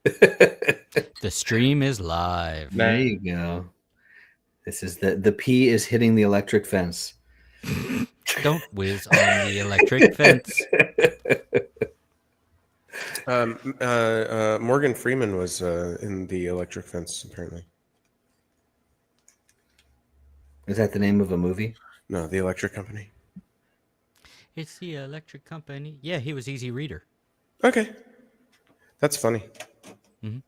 The stream is live. There you go. This is the P is hitting the electric fence. Don't whiz on the electric fence. Morgan Freeman was in the Electric Fence, apparently. Is that the name of a movie? No, the Electric Company. It's the electric company. Yeah, he was Easy Reader. Okay. That's funny. Mhm.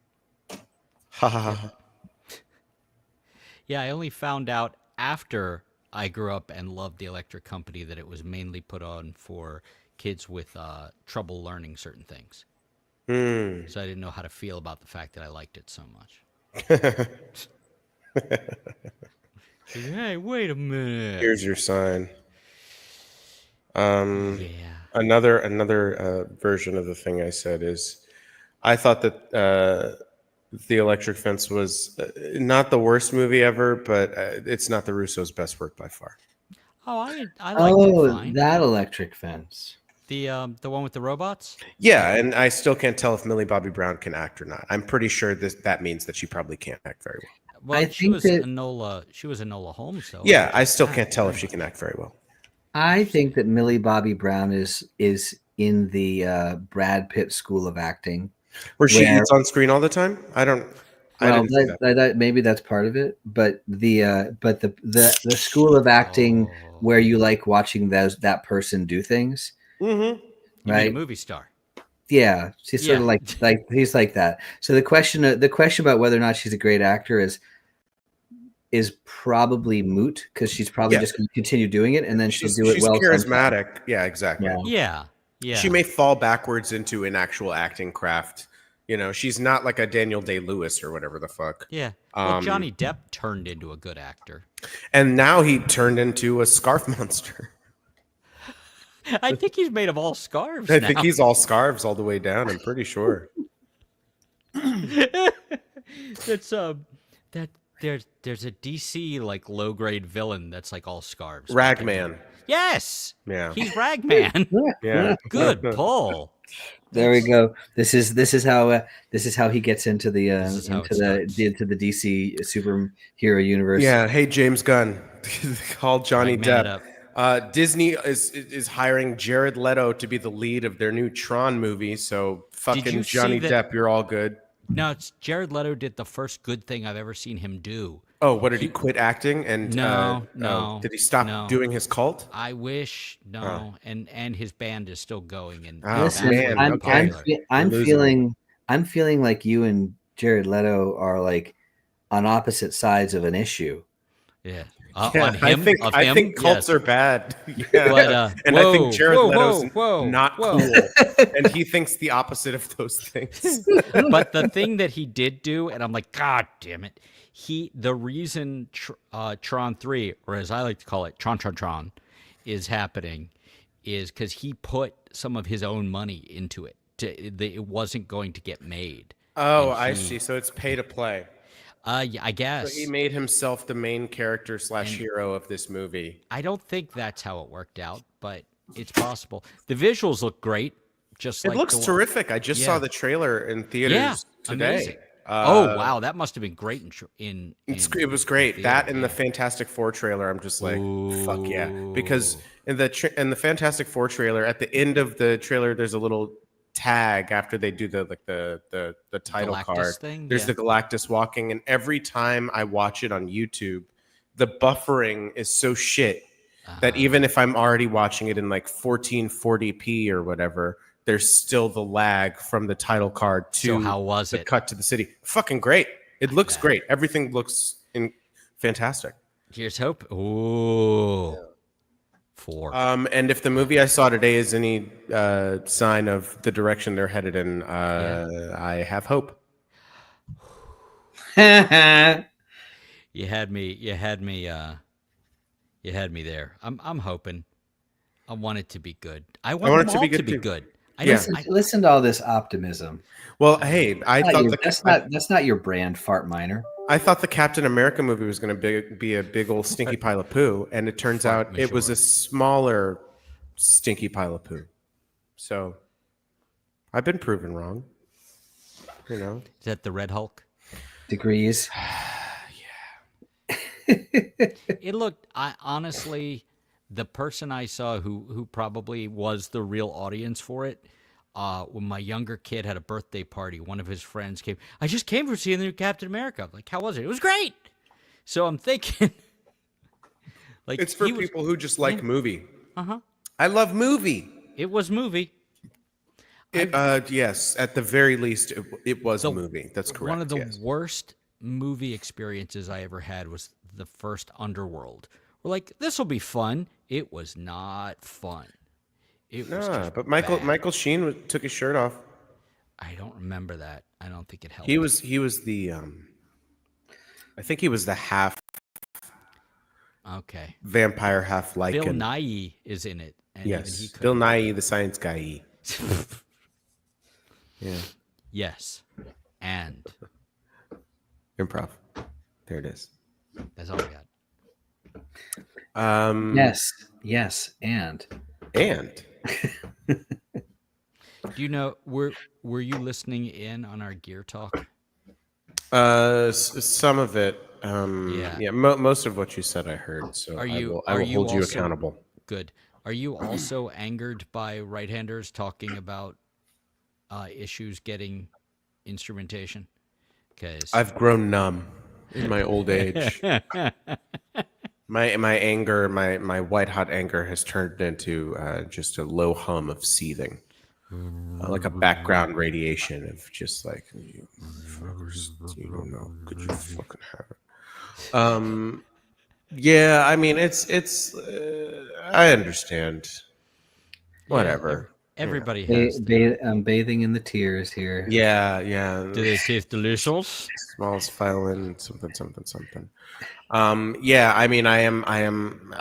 Ha ha ha. Yeah, I only found out after I grew up and loved the electric company that it was mainly put on for kids with trouble learning certain things. So I didn't know how to feel about the fact that I liked it so much. Hey, wait a minute. Here's your sign. Yeah. Another version of the thing I said is, I thought that the Electric Fence was not the worst movie ever, but it's not the Russo's best work by far. Oh, I liked it fine. That electric fence. The one with the robots? Yeah, and I still can't tell if Millie Bobby Brown can act or not. I'm pretty sure that means that she probably can't act very well. Well, I she think was that- Enola Holmes, though. Yeah, I still can't tell if she can act very well. I think that Millie Bobby Brown is in the Brad Pitt school of acting. Where she eats on screen all the time? I didn't see that. Maybe that's part of it, but the school of acting where you like watching that person do things, You mean a movie star. Yeah, she's sort of like he's like that. So the question about whether or not she's a great actor is probably moot, because she's probably just going to continue doing it, and then she'll do it well. She's charismatic. Sometime. Yeah, exactly. Yeah. She may fall backwards into an actual acting craft. You know, she's not like a Daniel Day-Lewis or whatever the fuck. Yeah. Well, Johnny Depp turned into a good actor. And now he turned into a scarf monster. I think he's made of all scarves I think he's all scarves all the way down, I'm pretty sure. It's that there's a DC like low grade villain that's like all scarves. Ragman. Yes. Yeah. He's Ragman. Yeah. Good pull. There we go. This is how he gets into the DC superhero universe. Yeah. Hey, James Gunn, call Johnny Depp. Disney is hiring Jared Leto to be the lead of their new Tron movie. So fucking Johnny Depp, you're all good. No, it's Jared Leto did the first good thing I've ever seen him do. Oh, what did he quit acting? And no. Did he stop doing his cult? I wish and his band is still going. And listen, I'm feeling like you and Jared Leto are like on opposite sides of an issue. Yeah. On him, I think cults are bad. Yeah. But, and I think Jared Leto's not cool. And he thinks the opposite of those things. But the thing that he did do, and I'm like, God damn it. The reason Tron 3, or as I like to call it, Tron, is happening is because he put some of his own money into it. It wasn't going to get made. Oh, I see. So it's pay to play. Yeah, I guess. So he made himself the main character / hero of this movie. I don't think that's how it worked out, but it's possible. The visuals look great. It looks terrific. I just saw the trailer in theaters today. Amazing. Oh wow, that must have been great it was great. Theater, that and the Fantastic Four trailer. I'm just like, fuck yeah, because in the Fantastic Four trailer, at the end of the trailer, there's a little tag after they do the title Galactus card thing? There's the Galactus walking, and every time I watch it on YouTube, the buffering is so shit that even if I'm already watching it in like 1440p or whatever, there's still the lag from the title card to the cut to the city. Fucking great. It looks great. Everything looks fantastic. Here's hope. Ooh. 4. And if the movie I saw today is any sign of the direction they're headed in, I have hope. You had me there. I'm hoping. I want it to be good. I want it to be good. Listen to all this optimism. Well, hey, I thought that's not your brand, Fart Minor. I thought the Captain America movie was going to be a big old stinky pile of poo, and it turns out it was a smaller stinky pile of poo. So I've been proven wrong. You know, Is that the Red Hulk? Degrees. It looked. I honestly, the person I saw who probably was the real audience for it. When my younger kid had a birthday party, one of his friends came. I just came for seeing the new Captain America. I'm like, how was it? It was great. So I'm thinking, like, it's for people who just like movie. Uh-huh. I love movie. It was movie. Yes, at the very least, it was a movie. That's correct. One of the yes. worst movie experiences I ever had was the first Underworld. We're like, this will be fun. It was not fun. It was just but bad. Michael Sheen took his shirt off. I don't remember that. I don't think it helped. He was the I think he was the half okay. vampire, half lycan. Bill Nighy is in it. And yes, Bill Nighy, the science guy. Yeah. Yes. And improv. There it is. That's all I got. Yes, and. Do you know were you listening in on our gear talk? Some of it. Yeah. Most of what you said, I heard. So I will hold you accountable. Good. Are you also angered by right-handers talking about issues getting instrumentation? Because I've grown numb in my old age. My anger, my white hot anger, has turned into just a low hum of seething, like a background radiation of just like, you fuckers, you don't know, could you fucking have it? Yeah, I mean, it's. I understand. Whatever. Everybody has. I'm bathing in the tears here. Yeah. Do they taste delicious? Smallest violin, something. Yeah, I mean, I am.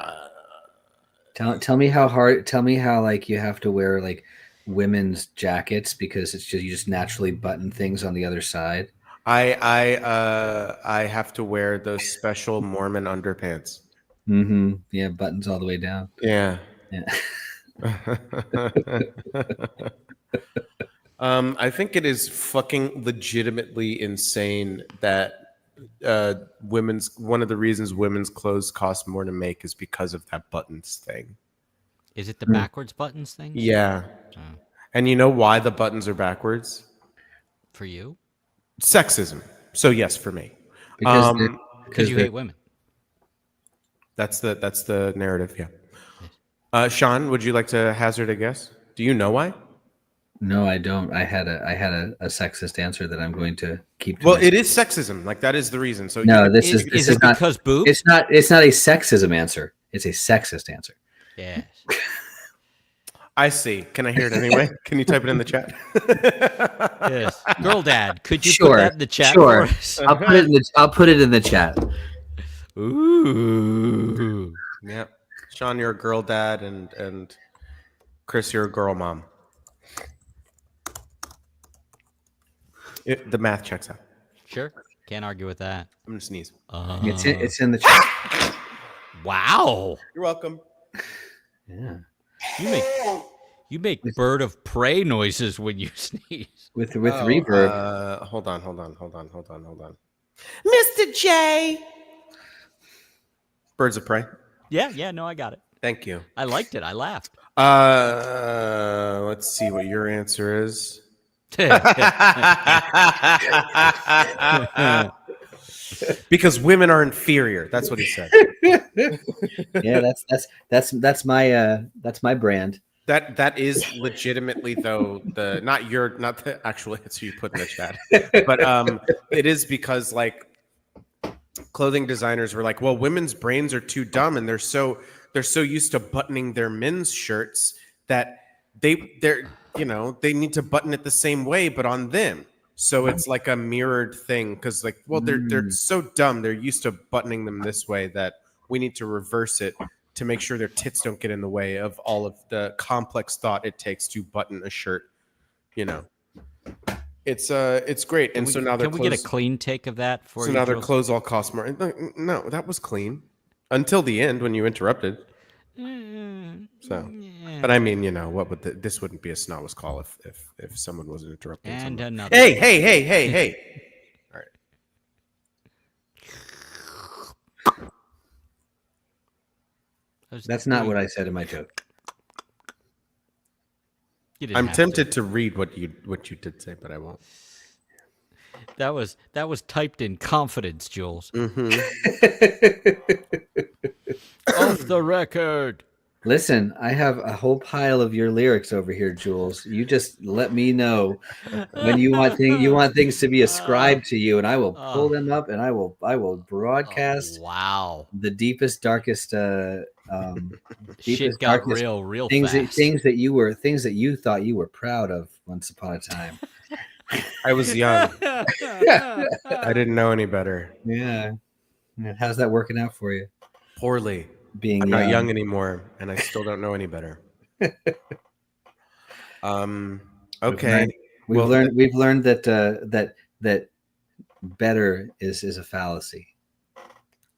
Tell me how hard. Tell me how like you have to wear like women's jackets because it's just you just naturally button things on the other side. I have to wear those special Mormon underpants. Mm-hmm. Yeah, buttons all the way down. Yeah. I think it is fucking legitimately insane that one of the reasons women's clothes cost more to make is because of that buttons thing. Is it the backwards buttons thing? Yeah. And you know why the buttons are backwards? For you? Sexism. So yes, for me. Because you hate women. That's the narrative, yeah. Sean, would you like to hazard a guess? Do you know why? No, I don't. I had a sexist answer that I'm going to keep. To myself. It is sexism. Like that is the reason. So no, this is not because boob. It's not a sexism answer. It's a sexist answer. Yes. I see. Can I hear it anyway? Can you type it in the chat? Yes. Girl dad, could you put that in the chat for us? I'll put it in the chat. Ooh. Yeah. Sean, you're a girl dad, and Chris, you're a girl mom. The math checks out. Sure. Can't argue with that. I'm gonna sneeze. It's in the chat. Wow. You're welcome. Yeah. You make bird of prey noises when you sneeze. With reverb. Hold on. Mr. J. Birds of prey. Yeah, no, I got it. Thank you. I liked it. I laughed. Let's see what your answer is. Because women are inferior. That's what he said. Yeah, that's my brand. That is legitimately though not the actual answer you put in the chat, but it is because like clothing designers were like, well, women's brains are too dumb and they're so used to buttoning their men's shirts that they're they need to button it the same way but on them. So it's like a mirrored thing because like, well, they're so dumb. They're used to buttoning them this way that we need to reverse it to make sure their tits don't get in the way of all of the complex thought it takes to button a shirt. It's great. And so now can we get a clean take of that? Now their clothes all cost more. No, that was clean until the end when you interrupted. So, but I mean, what would this wouldn't be a Ssnotwasscall if someone wasn't interrupting And someone. another. Hey! All right. That's not what I said in my joke. I'm tempted to read what you did say, but I won't. That was typed in confidence, Jules. Mm-hmm. Off the record. Listen, I have a whole pile of your lyrics over here, Jules. You just let me know when you want things to be ascribed to you, and I will pull them up, and I will broadcast. Wow. The deepest, darkest, Shit got darkest real things. fast. Things that you thought you were proud of once upon a time. I was young. I didn't know any better. Yeah. How's that working out for you? Poorly. Being I'm not young anymore, and I still don't know any better. Okay. We've learned that better is a fallacy.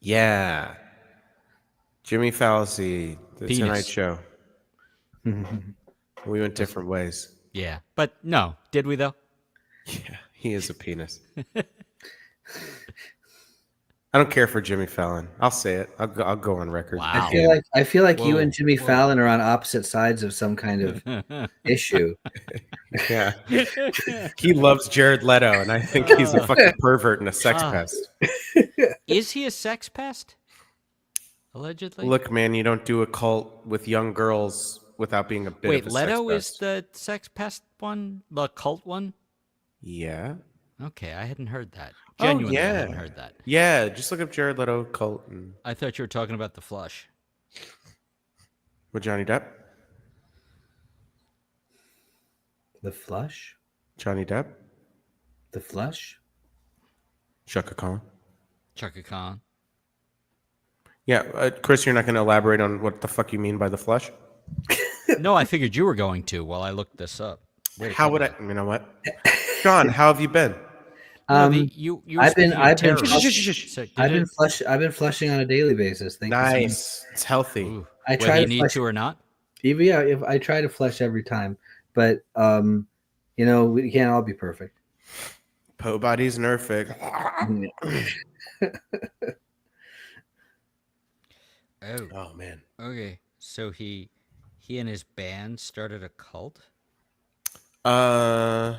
Yeah. Jimmy Fallacy, the Penis. Tonight Show. We went different ways. Yeah, but no, did we though? Yeah, he is a penis. I don't care for Jimmy Fallon. I'll say it. I'll go on record. Wow. I feel like you and Jimmy Whoa. Fallon are on opposite sides of some kind of issue. Yeah. He loves Jared Leto, and I think he's a fucking pervert and a sex pest. Is he a sex pest? Allegedly. Look, man, you don't do a cult with young girls without being a bit Wait, of a Leto sex pest. is the sex pest one, the cult one? Yeah. Okay, I hadn't heard that. Genuinely, yeah. I hadn't heard that. Yeah, just look up Jared Leto cult. And... I thought you were talking about the flush. With Johnny Depp? The flush? Johnny Depp? The flush? Chaka Khan? Chaka Khan. Yeah, Chris, you're not going to elaborate on what the fuck you mean by the flush? No, I figured you were going to while I looked this up. How would I? You know what? Sean, how have you been? I've been flushing on a daily basis. Thank you so much. Nice. It's healthy. Ooh. I try you to need flush, to or not? yeah, if I try to flush every time, but we can't all be perfect. Po body's nerfic. Oh man. Okay. So he and his band started a cult? I'm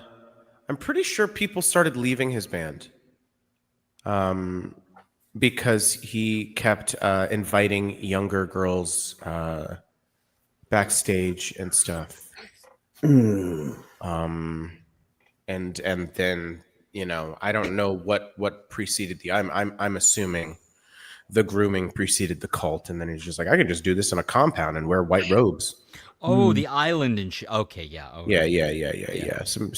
pretty sure people started leaving his band. Because he kept inviting younger girls backstage and stuff. And then, I don't know what preceded the I'm assuming the grooming preceded the cult, and then he's just like, I can just do this in a compound and wear white robes. Oh, the island and okay, yeah. Okay. Yeah. Some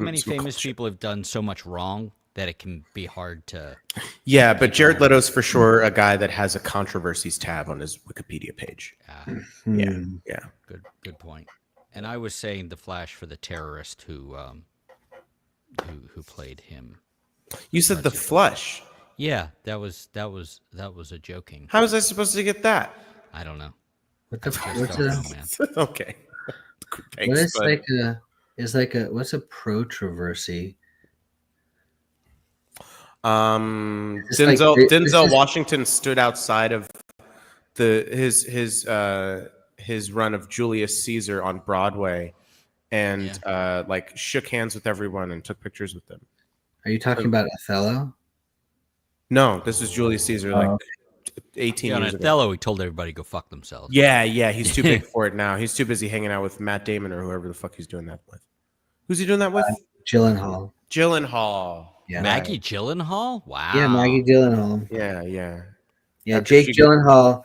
many famous people have done so much wrong that it can be hard to. Yeah, but Jared Leto's for sure a guy that has a controversies tab on his Wikipedia page. Yeah. Good point. And I was saying the Flash for the terrorist who played him. You said the Flush. Yeah, that was a joking. How was I supposed to get that? I don't know. What's okay. Thanks, what's a protroversy? Denzel Washington stood outside of his run of Julius Caesar on Broadway and shook hands with everyone and took pictures with them. Are you talking about Othello? No, this is Julius Caesar, 18 years ago. Othello, he told everybody to go fuck themselves. Yeah, he's too big for it now. He's too busy hanging out with Matt Damon or whoever the fuck he's doing that with. Who's he doing that with? Gyllenhaal. Yeah. Maggie Gyllenhaal? Wow. Yeah, Maggie Gyllenhaal. Yeah. Jake Gyllenhaal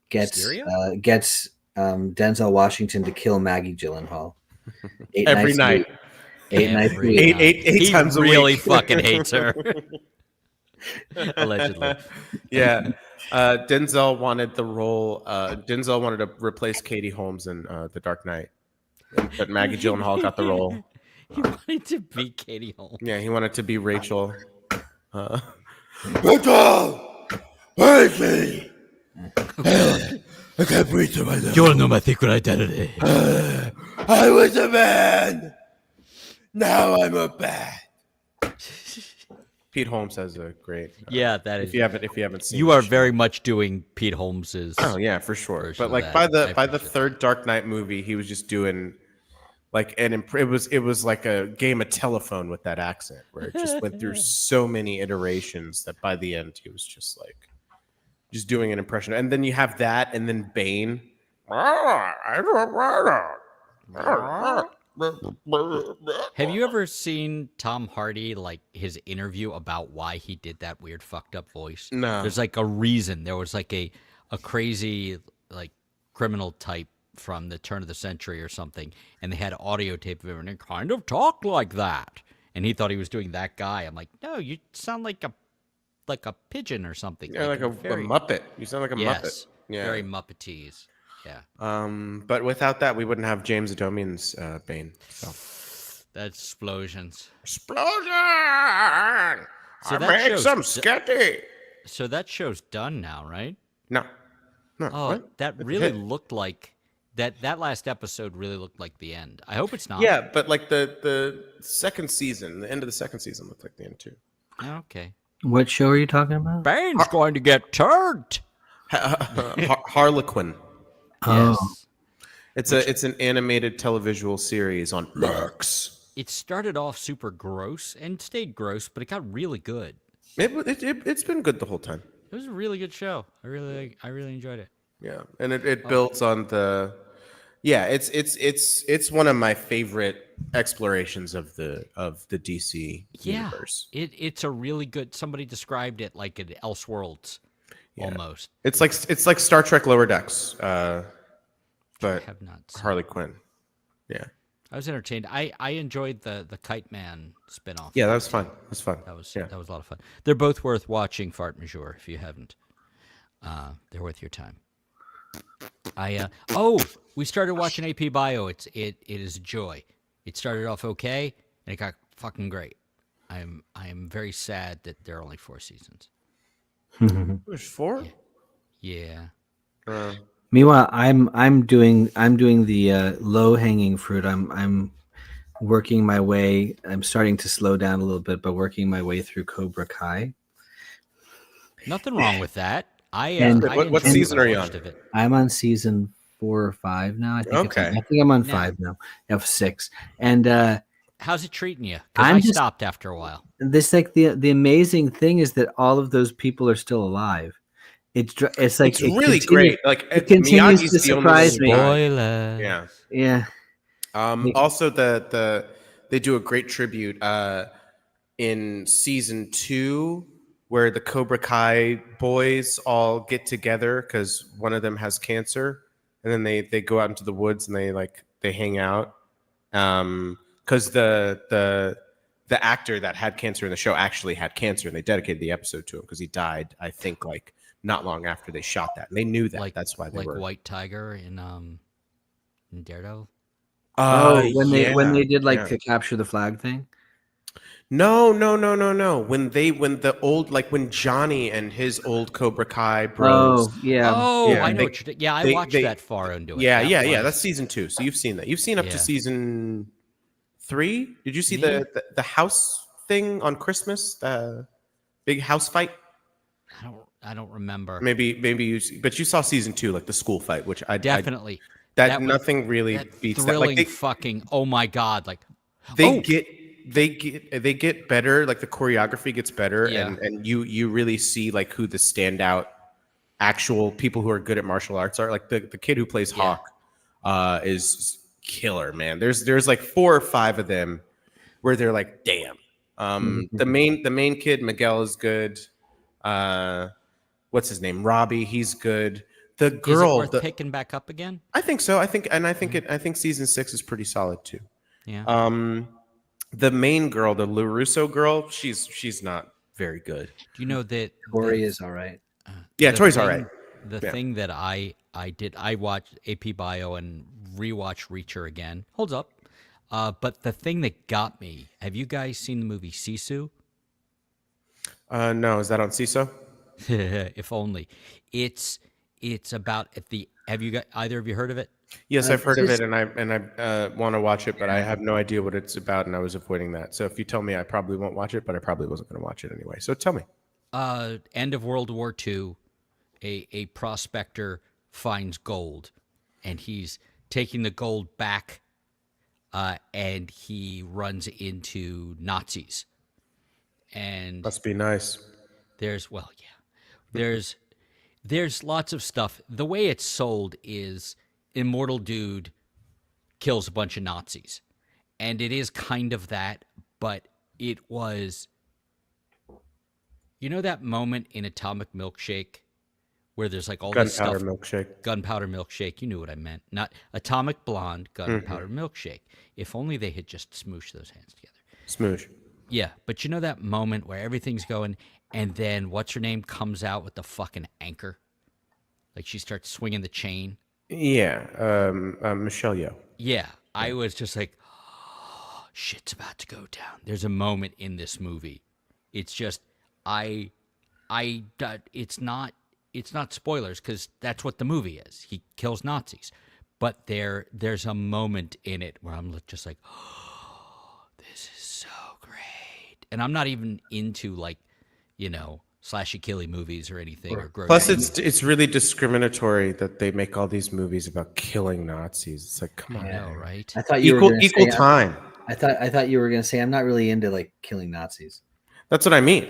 gets Denzel Washington to kill Maggie Gyllenhaal. Every night. Eight times a week. He really fucking hates her. Allegedly. Yeah. Denzel wanted the role. Denzel wanted to replace Katie Holmes in The Dark Knight. But Maggie Gyllenhaal got the role. He wanted to be Katie Holmes. Yeah, he wanted to be Rachel. Rachel! Percy! I can't breathe through my nose. You want to know my secret identity? I was a man. Now I'm a bat. Pete Holmes has a great. Yeah, that is. If you haven't seen, You are very much doing Pete Holmes's. Oh yeah, for sure. version But of like that. by the third Dark Knight movie, he was just doing like it was like a game of telephone with that accent, where it just went through so many iterations that by the end he was just like just doing an impression. And then you have that, and then Bane. Have you ever seen Tom Hardy, like his interview about why he did that weird fucked up voice? No. There's like a reason. There was like a crazy like criminal type from the turn of the century or something, and they had audio tape of him, and it kind of talked like that. And he thought he was doing that guy. I'm like, no, you sound like a pigeon or something. Yeah, like a Muppet. You sound like a Muppet. Yeah. Very Muppetese. Yeah. But without that, we wouldn't have James Adomian's Bane. So. That's explosions. Explosion! So I that make show's some sketty. So that show's done now, right? No. Oh, what? that really looked like that last episode really looked like the end. I hope it's not. Yeah, but like the second season, the end of the second season looked like the end too. Okay. What show are you talking about? Bane's going to get turned. Harlequin. Oh. Yes. It's an animated televisual series on Max. It started off super gross and stayed gross, but it got really good. It's been good the whole time. It was a really good show. I really enjoyed it. Yeah, and it builds on the. Yeah, it's one of my favorite explorations of the DC universe. It's a really good. Somebody described it like an Elseworlds, almost. It's like Star Trek Lower Decks, but I have not seen Harley Quinn. Yeah, I was entertained. I enjoyed the Kite Man spinoff. Yeah, that was fun. That was fun. That was a lot of fun. They're both worth watching. Fart Majeure, if you haven't, they're worth your time. We started watching AP Bio. It is a joy. It started off okay, and it got fucking great. I am very sad that there are only 4 seasons. There's 4. Yeah. Meanwhile, I'm doing the low hanging fruit. I'm working my way. I'm starting to slow down a little bit, but working my way through Cobra Kai. Nothing wrong with that. What season are you on? of it. I'm on season 4 or 5 now. I think Okay. I think I'm on 5 now. I have 6, and How's it treating you? Because I stopped after a while. this like the amazing thing is that all of those people are still alive. It's like It's really great. Like it continues Miyagi's to the only surprise me. guy. Spoiler. Yeah. Also, they do a great tribute in season 2 where the Cobra Kai boys all get together because one of them has cancer, and then they go out into the woods and they hang out. Because the actor that had cancer in the show actually had cancer, and they dedicated the episode to him because he died, I think, like not long after they shot that. And they knew that. That's why they were White Tiger in Daredevil. When they did to capture the flag thing. No. When Johnny and his old Cobra Kai bros. Oh, yeah. I know what you're. Yeah, I watched that far into it. Yeah. That's season 2. So you've seen that. You've seen up to season 3. Did you see the house thing on Christmas? The big house fight. I don't remember. Maybe but you saw season 2, like the school fight, which I definitely. Nothing really beats that. Like fucking. Oh my god! Like they get better. Like the choreography gets better, and you really see like who the standout actual people who are good at martial arts are. Like the kid who plays Hawk is killer, man. There's like 4 or 5 of them where they're like, damn. The main kid Miguel is good. What's his name? Robbie, he's good. The girl, is it worth picking back up again? I think so. I think season 6 is pretty solid too. Yeah. The main girl, the LaRusso girl, she's not very good. Do you know that Tori is all right? Tori's all right. The thing that I did, I watched AP Bio and rewatched Reacher again. Holds up. But the thing that got me, have you guys seen the movie Sisu? No, is that on CISO? If only. It's about at the. Have you got either of you heard of it? Yes, I've heard of Just it, and I want to watch it, but I yeah. have no idea what it's about, and I was avoiding that. So if you tell me, I probably won't watch it, but I probably wasn't going to watch it anyway. So tell me. End of World War II, a prospector finds gold, and he's taking the gold back, and he runs into Nazis. And Must be nice. there's there's lots of stuff. The way it's sold is immortal dude kills a bunch of Nazis, and it is kind of that, but it was. You know that moment in Atomic Milkshake where there's like all this Gunpowder stuff. milkshake. Gunpowder milkshake. You knew what I meant. Not Atomic Blonde, gunpowder milkshake. If only they had just smooshed those hands together. Smoosh. Yeah, but you know that moment where everything's going, and then what's her name comes out with the fucking anchor, like she starts swinging the chain. Yeah. Michelle Yeoh. Yeah, I was just like, oh, shit's about to go down. There's a moment in this movie. It's just I it's not spoilers because that's what the movie is. He kills Nazis, but there's a moment in it where I'm just like, oh, this is so great, and I'm not even into like, slashy killy movies or anything or gross. Plus, it's really discriminatory that they make all these movies about killing Nazis. It's like, come on, I know, right? I thought you were equal gonna say, time. I thought you were going to say I'm not really into like killing Nazis. That's what I mean.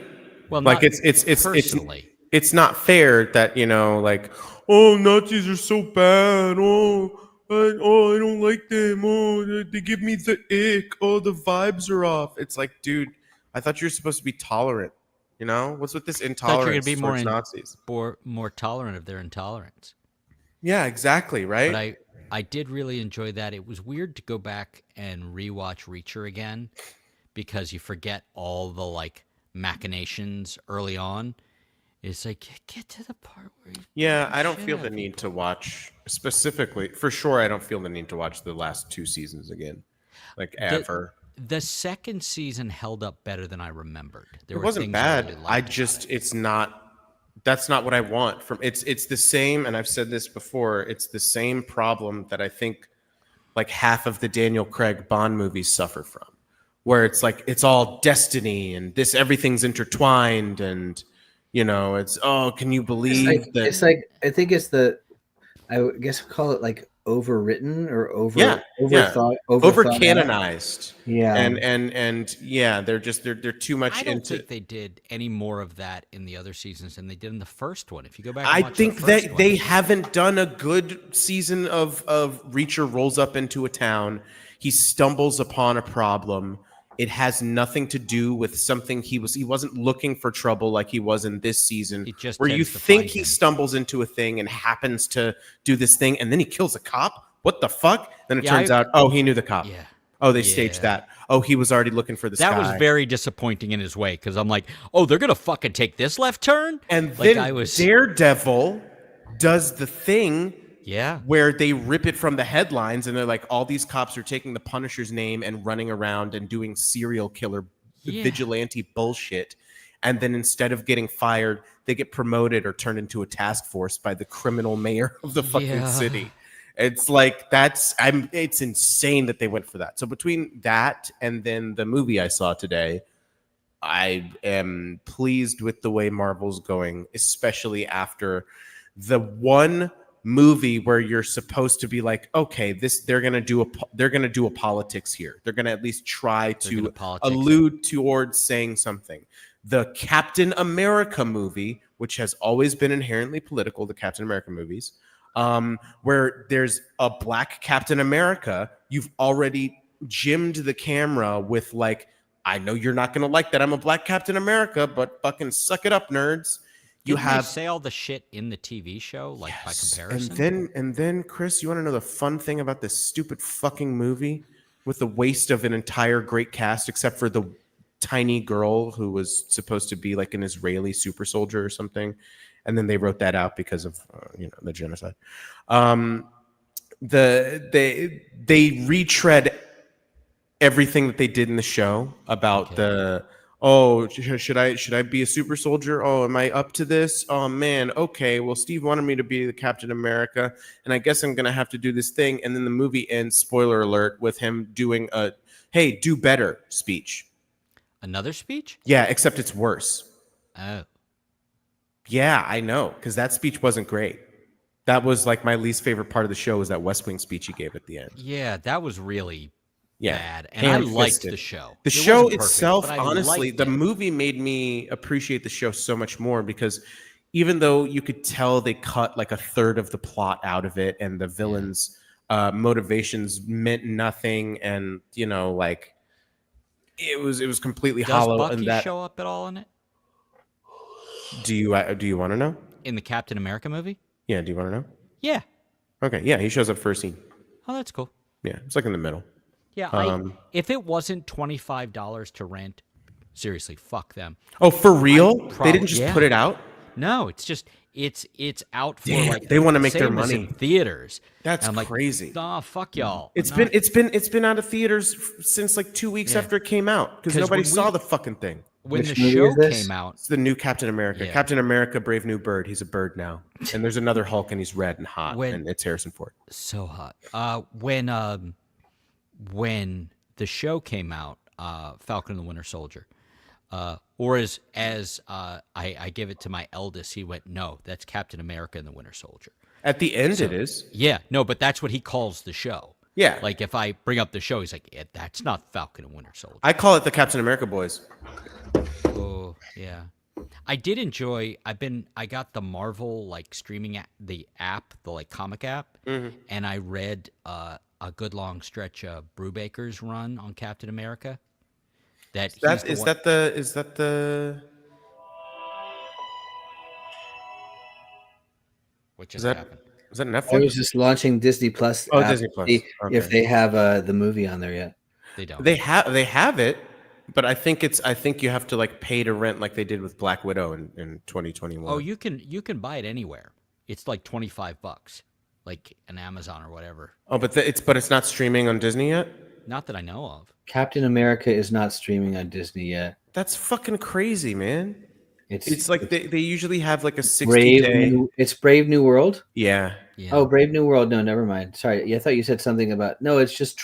Well, Like not it's personally. it's not fair that like, oh, Nazis are so bad. I don't like them. Oh, they give me the ick. Oh, the vibes are off. It's like, dude, I thought you were supposed to be tolerant. What's with this I thought intolerance you're gonna be towards Nazis? more tolerant of their intolerance. Yeah, exactly. Right. But I did really enjoy that. It was weird to go back and rewatch Reacher again because you forget all the like machinations early on. It's like get to the part where Yeah, I don't feel the need to watch specifically. For sure, I don't feel the need to watch the last 2 seasons again, like ever. The second season held up better than I remembered. There It were wasn't things bad. really liked I about just it. it's not. That's not what I want from it's the same, and I've said this before. It's the same problem that I think like half of the Daniel Craig Bond movies suffer from, where it's like it's all destiny and everything's intertwined, and it's can you believe that? It's like I think it's I guess we call it like overwritten or Yeah, overthought, over overthought out. canonized. Yeah. And yeah, they're too much I don't into. think they did any more of that in the other seasons than they did in the first one. If you go back, and I watch think the that first they one, haven't done a good season of Reacher rolls up into a town. He stumbles upon a problem. It has nothing to do with something he wasn't looking for trouble like he was in this season. It just where you tends to think find he him. stumbles into a thing and happens to do this thing, and then he kills a cop. What the fuck? Then it Yeah, turns out, oh, he knew the cop. Yeah. Oh, they staged that. Oh, he was already looking for this That guy. was very disappointing in his way because I'm like, oh, they're gonna fucking take this left turn, And like then Daredevil does the thing yeah, where they rip it from the headlines, and they're like, all these cops are taking the Punisher's name and running around and doing serial killer vigilante bullshit. And then instead of getting fired, they get promoted or turned into a task force by the criminal mayor of the fucking city. It's like it's insane that they went for that. So between that and then the movie I saw today, I am pleased with the way Marvel's going, especially after the one movie where you're supposed to be like, okay, they're gonna do a politics here. They're gonna at least try to allude towards saying something. The Captain America movie, which has always been inherently political, the Captain America movies, where there's a black Captain America, you've already gymmed the camera with like, I know you're not going to like that I'm a black Captain America, but fucking suck it up, nerds. Didn't they say all the shit in the TV show, like by comparison? And then, Chris, you want to know the fun thing about this stupid fucking movie with the waste of an entire great cast, except for the tiny girl who was supposed to be like an Israeli super soldier or something, and then they wrote that out because of the genocide. They retread everything that they did in the show about oh, should I be a super soldier? Oh, am I up to this? Oh man, okay. Well, Steve wanted me to be the Captain America, and I guess I'm gonna have to do this thing. And then the movie ends, spoiler alert, with him doing a "Hey, do better" speech. Another speech? Yeah, except it's worse. Oh. Yeah, I know, because that speech wasn't great. That was like my least favorite part of the show was that West Wing speech he gave at the end. Yeah, that was really bad. And I liked the show. The It show wasn't perfect, itself, but I honestly, liked the it. movie made me appreciate the show so much more because even though you could tell they cut like a third of the plot out of it and the villains' motivations meant nothing, and like it was completely Does hollow. Bucky And that show up at all in it? do you want to know? In the Captain America movie? Yeah, do you want to know? Yeah. Okay, yeah, he shows up first scene. Oh, that's cool. Yeah, it's like in the middle. Yeah, if it wasn't $25 to rent, seriously, fuck them. Oh, for real? They didn't just yeah. put it out? No, it's just it's out for Damn, like they wanna make their same as money. in theaters. That's And I'm crazy. Like, nah, fuck y'all. It's been out of theaters since like 2 weeks after it came out because 'Cause nobody when saw we- the fucking thing. when Which the movie show is this? came out. It's the new Captain America. Yeah. Captain America, Brave New Bird. He's a bird now, and there's another Hulk, and he's red and hot, and it's Harrison Ford. So hot. When the show came out, Falcon and the Winter Soldier, or as I give it to my eldest, he went, no, that's Captain America and the Winter Soldier. At the end, it is. Yeah, no, but that's what he calls the show. Yeah. Like if I bring up the show, he's like, yeah, that's not Falcon and Winter Soldier. I call it the Captain America boys. Oh, yeah. I did enjoy. I got the Marvel like streaming the app, the like comic app, and I read a good long stretch of Brubaker's run on Captain America. That Is that the what is just that happened? is that I Netflix? was just launching Disney Plus. Oh, app Disney to Plus. see Okay. If they have the movie on there yet. They don't. They have it, but I think you have to like pay to rent like they did with Black Widow in 2021. Oh, you can buy it anywhere. It's like $25, like an Amazon or whatever. Oh, but it's not streaming on Disney yet. Not that I know of. Captain America is not streaming on Disney yet. That's fucking crazy, man. It's It's like they usually have like a 60 Brave day. It's Brave New World. Yeah. Yeah. Oh, Brave New World. No, never mind. Sorry. Yeah, I thought you said something about. No, it's just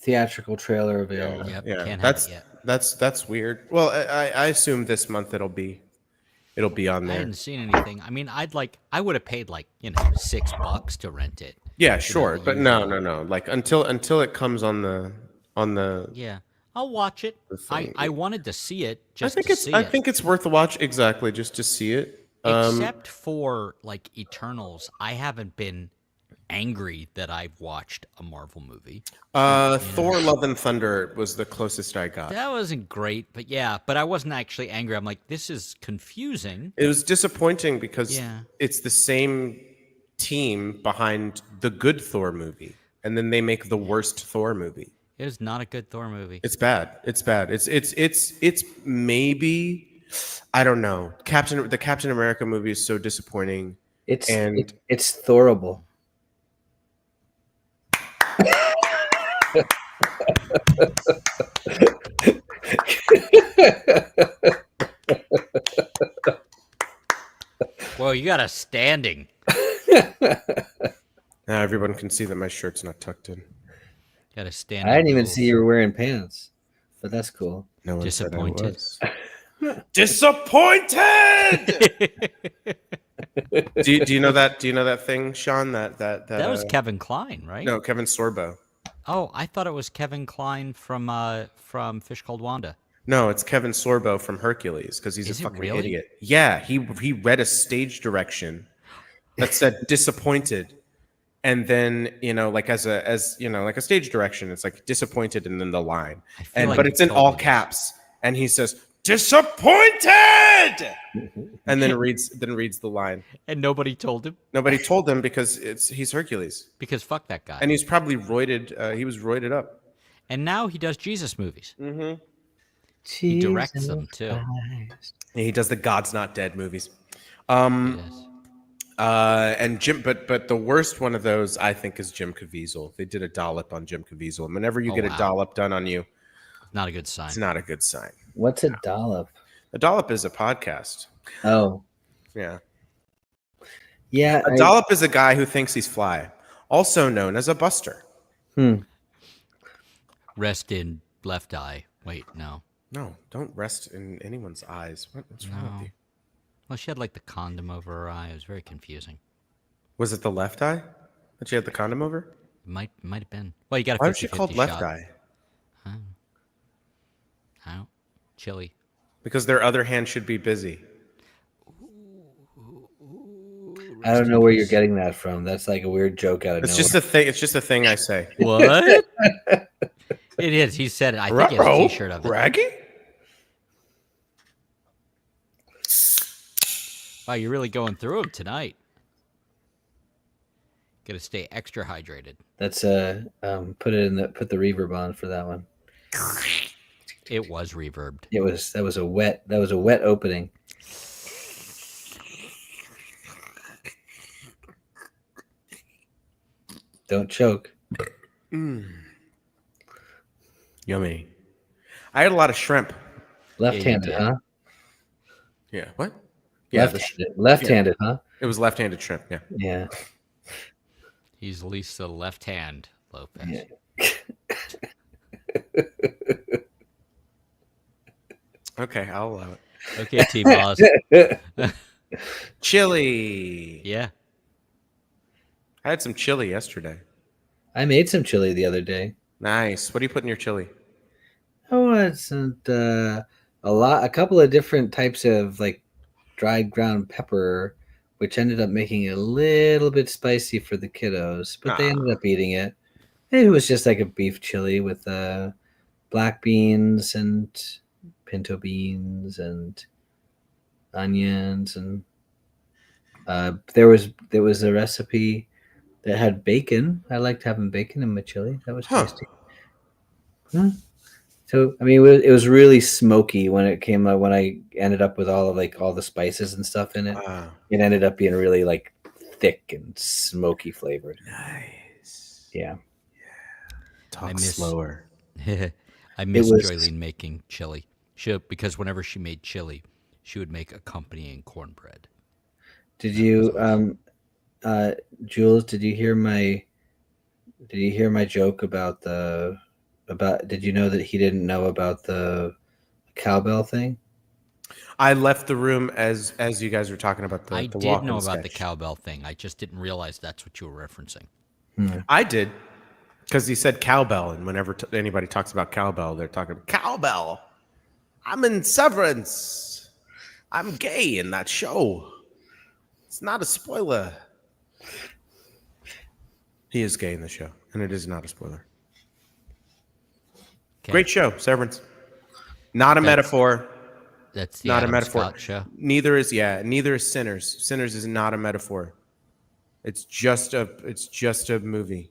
theatrical trailer available. Yep, Yeah. can't have it yet. That's weird. Well, I assume this month it'll be on I there. hadn't seen anything. I mean, I would have paid like $6 to rent it. Yeah, sure, the but no. Like until it comes on the. Yeah, I'll watch it. thing. I wanted to see it I just think to it's see I it. think it's worth a watch. Exactly, just to see it. Except for like Eternals, I haven't been angry that I've watched a Marvel movie. Thor: Love and Thunder was the closest I got. That wasn't great, but I wasn't actually angry. I'm like, this is confusing. It was disappointing because Yeah. it's the same team behind the good Thor movie, and then they make the worst Thor movie. It was not a good Thor movie. It's bad. It's bad. It's maybe, I don't know. The Captain America movie is so disappointing. It's Thorable. Thorable. Well, you got a standing. Now everyone can see that my shirt's not tucked in. Got a standing. I didn't even rule. see you were wearing pants, but that's cool. No one said I Disappointed. was. Disappointed. do you know that? Do you know that thing, Sean? That That was Kevin Kline, right? no, Kevin Sorbo. Oh, I thought it was Kevin Kline from Fish Called Wanda. No, it's Kevin Sorbo from Hercules because he's Is a it fucking really? idiot. Yeah, he read a stage direction that said disappointed, and then like as like a stage direction, it's like disappointed and then the line, I feel like but you it's in told all me this. caps, and he says disappointed, and then reads the line. And nobody told him Nobody told him because he's Hercules, because fuck that guy. and he's probably roided. He was roided up. And now he does Jesus movies. Mm-hmm. He directs them too. He does the God's Not Dead movies. Yes. And Jim, but the worst one of those I think is Jim Caviezel. They did a dollop on Jim Caviezel. And whenever you get wow. a dollop done on you, Not a good sign. it's not a good sign. What's a dollop? A dollop is a podcast. Oh, Yeah. yeah. A dollop is a guy who thinks he's fly, also known as a buster. Rest in left eye. Wait, no. No, don't rest in anyone's eyes. What's wrong with you? Well, she had like the condom over her eye. It was very confusing. Was it the left eye that you had the condom over? It might have been. Well, you got a 50-50 Why was she called left shot. eye? How? Chili. Because their other hand should be busy. I don't know where you're getting that from. That's like a weird joke out of It's nowhere. just a thing. It's just a thing I say. What? It is. He said it. I think he has a T-shirt of it. Raggy? Wow, you're really going through them tonight. Got to stay extra hydrated. That's put the reverb on for that one. It was reverbed. That was a wet opening. Don't choke. Yummy. I had a lot of shrimp. Left-handed, did. huh? Yeah. What? Yeah. Left-handed, huh? It was left-handed shrimp. Yeah. Yeah. He's Lisa Left Hand Lopez. Yeah. Okay, I'll allow it. Okay, T-Boss. Chili. Yeah. I had some chili yesterday. I made some chili the other day. Nice. What do you put in your chili? Oh, it's a couple of different types of like dried ground pepper, which ended up making it a little bit spicy for the kiddos, but they ended up eating it. It was just like a beef chili with black beans and pinto beans and onions, and there was a recipe that had bacon. I liked having bacon in my chili. That was tasty. So I mean, it was really smoky when it came out. When I ended up with all the spices and stuff in it, it ended up being really like thick and smoky flavored. Nice. Yeah. Talk slower. I miss Joylene making chili. Because whenever she made chili, she would make accompanying cornbread. Did you, Jules? Did you hear my joke about did you know that he didn't know about the cowbell thing? I left the room as you guys were talking about the I did know about the cowbell thing. I just didn't realize that's what you were referencing. I did, because he said cowbell, and whenever anybody talks about cowbell, they're talking about cowbell. I'm in Severance. I'm gay in that show. It's not a spoiler. He is gay in the show, and it is not a spoiler. Okay. Great show, Severance. Not a metaphor. That's the not Adam a metaphor. Scott show. Neither is Sinners. Sinners is not a metaphor. It's just a movie.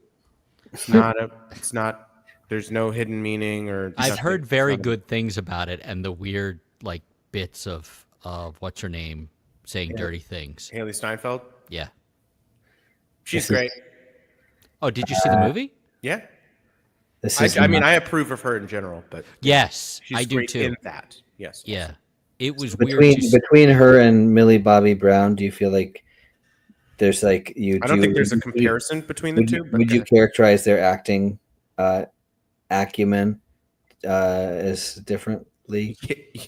It's not. There's no hidden meaning or. I've heard very good things about it, and the weird like bits of what's her name saying dirty things. Haley Steinfeld. Yeah, she's great. Oh, did you see the movie? Yeah. I approve of her in general, but yes, she's I do great too. in that. Yes. Yeah, it was weird. Between her and Millie Bobby Brown, do you feel like there's like you? I don't think there's a comparison between the two. Would you characterize their acting acumen as differently?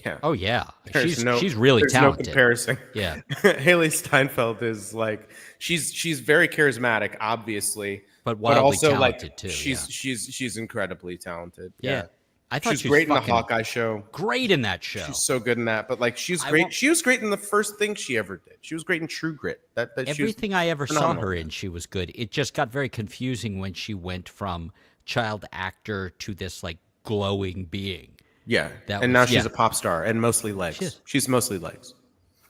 Yeah. Oh yeah. She's really talented. No comparison. Yeah. Haley Steinfeld is like she's very charismatic, obviously, but also talented like too. She's incredibly talented. Yeah. I thought she's great in the Hawkeye show. Great in that show. She's so good in that. But like she's great. She was great in the first thing she ever did. She was great in True Grit. Everything I ever saw her in, she was good. It just got very confusing when she went from child actor to this like glowing being. Yeah. Now she's a pop star and mostly legs. She's mostly legs.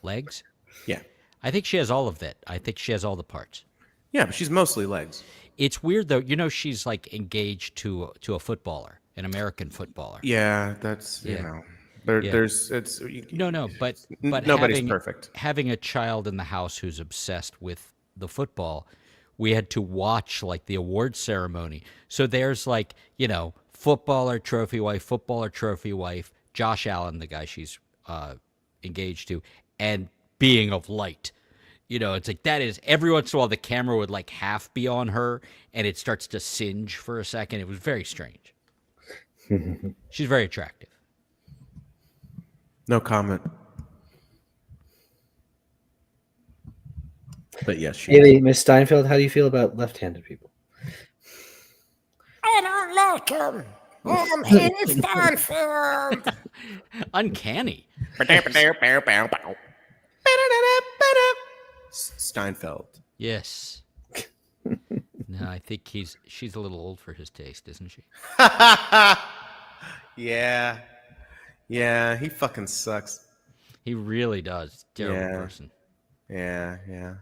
Legs? Yeah. I think she has all of it. I think she has all the parts. Yeah, but she's mostly legs. It's weird though. You know, she's like engaged to a footballer, an American footballer. Yeah, that's there's it's but nobody's perfect. Having a child in the house who's obsessed with the football, we had to watch like the award ceremony. So there's like, footballer, trophy wife, Josh Allen, the guy she's engaged to, and being of light. It's like that is every once in a while the camera would like half be on her and it starts to singe for a second. It was very strange. She's very attractive. No comment. But yes, Haley, Miss Steinfeld, how do you feel about left-handed people? I don't like him. I'm Haley Steinfeld. Uncanny. Steinfeld. Yes. No, I think she's a little old for his taste, isn't she? Yeah, he fucking sucks. He really does. Terrible person. Yeah.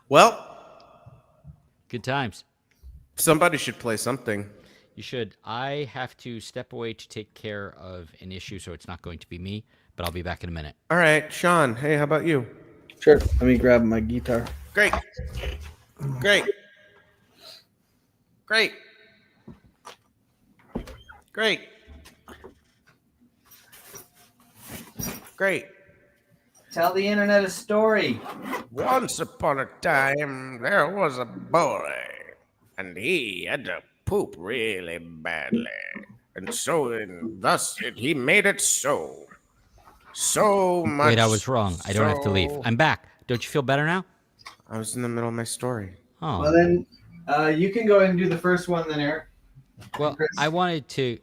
Well, good times. Somebody should play something. You should. I have to step away to take care of an issue, so it's not going to be me, but I'll be back in a minute. All right, Sean. Hey, how about you? Sure. Let me grab my guitar. Great. Tell the internet a story. Once upon a time, there was a boy, and he had to poop really badly. And thus he made it so much. Wait, I was wrong. I don't have to leave. I'm back. Don't you feel better now? I was in the middle of my story. Oh. Well, then you can go ahead and do the first one then, Eric. Well, I wanted to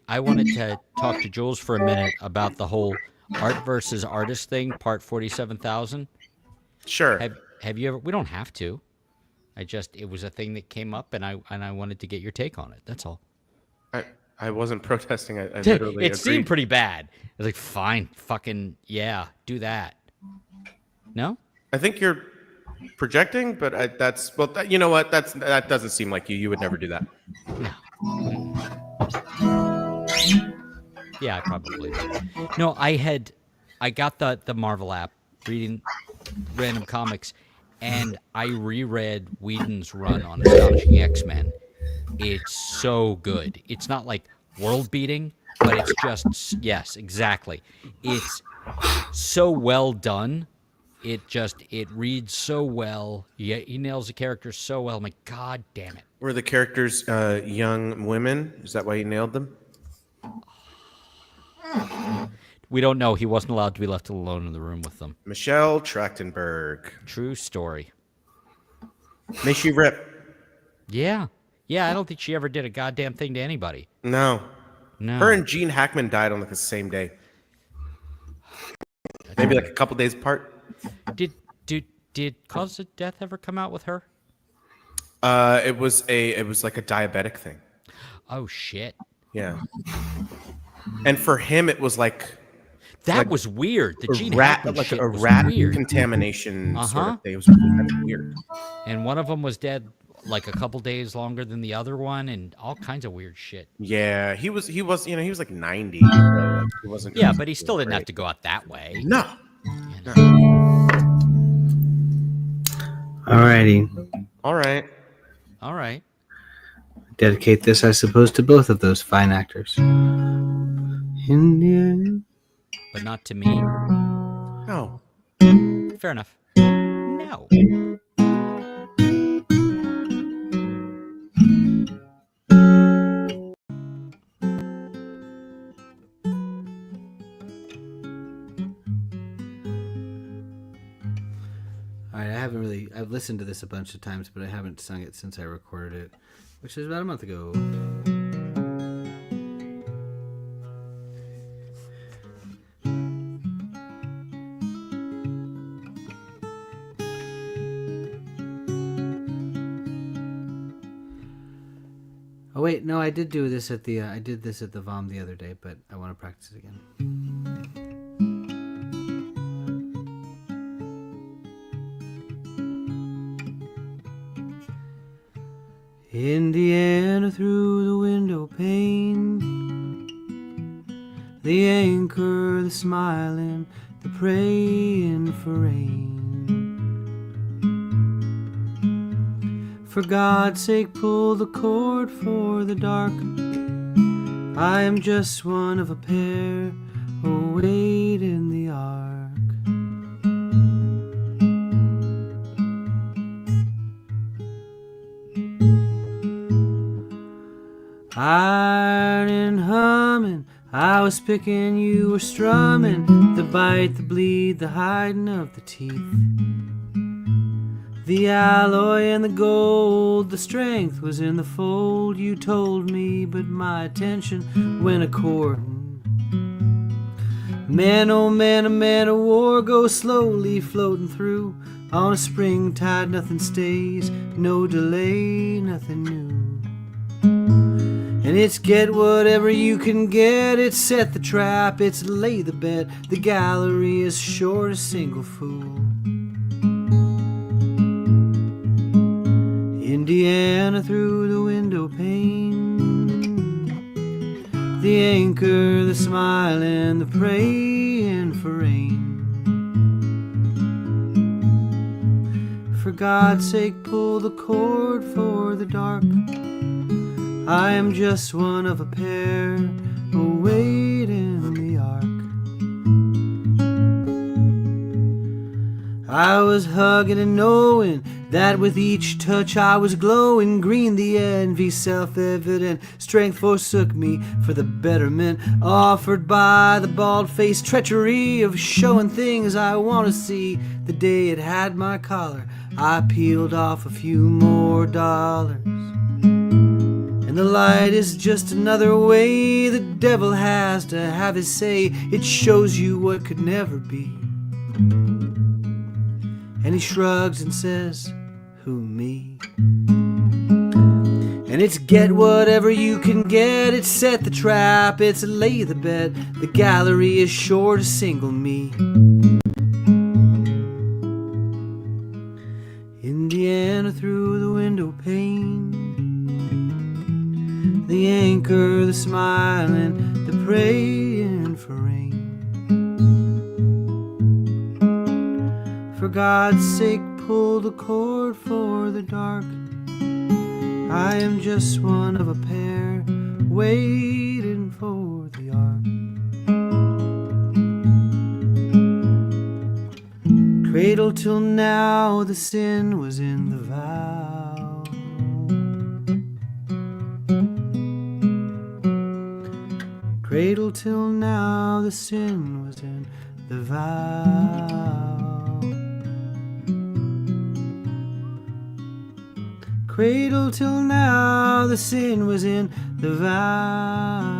talk to Jules for a minute about the whole art versus artist thing, part 47,000. Sure. Have you ever? We don't have to. It was a thing that came up, and I wanted to get your take on it. That's all. I wasn't protesting. I literally it seemed pretty bad. I was like, fine, fucking yeah, do that. No? I think you're projecting, but you know what? That doesn't seem like you. You would never do that. No. Yeah, I probably did. No, I got the Marvel app, reading random comics, and I reread Whedon's run on Astonishing X-Men. It's so good. It's not like world beating, but it's just, yes, exactly. It's so well done. It reads so well. Yeah, he nails the characters so well. I'm like, God damn it. Were the characters young women? Is that why you nailed them? We don't know. He wasn't allowed to be left alone in the room with them. Michelle Trachtenberg. True story. May she rip. Yeah. Yeah, I don't think she ever did a goddamn thing to anybody. No. No. Her and Gene Hackman died on like the same day. Maybe like a couple days apart. Did Cause of Death ever come out with her? It was like a diabetic thing. Oh shit. Yeah. And for him, it was like that was weird. The Gene rat, Hackman like shit a was rat weird. contamination sort of thing. It was really kind of weird. And one of them was dead like a couple days longer than the other one, and all kinds of weird shit. Yeah, he was like 90. So he wasn't. Yeah, but he still didn't have to go out that way. No. Alrighty. All right. Dedicate this, I suppose, to both of those fine actors. India. But not to me. No. Fair enough. No. I've listened to this a bunch of times, but I haven't sung it since I recorded it, which is about a month ago. Oh wait, no, I did this at the VOM the other day, but I want to practice it again. Indiana through the window pane, the anchor, the smiling, the praying for rain. For God's sake, pull the cord for the dark. I am just one of a pair who wait in the ark. Iron humming, I was picking, you were strumming. The bite, the bleed, the hiding of the teeth. The alloy and the gold, the strength was in the fold. You told me, but my attention went a-courting. Man, oh man, a man of war goes slowly floating through. On a spring tide, nothing stays, no delay, nothing new. And it's get whatever you can get, it's set the trap, it's lay the bet. The gallery is short a single fool. Indiana through the window pane, the anchor, the smiling, the praying for rain. For God's sake, pull the cord for the dark. I am just one of a pair who wait in the ark. I was hugging and knowing that with each touch I was glowing. Green the envy, self-evident. Strength forsook me for the betterment offered by the bald-faced treachery of showing things I want to see. The day it had my collar, I peeled off a few more dollars. And the light is just another way the devil has to have his say. It shows you what could never be. And he shrugs and says, who, me? And it's get whatever you can get, it's set the trap, it's lay the bet. The gallery is short a single me. Indiana through the window pane, the anchor, the smiling, the praying for rain. For God's sake, pull the cord for the dark. I am just one of a pair waiting for the ark. Cradle till now, the sin was in the vow. Cradle till now, the sin was in the vow. Cradle till now, the sin was in the vow.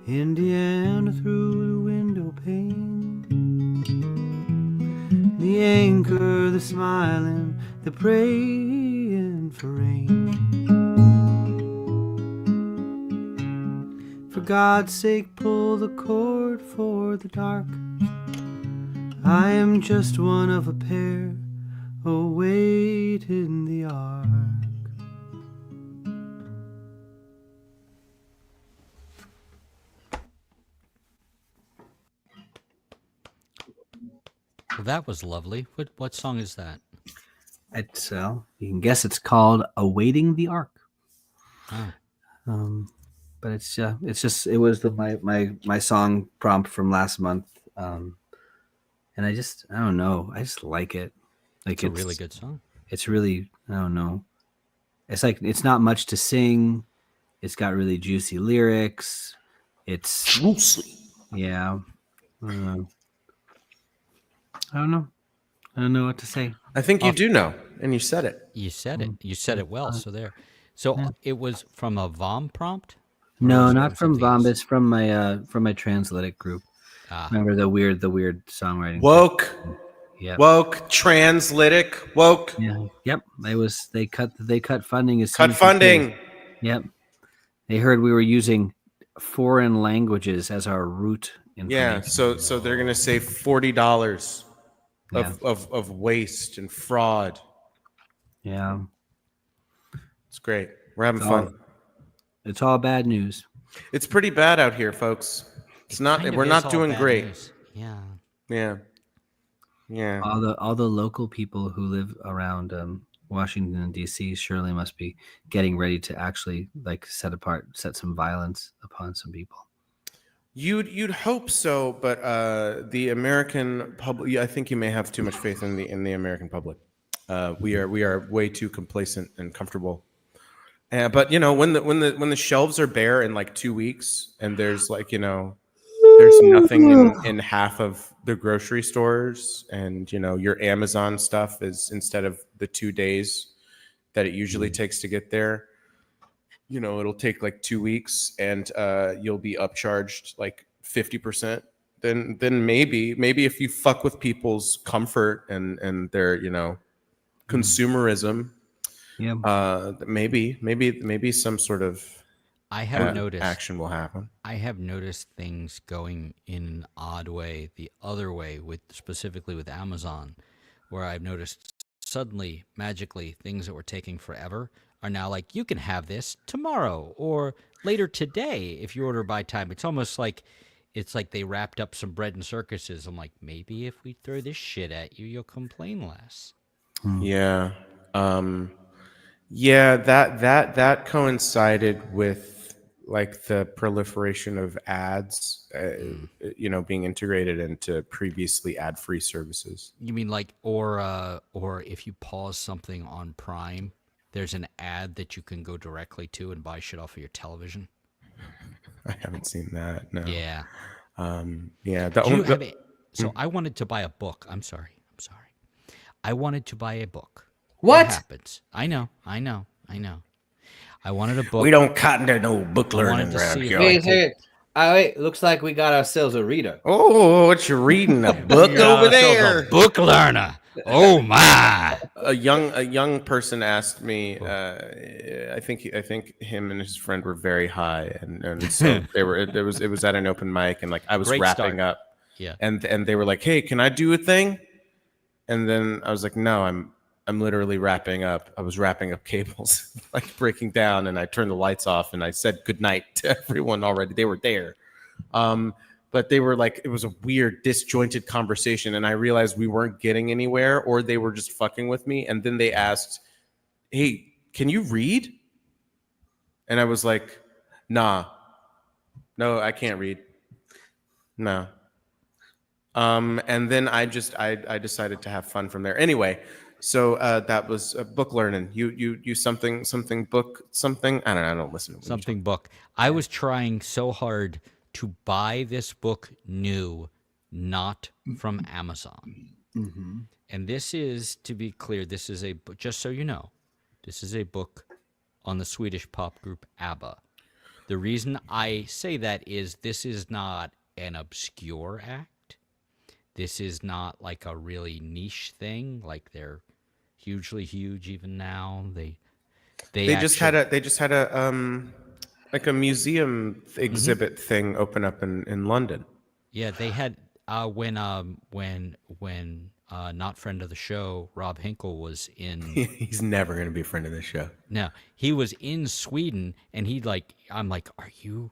Indiana through the window pane, the anchor, the smiling, the praying for rain. For God's sake, pull the cord for the dark. I am just one of a pair who wait in the ark. Well, that was lovely. What song is that? It's you can guess it's called "Awaiting the Ark." Oh. But it's just it was my song prompt from last month, and I don't know, I just like it. Like it's a really good song. It's really, I don't know. It's like it's not much to sing. It's got really juicy lyrics. It's Juicy. Yeah. I don't know. I don't know what to say. I think you do know, and you said it. You said it. You said it well. So there. So it was from a VOM prompt? No, not from VOM. It's from my Translytic group. Remember the weird songwriting. Woke. Yeah. Woke. Translytic. Woke. Yeah. Yep. They cut funding as cut funding. Yep. They heard we were using foreign languages as our root information. Yeah. So they're gonna save $40 of waste and fraud. Yeah. It's great. We're having fun. It's all bad news. It's pretty bad out here, folks. It's not. We're not doing great. News. Yeah. Yeah. Yeah. All the local people who live around Washington D.C. surely must be getting ready to actually like set some violence upon some people. You'd hope so, but the American public. I think you may have too much faith in the American public. We are way too complacent and comfortable. But when the shelves are bare in like 2 weeks, and there's like there's nothing in half of the grocery stores, and your Amazon stuff is, instead of the 2 days that it usually takes to get there, it'll take like 2 weeks, and you'll be upcharged like 50%. Then maybe if you fuck with people's comfort and their consumerism, maybe some sort of I have noticed action will happen. I have noticed things going in an odd way, the other way, specifically with Amazon, where I've noticed suddenly, magically, things that were taking forever are now like, you can have this tomorrow or later today if you order by time. It's almost like they wrapped up some bread and circuses. I'm like, maybe if we throw this shit at you, you'll complain less. Yeah. Yeah, that coincided with like the proliferation of ads, being integrated into previously ad-free services. You mean like, or if you pause something on Prime, there's an ad that you can go directly to and buy shit off of your television? I haven't seen that. No. Yeah. Yeah. So I wanted to buy a book. I'm sorry. I wanted to buy a book. What happens? I know. I wanted a book. We don't cotton to no book learning around here. Wait, looks like we got ourselves a reader. Oh, what you reading? A book over there? A book learner. Oh my! A young person asked me. I think him and his friend were very high, and so they were. It was at an open mic, and like I was wrapping up. Yeah. And they were like, "Hey, can I do a thing?" And then I was like, "No, I'm literally wrapping up. I was wrapping up cables, like breaking down, and I turned the lights off, and I said goodnight to everyone already. They were there. But they were like, it was a weird, disjointed conversation, and I realized we weren't getting anywhere, or they were just fucking with me. And then they asked, "Hey, can you read?" And I was like, "Nah, no, I can't read. No." And then I decided to have fun from there. Anyway, so that was book learning. You something book something. I don't know. I don't listen to something book. I was trying so hard to buy this book new, not from Amazon. Mm-hmm. And this is, to be clear, this is a book, just so you know, this is a book on the Swedish pop group ABBA. The reason I say that is this is not an obscure act. This is not like a really niche thing. Like they're hugely huge even now. They just had a like a museum exhibit thing open up in London. Yeah, they had when not friend of the show Rob Hinkle was in. He's never going to be a friend of the show. No, he was in Sweden, and I'm like, are you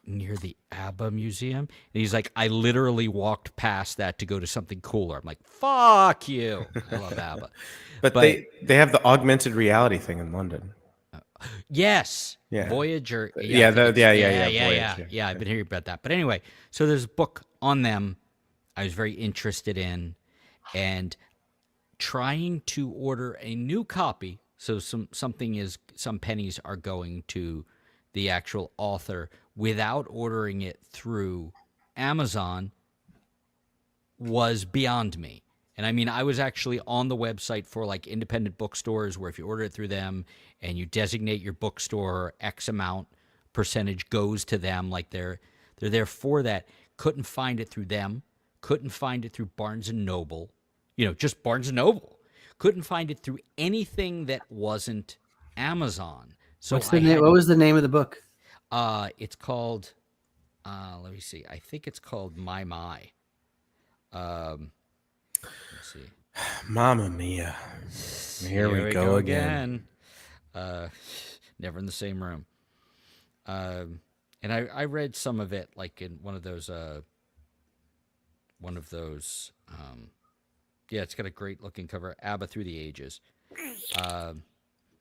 near the ABBA museum? And he's like, I literally walked past that to go to something cooler. I'm like, fuck you. I love ABBA. but they have the augmented reality thing in London. Yes. Yeah. Voyager. Yeah. Yeah. I've been hearing about that. But anyway, so there's a book on them I was very interested in, and trying to order a new copy. So some pennies are going to the actual author without ordering it through Amazon was beyond me. And I mean, I was actually on the website for like independent bookstores where if you order it through them and you designate your bookstore, X amount percentage goes to them. Like they're there for that. Couldn't find it through them. Couldn't find it through Barnes and Noble. Just Barnes and Noble. Couldn't find it through anything that wasn't Amazon. So what's the name? What was the name of the book? It's called. Let me see. I think it's called My. Let's see. Mamma mia! Here we go again. Never in the same room. And I read some of it like in one of those. Yeah, it's got a great looking cover. ABBA Through the Ages.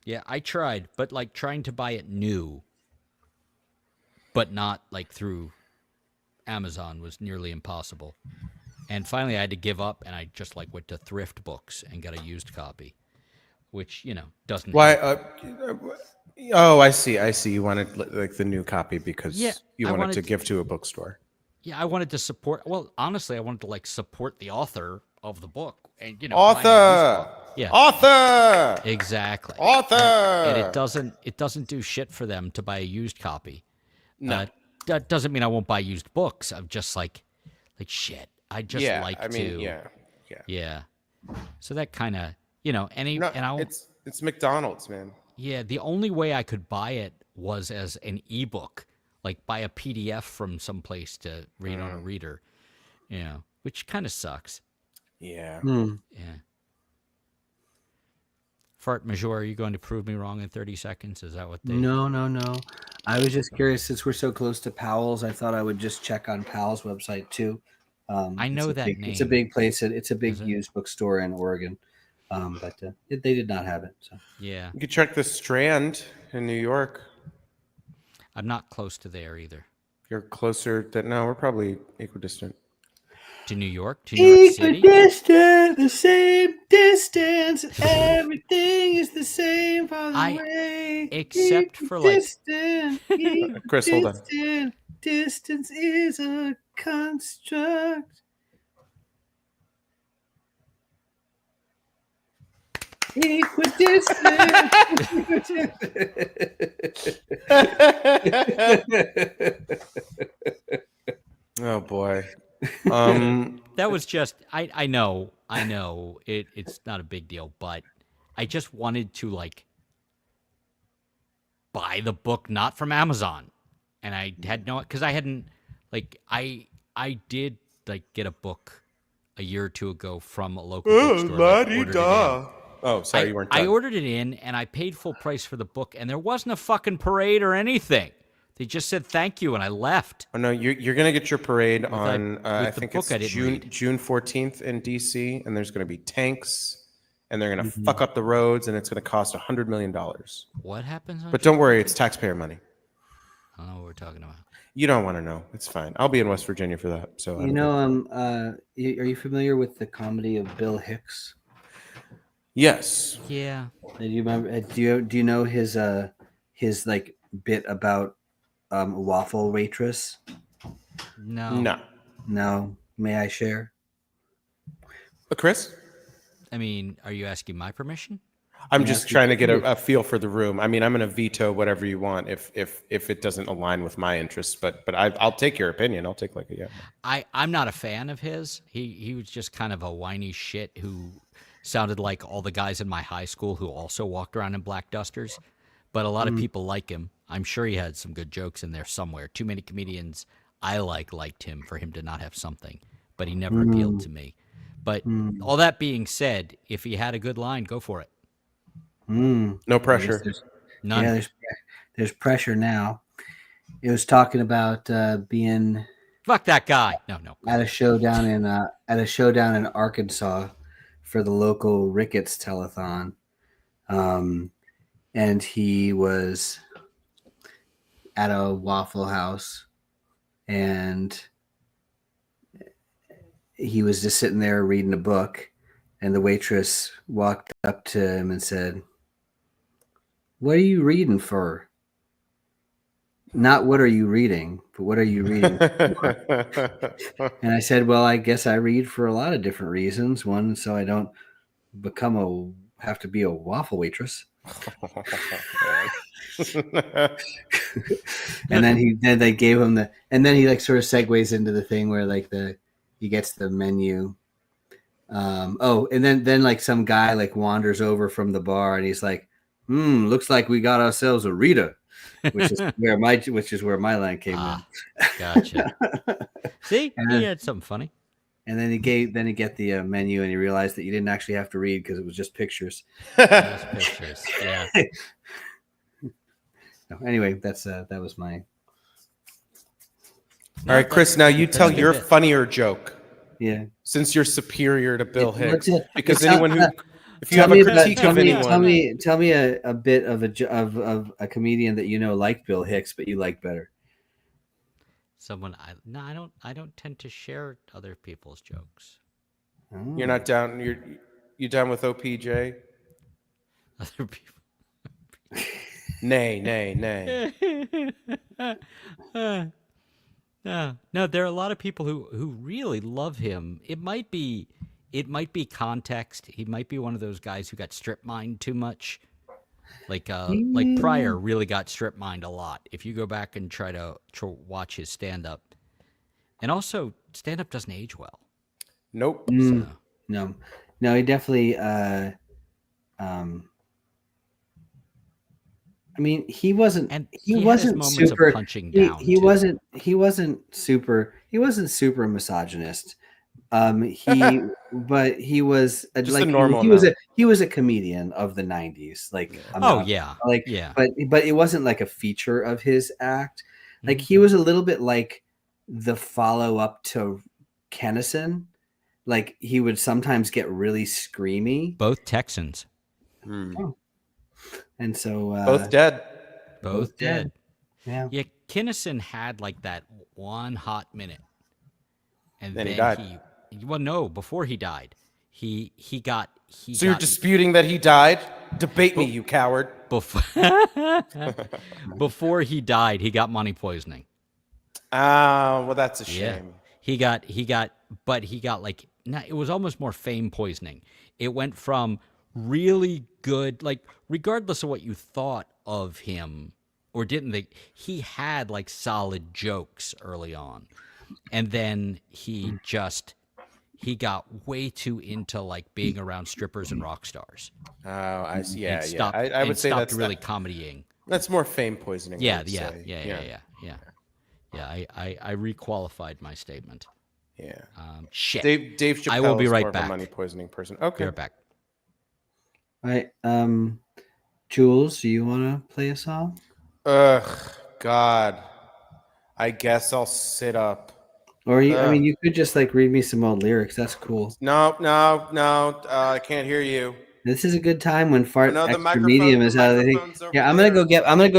Yeah, I tried, but like trying to buy it new, but not like through Amazon was nearly impossible. And finally, I had to give up, and I just like went to thrift books and got a used copy, which doesn't. Why? Help. Oh, I see. I see. You wanted like the new copy because you I wanted to to give to a bookstore. Yeah, I wanted to support. Well, honestly, I wanted to like support the author of the book, and Author. Yeah, Author. exactly. Author. And it doesn't do shit for them to buy a used copy. No. That doesn't mean I won't buy used books. I'm just like shit. I just yeah. So that kind of it's McDonald's, man. Yeah, the only way I could buy it was as an ebook, like buy a PDF from someplace to read on a reader, which kind of sucks. Yeah. Yeah. Fart Major, are you going to prove me wrong in 30 seconds? Is that what they... No. I was just curious, since we're so close to Powell's, I thought I would just check on Powell's website too. I know that name. It's a big place. It's a big used bookstore in Oregon. But they did not have it. So yeah, you could check the Strand in New York. I'm not close to there either. You're closer than no. We're probably equidistant. To New York? To New York City? Equidistant, the same distance. Everything is the same for the way. Except for like... Chris, hold on. Distance is a construct. Equidistant. Oh boy. That was just I know it's not a big deal, but I just wanted to like buy the book not from Amazon, and I had no, because I hadn't like I did like get a book a year or two ago from a local bookstore. Oh, sorry, you weren't done. I ordered it in, and I paid full price for the book, and there wasn't a fucking parade or anything. They just said thank you, and I left. Oh no, you're gonna get your parade on I think it's June 14th in DC, and there's gonna be tanks, and they're gonna fuck up the roads, and it's gonna cost $100 million. What happens? But don't worry, it's taxpayer money. I don't know what we're talking about. You don't want to know. It's fine. I'll be in West Virginia for that. So are you familiar with the comedy of Bill Hicks? Yes. Yeah. Do you remember? Do you know his like bit about a waffle waitress? No. May I share? Chris? I mean, are you asking my permission? I'm just trying to get a feel for the room. I mean, I'm going to veto whatever you want if it doesn't align with my interests. But I'll take your opinion. I'll take like a yeah. I'm not a fan of his. He was just kind of a whiny shit who sounded like all the guys in my high school who also walked around in black dusters. But a lot of people like him. I'm sure he had some good jokes in there somewhere. Too many comedians I liked him for him to not have something. But he never appealed to me. But all that being said, if he had a good line, go for it. No pressure. None. Yeah, there's pressure now. It was talking about being fuck that guy. No. At a showdown in Arkansas for the local Ricketts telethon. And he was at a Waffle House, and he was just sitting there reading a book, and the waitress walked up to him and said, "What are you reading for? Not what are you reading, but what are you reading for?" And I said, "Well, I guess I read for a lot of different reasons. One, so I don't have to be a waffle waitress." And then they gave him and then he like sort of segues into the thing where like he gets the menu. And then like some guy like wanders over from the bar, and he's like, looks like we got ourselves a Rita, which is where my line came in. Gotcha. See, he had something funny. And then he get the menu, and he realized that you didn't actually have to read because it was just pictures. Those pictures, yeah. So anyway, that was my. All right, Chris. Now you tell your funnier joke. Yeah. Since you're superior to Bill Hicks, because anyone who, if you have a critique of anyone, tell me a bit of a comedian that you know like Bill Hicks, but you like better. Someone I don't tend to share other people's jokes. Oh. You're not down. You down with OPJ? Other people. Nay. No, there are a lot of people who really love him. It might be context. He might be one of those guys who got strip mined too much. Like Pryor really got strip mined a lot. If you go back and try to watch his stand up, and also stand up doesn't age well. Nope. So. No, he definitely. I mean, he wasn't. And he wasn't super punching down. He wasn't. He wasn't super. He wasn't super misogynist. But he was just like a normal. He was a comedian of the '90s. Like, but it wasn't like a feature of his act. Like he was a little bit like the follow up to Kennison. Like he would sometimes get really screamy. Both Texans. Oh. And so both dead. Both dead. Yeah. Yeah. Kennison had like that one hot minute, and then he died. Well, no, before he died, he got. So you're disputing that he died? Debate me, you coward. Before he died, he got money poisoning. Well, that's a shame. Yeah. He got, like, it was almost more fame poisoning. It went from really good, like, regardless of what you thought of him or didn't think, he had like solid jokes early on. And then he got way too into like being around strippers and rock stars. Oh, I see. Yeah, I would say that's really comedying. That's more fame poisoning. Yeah. I requalified my statement. Yeah. Shit. Dave Chappelle I will be right is more back. Of a money poisoning person. Okay. Be right back. All right. Jules, do you want to play a song? God. I guess I'll sit up. Or I mean, you could just like read me some old lyrics. That's cool. No. I can't hear you. This is a good time when fart extra the medium is out of the thing. Yeah, I'm gonna go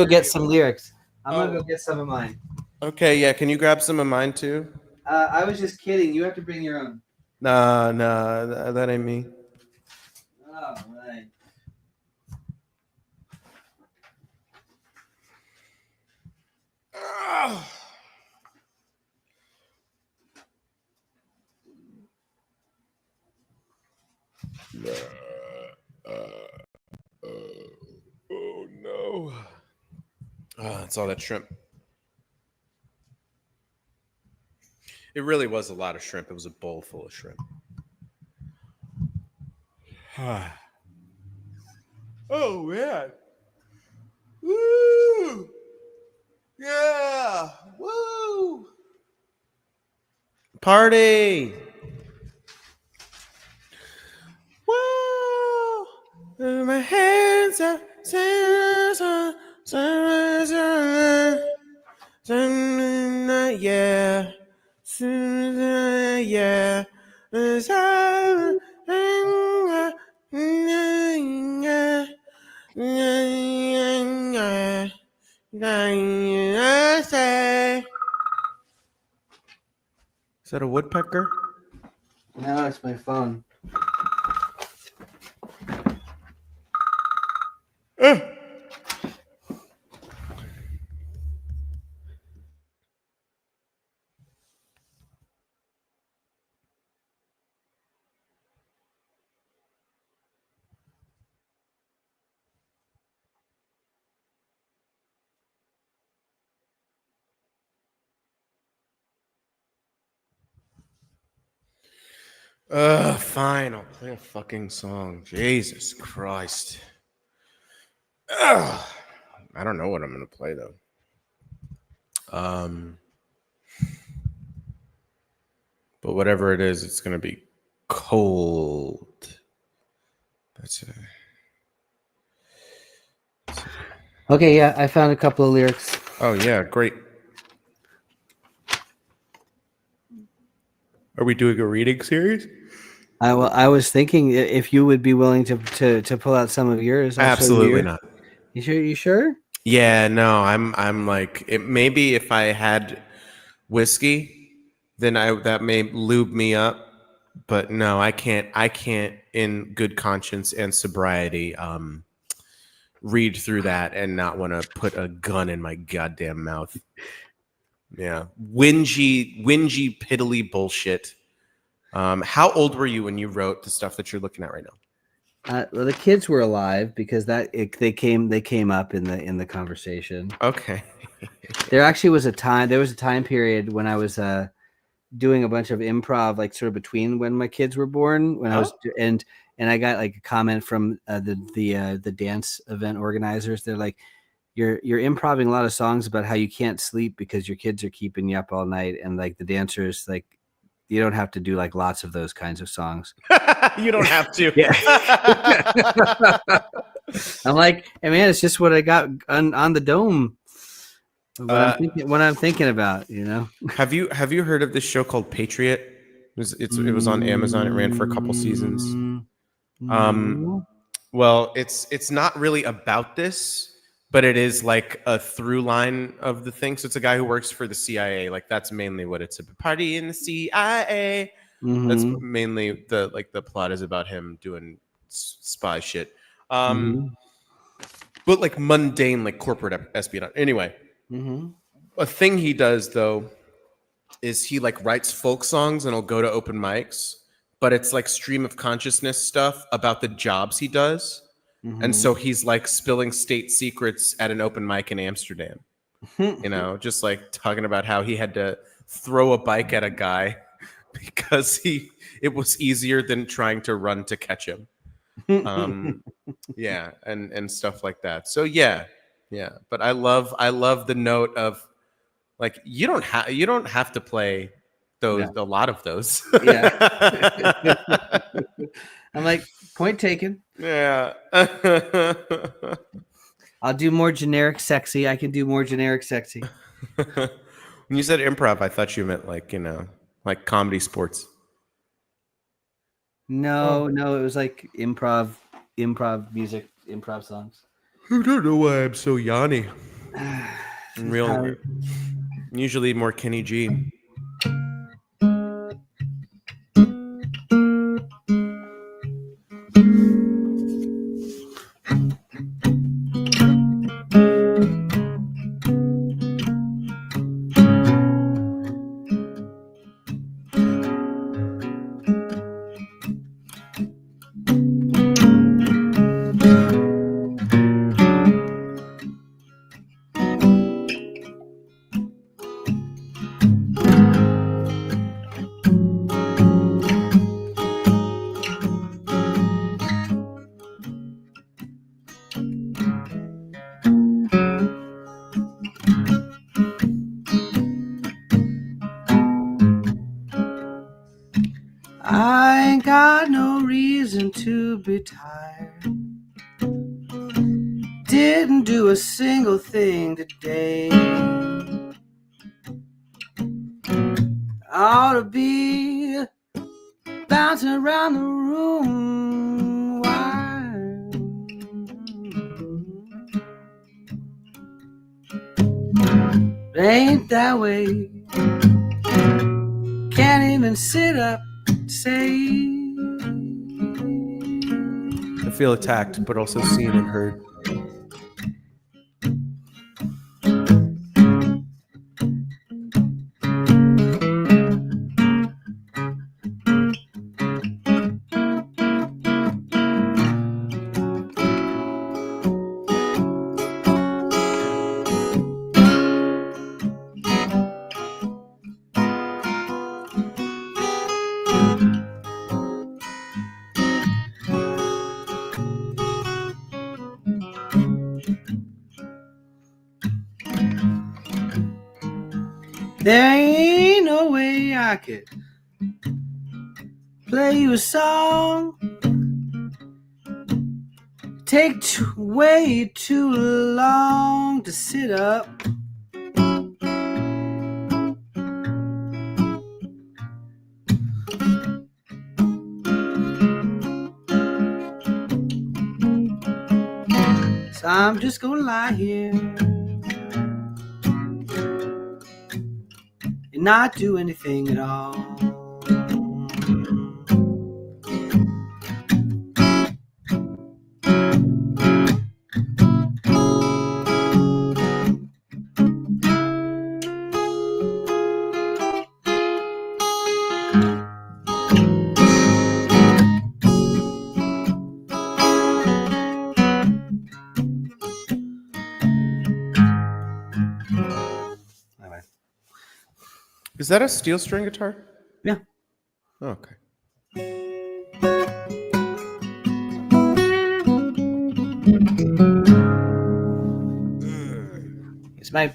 get some lyrics. I'm gonna go get some of mine. Okay, yeah. Can you grab some of mine too? I was just kidding. You have to bring your own. Nah, that ain't me. All right. Oh no. It's all that shrimp. It really was a lot of shrimp. It was a bowl full of shrimp. Oh man. Woo! Yeah! Woo! Party! Woo! My hands up, yeah, yeah. Is that a woodpecker? No, it's my phone. Fine. I'll play a fucking song. Jesus Christ. I don't know what I'm gonna play though. But whatever it is, it's gonna be cold. That's it. Okay, yeah, I found a couple of lyrics. Oh yeah, great. Are we doing a reading series? I was thinking if you would be willing to pull out some of yours. I'll Absolutely show not. You sure? You sure? Yeah, no, I'm like it, maybe if I had whiskey, then that may lube me up. But no, I can't in good conscience and sobriety read through that and not want to put a gun in my goddamn mouth. Yeah. Whingy, piddly bullshit. How old were you when you wrote the stuff that you're looking at right now? Well, the kids were alive because they came up in the conversation. Okay. There actually was a time period when I was doing a bunch of improv, like sort of between when my kids were born, when I was and I got like a comment from the dance event organizers. They're like, you're improving a lot of songs about how you can't sleep because your kids are keeping you up all night, and like the dancers, like you don't have to do like lots of those kinds of songs. You don't have to. Yeah. I'm like, hey man, it's just what I got on the dome. What I'm thinking about, you know. Have you heard of this show called Patriot? It was on Amazon. It ran for a couple seasons. No. Well, it's not really about this, but it is like a through line of the thing. So it's a guy who works for the CIA. Like that's mainly what it's about. Party in the CIA. That's mainly the plot is about him doing spy shit. But like mundane, like corporate espionage. Anyway, a thing he does though is he like writes folk songs and he'll go to open mics, but it's like stream of consciousness stuff about the jobs he does. And so he's like spilling state secrets at an open mic in Amsterdam, you know, just like talking about how he had to throw a bike at a guy because it was easier than trying to run to catch him. Yeah, and stuff like that. So yeah. But I love the note of like you don't have to play those a lot of those. Yeah. I'm like, point taken. Yeah. I'll do more generic sexy. I can do more generic sexy. When you said improv, I thought you meant like, you know, like comedy sports. No, it was like improv music, improv songs. I don't know why I'm so Yanni. I'm usually more Kenny G. I ain't got no reason to be tired. Didn't do a single thing today. Ought to be bouncing around the room. Why? It ain't that way. Can't even sit up, say. I feel attacked, but also seen and heard. There ain't no way I could play you a song, take way too long to sit up. So I'm just gonna lie here and not do anything at all. Is that a steel string guitar? Yeah. Okay.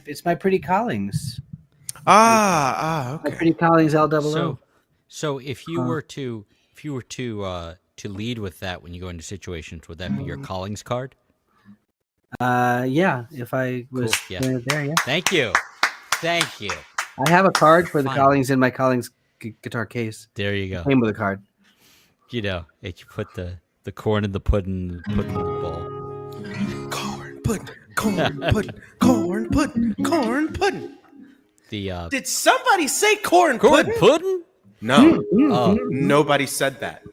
It's my Pretty Collings. Okay. My Pretty Collings L00. So if you were to lead with that when you go into situations, would that be your Collings card? Yeah, if I was Cool, yeah. doing it there, yeah. Thank you. I have a card for the Fine. Collings in my Collings guitar case. There you go. Came with a card. You know, you put the corn in the pudding, put in the bowl. Corn pudding, corn pudding, corn pudding, corn pudding. Did somebody say corn pudding? Pudding? No. Oh, Nobody said that.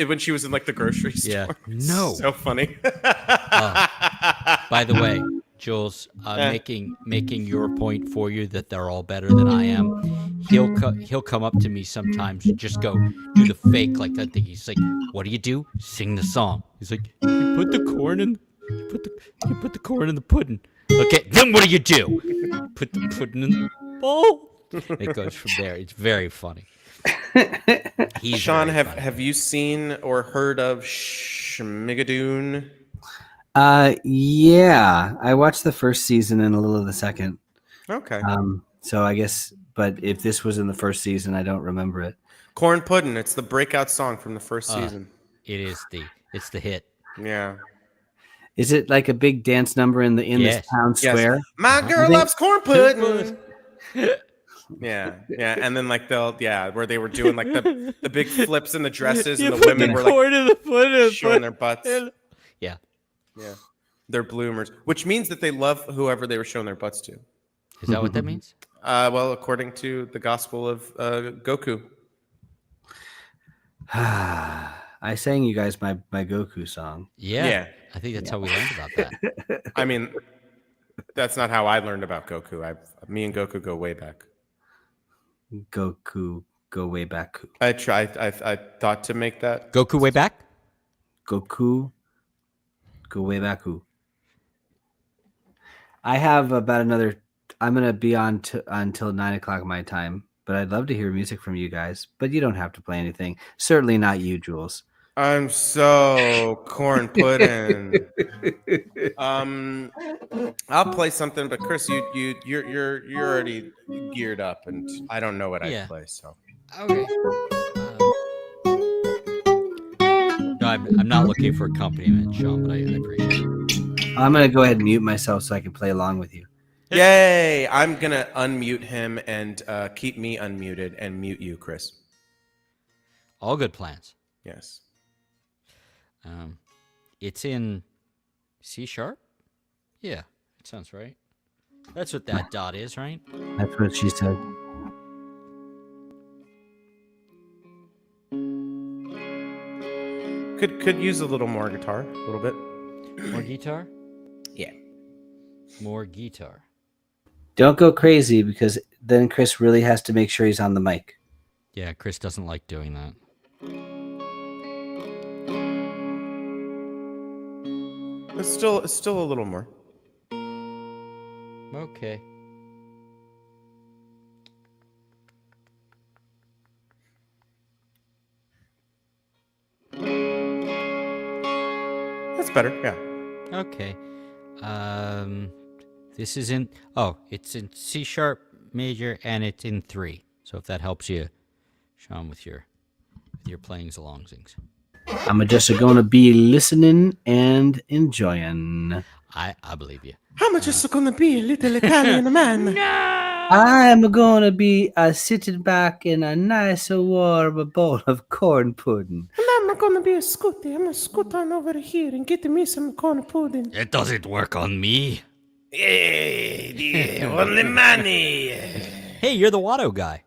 When she was in like the grocery store. yeah. No. So funny. By the way, Jules, making your point for you that they're all better than I am. He'll come up to me sometimes and just go do the fake like that thing. He's like, "What do you do? Sing the song." He's like, "You put the corn in, you put the corn in the pudding." Okay, then what do you do? Put the pudding in the bowl. It goes from there. It's very funny. Sean, have you seen or heard of Schmigadoon? Yeah, I watched the first season and a little of the second. Okay. So I guess, but if this was in the first season, I don't remember it. Corn Puddin'. It's the breakout song from the first season. It's the hit. Yeah. Is it like a big dance number in this town square? Yes. My girl loves corn pudding. Yeah, and then like where they were doing like the big flips in the dresses and the women were like showing their butts. Yeah. They're bloomers, which means that they love whoever they were showing their butts to. Is that what that means? Well, according to the Gospel of Goku. I sang you guys my Goku song. Yeah. I think that's how we learned about that. I mean, that's not how I learned about Goku. Me and Goku go way back. Goku, go way back. I thought to make that. Goku way back? Goku, go way back. I have about another. I'm gonna be on until 9 o'clock my time, but I'd love to hear music from you guys. But you don't have to play anything. Certainly not you, Jules. I'm so corn pudding. I'll play something, but Chris, you're already geared up, and I don't know what I play. So okay. No, I'm not looking for accompaniment, Sean, but I appreciate it. I'm gonna go ahead and mute myself so I can play along with you. Yay! I'm gonna unmute him and keep me unmuted and mute you, Chris. All good plans. Yes. It's in C#? Yeah, it sounds right. That's what that dot is, right? That's what she said. Could use a little more guitar, a little bit. More guitar? Yeah. More guitar. Don't go crazy because then Chris really has to make sure he's on the mic. Yeah, Chris doesn't like doing that. It's still a little more. Okay. That's better, yeah. Okay. This is in it's in C# major and it's in 3. So if that helps you, Sean, with your playings along things. I'm just going to be listening and enjoying. I believe you. I'm just gonna be a little Italian man. I'm going to be sitting back in a nice warm bowl of corn pudding. And I'm gonna be a scooty. I'm gonna scoot on over here and get me some corn pudding. It doesn't work on me. Hey, only money. Hey, you're the Watto guy.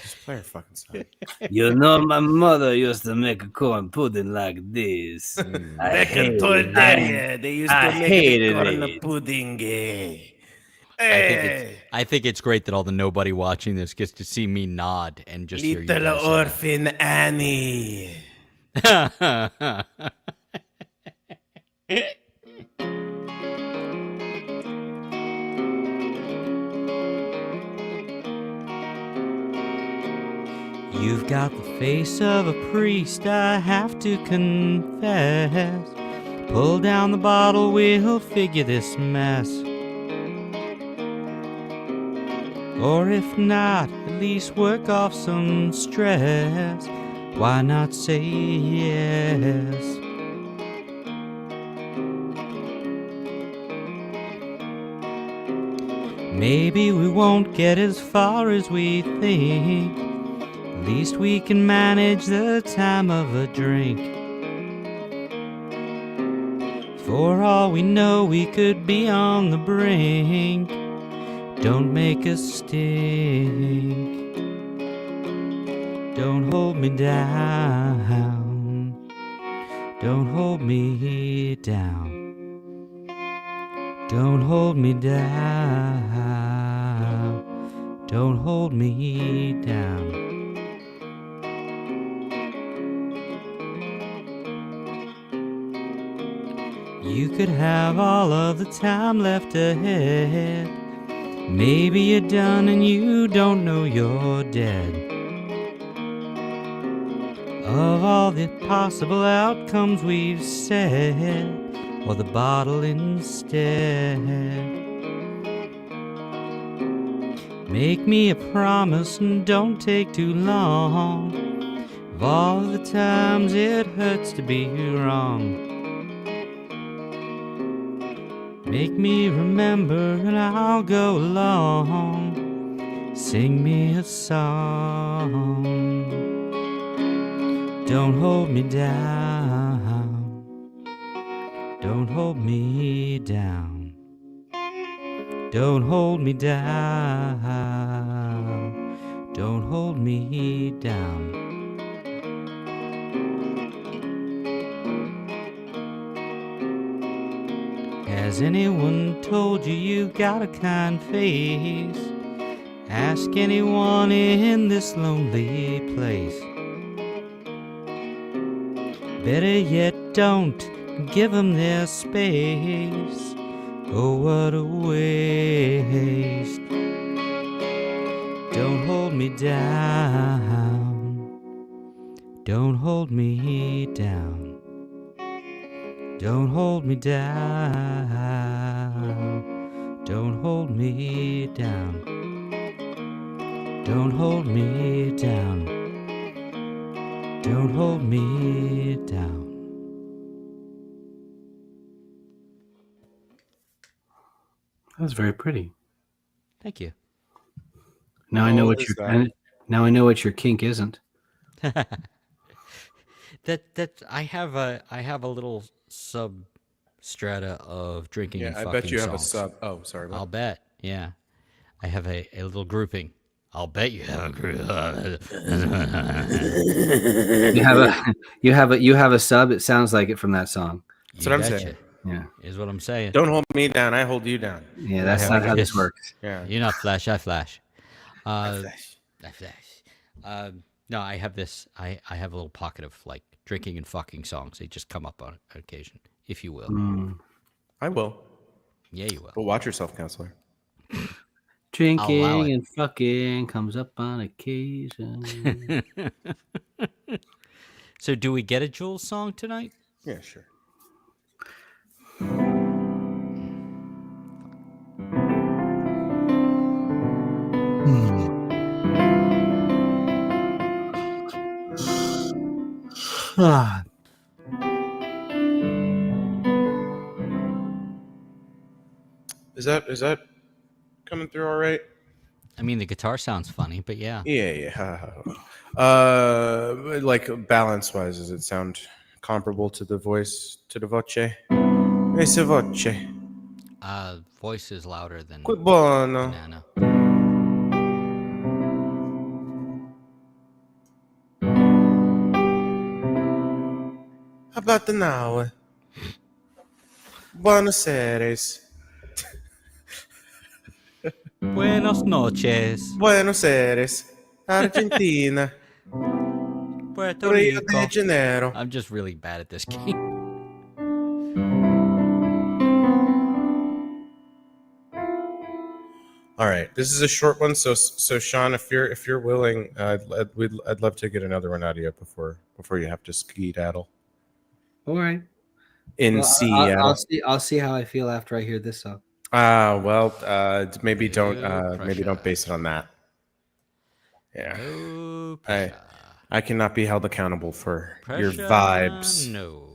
Just play our fucking song. You know, my mother used to make a corn pudding like this. Back in Toydaria, they used to make the corn pudding. I think it's great that all the nobody watching this gets to see me nod and just hear you Little guys orphan Annie. say that. You've got the face of a priest, I have to confess. Pull down the bottle, we'll figure this mess. Or if not, at least work off some stress. Why not say yes? Maybe we won't get as far as we think. At least we can manage the time of a drink. For all we know, we could be on the brink. Don't make us stink. Don't hold me down. Don't hold me down. Don't hold me down. Don't hold me down. You could have all of the time left ahead. Maybe you're done and you don't know you're dead. Of all the possible outcomes we've said, or the bottle instead. Make me a promise and don't take too long. Of all the times it hurts to be wrong. Make me remember and I'll go along. Sing me a song. Don't hold me down. Don't hold me down. Don't hold me down. Don't hold me down. Has anyone told you you've got a kind face? Ask anyone in this lonely place. Better yet, don't give them their space. Oh, what a waste. Don't hold me down. Don't hold me down. Don't hold me down. Don't hold me down. Don't hold me down. Don't hold me down. That was very pretty. Thank you. Now I know what your now I know what your kink isn't. that I have a little substrata of drinking and Yeah, I fucking bet you have a songs. sub. Oh, sorry. I'll bet. Yeah, I have a little grouping. I'll bet you have a group. You have a sub. It sounds like it from that song. That's what I'm saying. Yeah, Is what I'm saying. Don't hold me down. I hold you down. yeah. That's not how this works. Yeah. You're not Flash. I Flash. Flash. I Flash. No, I have this. I have a little pocket of like drinking and fucking songs. They just come up on occasion, if you will. I will. Yeah, you will. But watch yourself, counselor. Drinking I'll allow it. and fucking comes up on occasion. So, do we get a Jules song tonight? Yeah, sure. Is that coming through all right? I mean, the guitar sounds funny, but yeah. Yeah. Like balance wise, does it sound comparable to the voice to the voce? Ese voce. Voice is louder than Que buono. banana. How about the now? Buenos Aires. Buenos noches, Buenos Aires. Argentina. Puerto Rio de Rico. Janeiro. I'm just really bad at this game. All right, this is a short one. So Sean, if you're willing, I'd love to get another one out of you before you have to skedaddle All right. in Well, Seattle. I'll see how I feel after I hear this song. Maybe No maybe don't pressure. base it on that. Yeah, No pressure. I cannot be held accountable for your Pressure, vibes. no.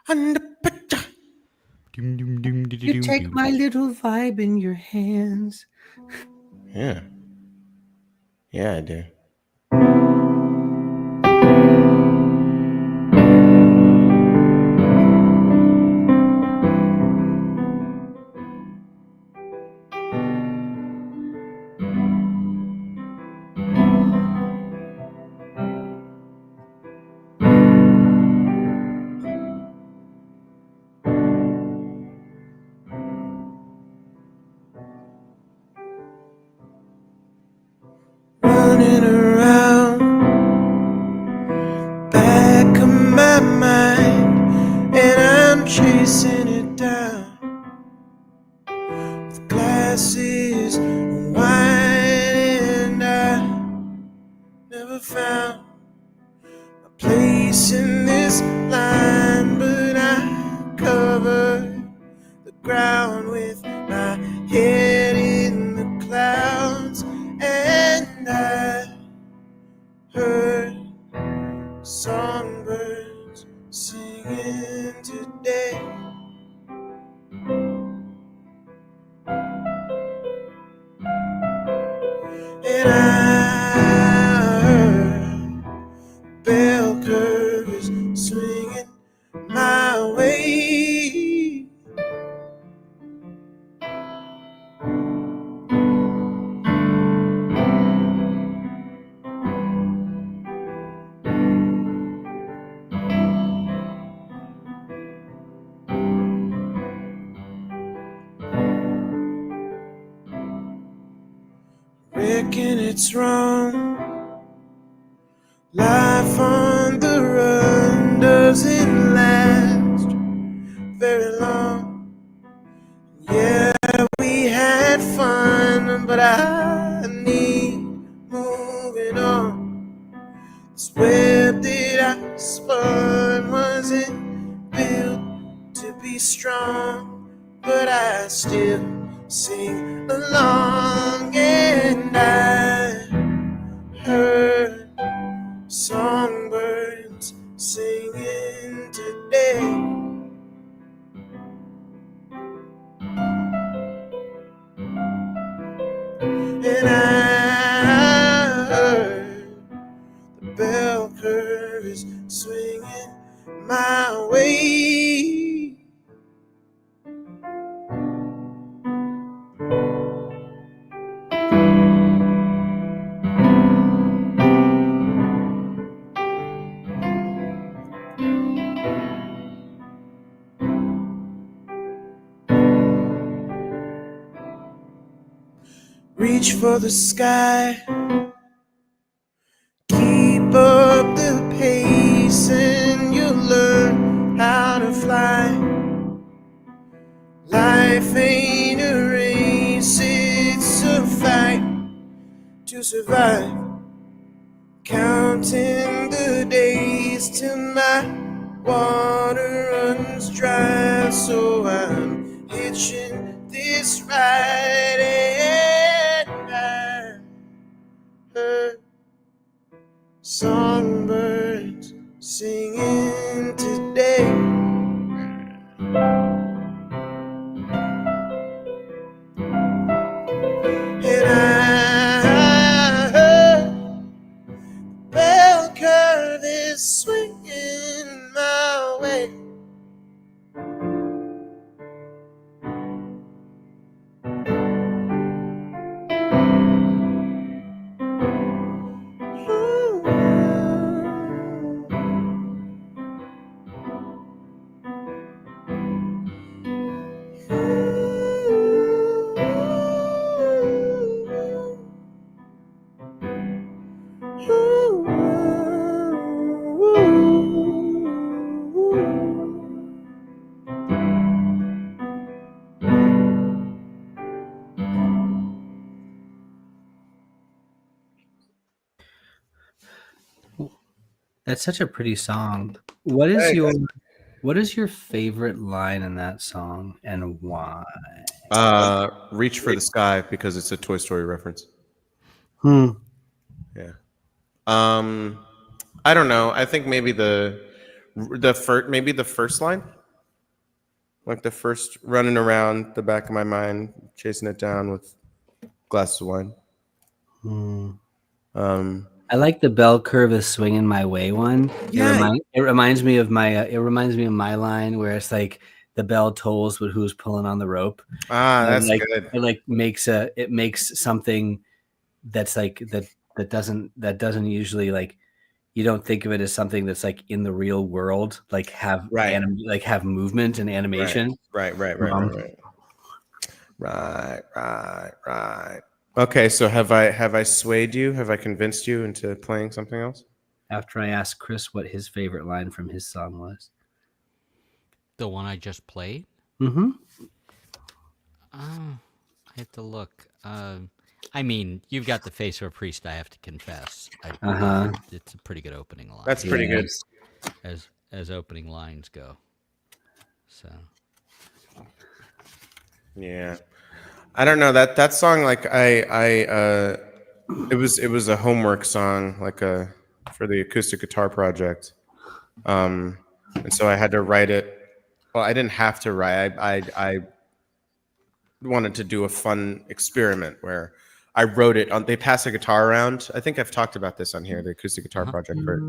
Under pressure. You take my little vibe in your hands. Yeah, I do. Running around back of my mind, and I'm chasing it down with glasses of wine, and I never found a place in this line, but I covered the ground with my head in the clouds, and I heard songbirds singing today. And I heard bell curve is swinging my way. Reckon it's wrong. Life on the run doesn't last very long. Yeah, we had fun, but I need moving on. This web that I spun wasn't built to be strong, but I still sing along, and I heard songbirds singing today. And I heard the bell curve is swinging my way. Reach for the sky, keep up the pace, and you'll learn how to fly. Life ain't a race, it's a fight to survive. Counting the days till my water runs dry, so I'm hitching this ride, and I heard songbirds singing That's such a pretty song. What is Hey, your favorite line in that song and why? Reach for the Sky because it's a Toy Story reference. Hmm. Yeah. I don't know. I think maybe the first line, like the first running around the back of my mind, chasing it down with glasses of wine. Hmm. Um, I like the bell curve is swinging my way one. yeah, It reminds me of my line where it's like the bell tolls but who's pulling on the rope. And that's like good. it makes something that's like that doesn't usually like you don't think of it as something that's like in the real world like Right, have movement and right, animation. right, right. Okay, so have I swayed you? Have I convinced you into playing something else? After I asked Chris what his favorite line from his song was. The one I just played. Mm-hmm. I have to look. I mean, you've got the face of a priest. I have to confess. Uh-huh. It's a pretty good opening line. That's pretty good. As opening lines go. So Yeah, I don't know that song. Like it was a homework song, like for the acoustic guitar project. And so I had to write it. Well, I didn't have to write. I wanted to do a fun experiment where I wrote it on. They pass a guitar around. I think I've talked about this on here. The acoustic guitar project where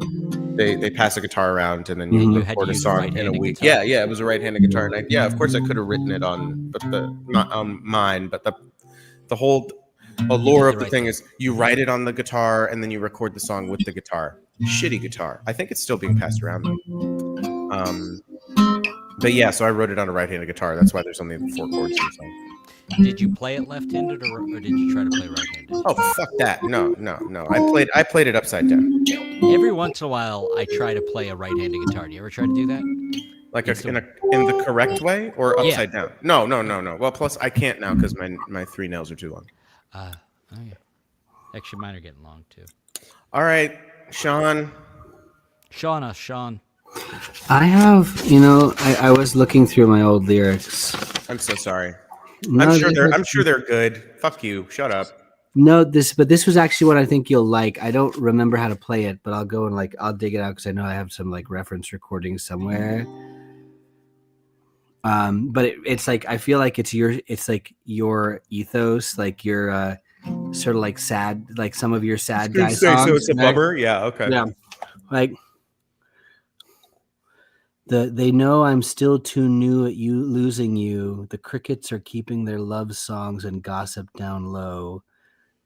they pass a guitar around and then you you had to record a use a song in a right-handed week. guitar. Yeah, it was a right-handed guitar, and of course I could have written it on, mine, but the whole allure did of the the right thing thing. is you write it on the guitar and then you record the song with the guitar. Shitty guitar. I think it's still being passed around though. But yeah, so I wrote it on a right-handed guitar. That's why there's only 4 chords in the song. Did you play it left-handed or did you try to play right-handed? Oh fuck that! No. I played it upside down, Every once in a while, I try to play a right-handed guitar. Do you ever try to do that? like It's the in the correct way or yeah. upside down. No. Well, plus I can't now because my 3 nails are too long. Okay. Actually, mine are getting long too. All right, Sean. Sean. I have, I was looking through my old lyrics. I'm so sorry. No, I'm sure they're good. Fuck you. Shut up. No, this was actually what I think you'll like. I don't remember how to play it, but I'll go and I'll dig it out because I know I have some reference recordings somewhere. But it's like I feel like it's your ethos, like your sort of sad, like some of your sad guy songs. So it's a right? bummer. Yeah. Okay. Yeah, like they know I'm still too new at you losing you. The crickets are keeping their love songs and gossip down low.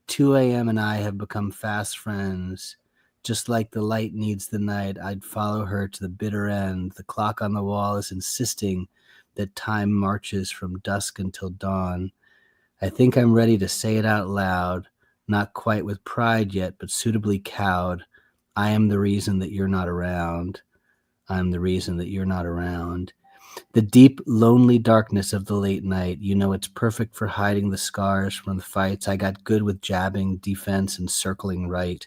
2 a.m. and I have become fast friends. Just like the light needs the night, I'd follow her to the bitter end. The clock on the wall is insisting that time marches from dusk until dawn. I think I'm ready to say it out loud, not quite with pride yet, but suitably cowed. I am the reason that you're not around. I'm the reason that you're not around. The deep, lonely darkness of the late night, it's perfect for hiding the scars from the fights. I got good with jabbing, defense, and circling right.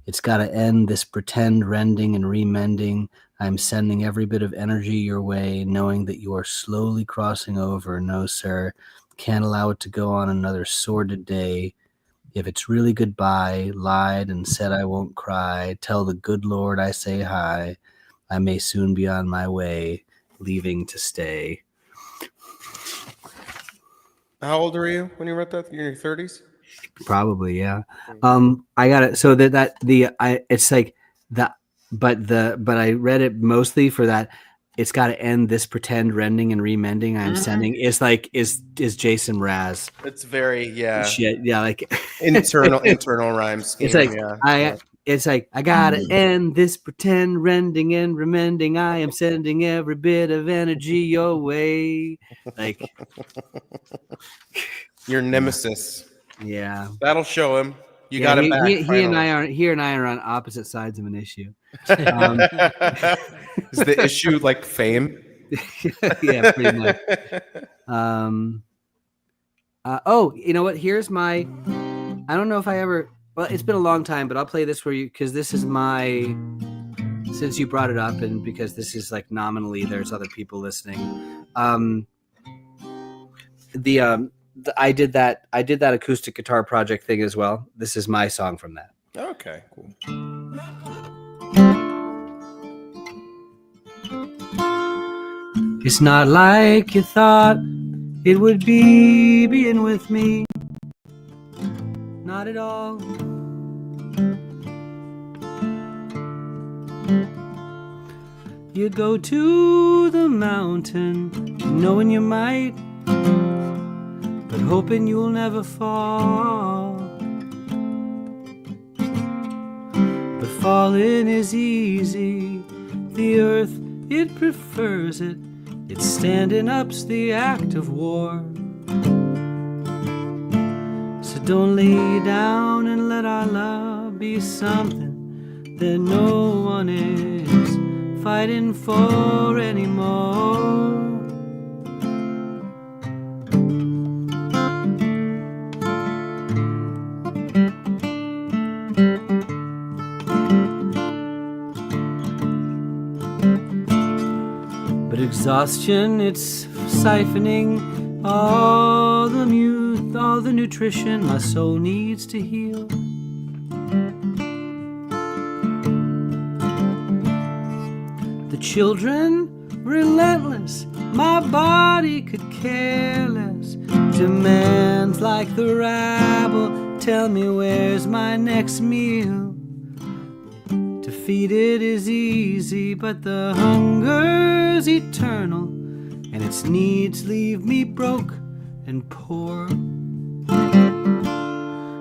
It's got to end this pretend rending and remending. I'm sending every bit of energy your way, knowing that you are slowly crossing over. No, sir, can't allow it to go on another sordid day. If it's really goodbye, lied and said I won't cry, tell the good Lord I say hi. I may soon be on my way, leaving to stay. How old were you when you wrote that? You're in your 30s? Probably, yeah. I got it. So it's like that, but I read it mostly for that. It's got to end this pretend rending and remending. I'm sending is Jason Mraz. It's very Shit, yeah, like internal rhyme scheme. it's like yeah. It's like I gotta end this pretend rending and remending. I am sending every bit of energy your way. Like Your nemesis. Yeah, That'll show him. You got it back. He and I are on opposite sides of an issue. Is the issue like fame? Yeah, pretty much. You know what? Here's my. I don't know if I ever. Well, it's been a long time, but I'll play this for you because this is my since you brought it up, and because this is like nominally there's other people listening, I did that acoustic guitar project thing as well. This is my song from that. Okay, cool. It's not like you thought it would be being with me. Not at all. You go to the mountain knowing you might, but hoping you'll never fall. But falling is easy. The earth, it prefers it. It's standing up's the act of war. So don't lay down and let our love be something that no one is fighting for anymore. But exhaustion, it's siphoning all the nutrition my soul needs to heal. The children, relentless, my body could care less. Demands like the rabble, tell me where's my next meal. To feed it is easy, but the hunger's eternal, and its needs leave me broke and poor.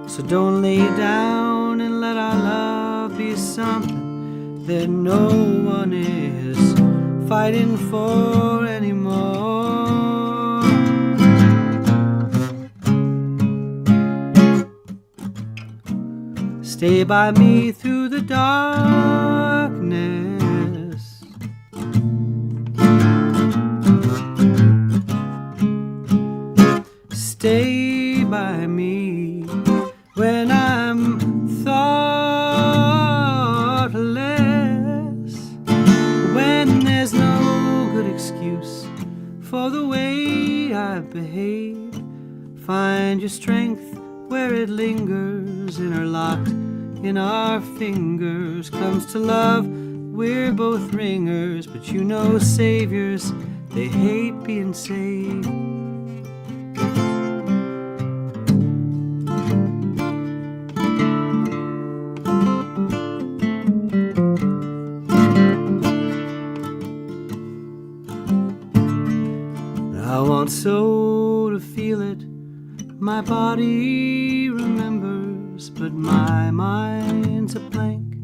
So don't lay down and let our love be something that no one is fighting for anymore. Stay by me through the darkness. Stay by me when I'm thoughtless, when there's no good excuse for the way I've behaved. Find your strength where it lingers, interlocked in our fingers. Comes to love, we're both ringers, but you know saviors, they hate being saved. I want so to feel it. My body remembers, but my mind's a blank.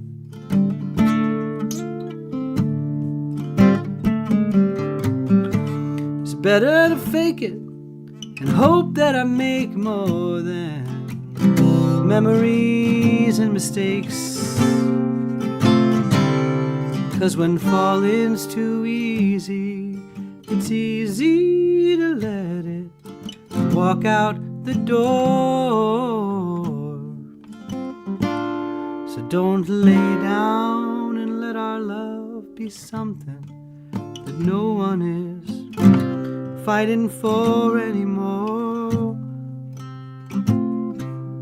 It's better to fake it and hope that I make more than memories and mistakes. 'Cause when falling's too easy, it's easy to let it walk out the door. So don't lay down and let our love be something that no one is fighting for anymore.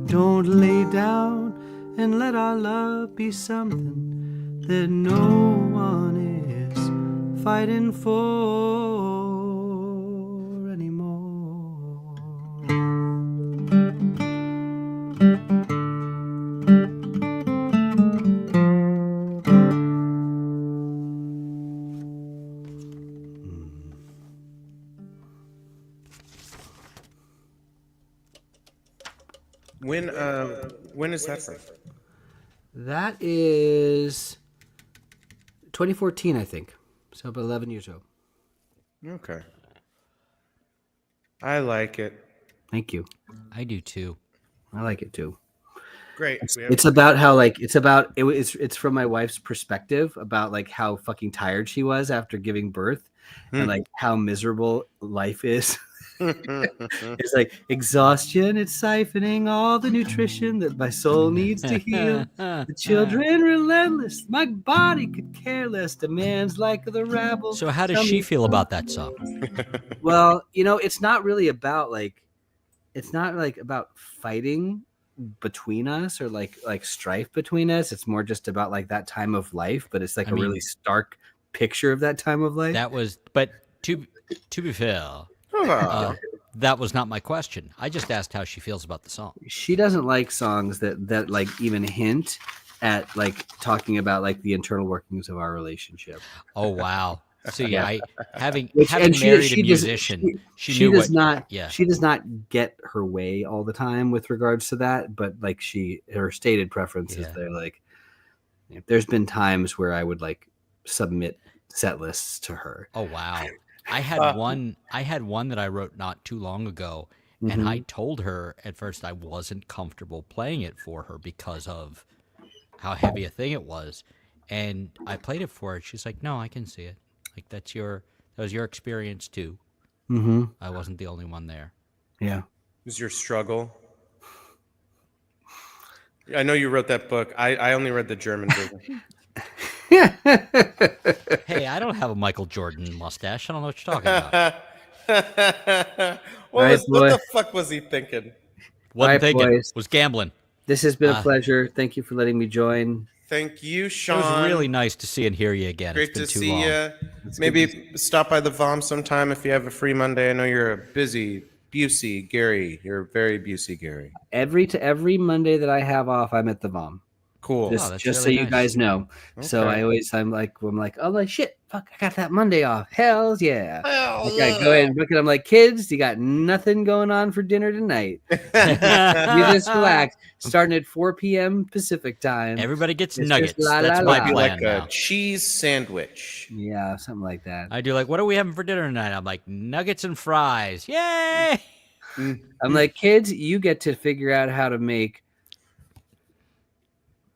Don't lay down and let our love be something that no one is fighting for anymore. When is that from? That is 2014, I think. So about 11 years old. Okay. I like it. Thank you. I do too. I like it too. Great. It's about how like it's from my wife's perspective about like how fucking tired she was after giving birth and like how miserable life is It's like exhaustion. It's siphoning all the nutrition that my soul needs to heal. The children relentless. My body could care less. Demands like the rabble. So how does Tell she me feel about that song? Well, it's not really about it's not like about fighting between us or like strife between us. It's more just about like that time of life, but it's like a really stark picture of that time of life. That was, but to be fair, that was not my question. I just asked how she feels about the song. She doesn't like songs that like even hint at like talking about like the internal workings of our relationship. Oh wow. See, Yeah. having And married a musician, she knew does what. not. Yeah. She does not get her way all the time with regards to that, but like her stated preference is they're like. There's been times where I would like submit set lists to her. Oh wow. I had one that I wrote not too long ago, and I told her at first I wasn't comfortable playing it for her because of how heavy a thing it was. And I played it for her. She's like, "No, I can see it. Like that was your experience too. Mm-hmm. I wasn't the only one there." Yeah. It was your struggle. I know you wrote that book. I only read the German version. Hey, I don't have a Michael Jordan mustache. I don't know what you're talking about. What the fuck was he thinking? Wasn't thinking. Boys. Was gambling. This has been a pleasure. Thank you for letting me join. Thank you, Sean. It was really nice to see and hear you again. Great it's been to too see long. you. Maybe stop by the VOM sometime if you have a free Monday. I know you're a busy Busey Gary. You're very Busey Gary. Every Monday that I have off, I'm at the VOM. Cool. Just that's so really you nice. guys know. Okay. So I'm like, oh like shit, fuck, I got that Monday off. Hells yeah. Hell Like, I go ahead and book it. I'm like, kids, you got nothing going on for dinner tonight. You just relax. Starting at 4 p.m. Pacific time. Everybody gets It's nuggets. just la, That's la, my la. Be plan like now. a cheese sandwich. Yeah, something like that. I do like, what are we having for dinner tonight? I'm like, nuggets and fries. Yay! I'm like, kids, you get to figure out how to make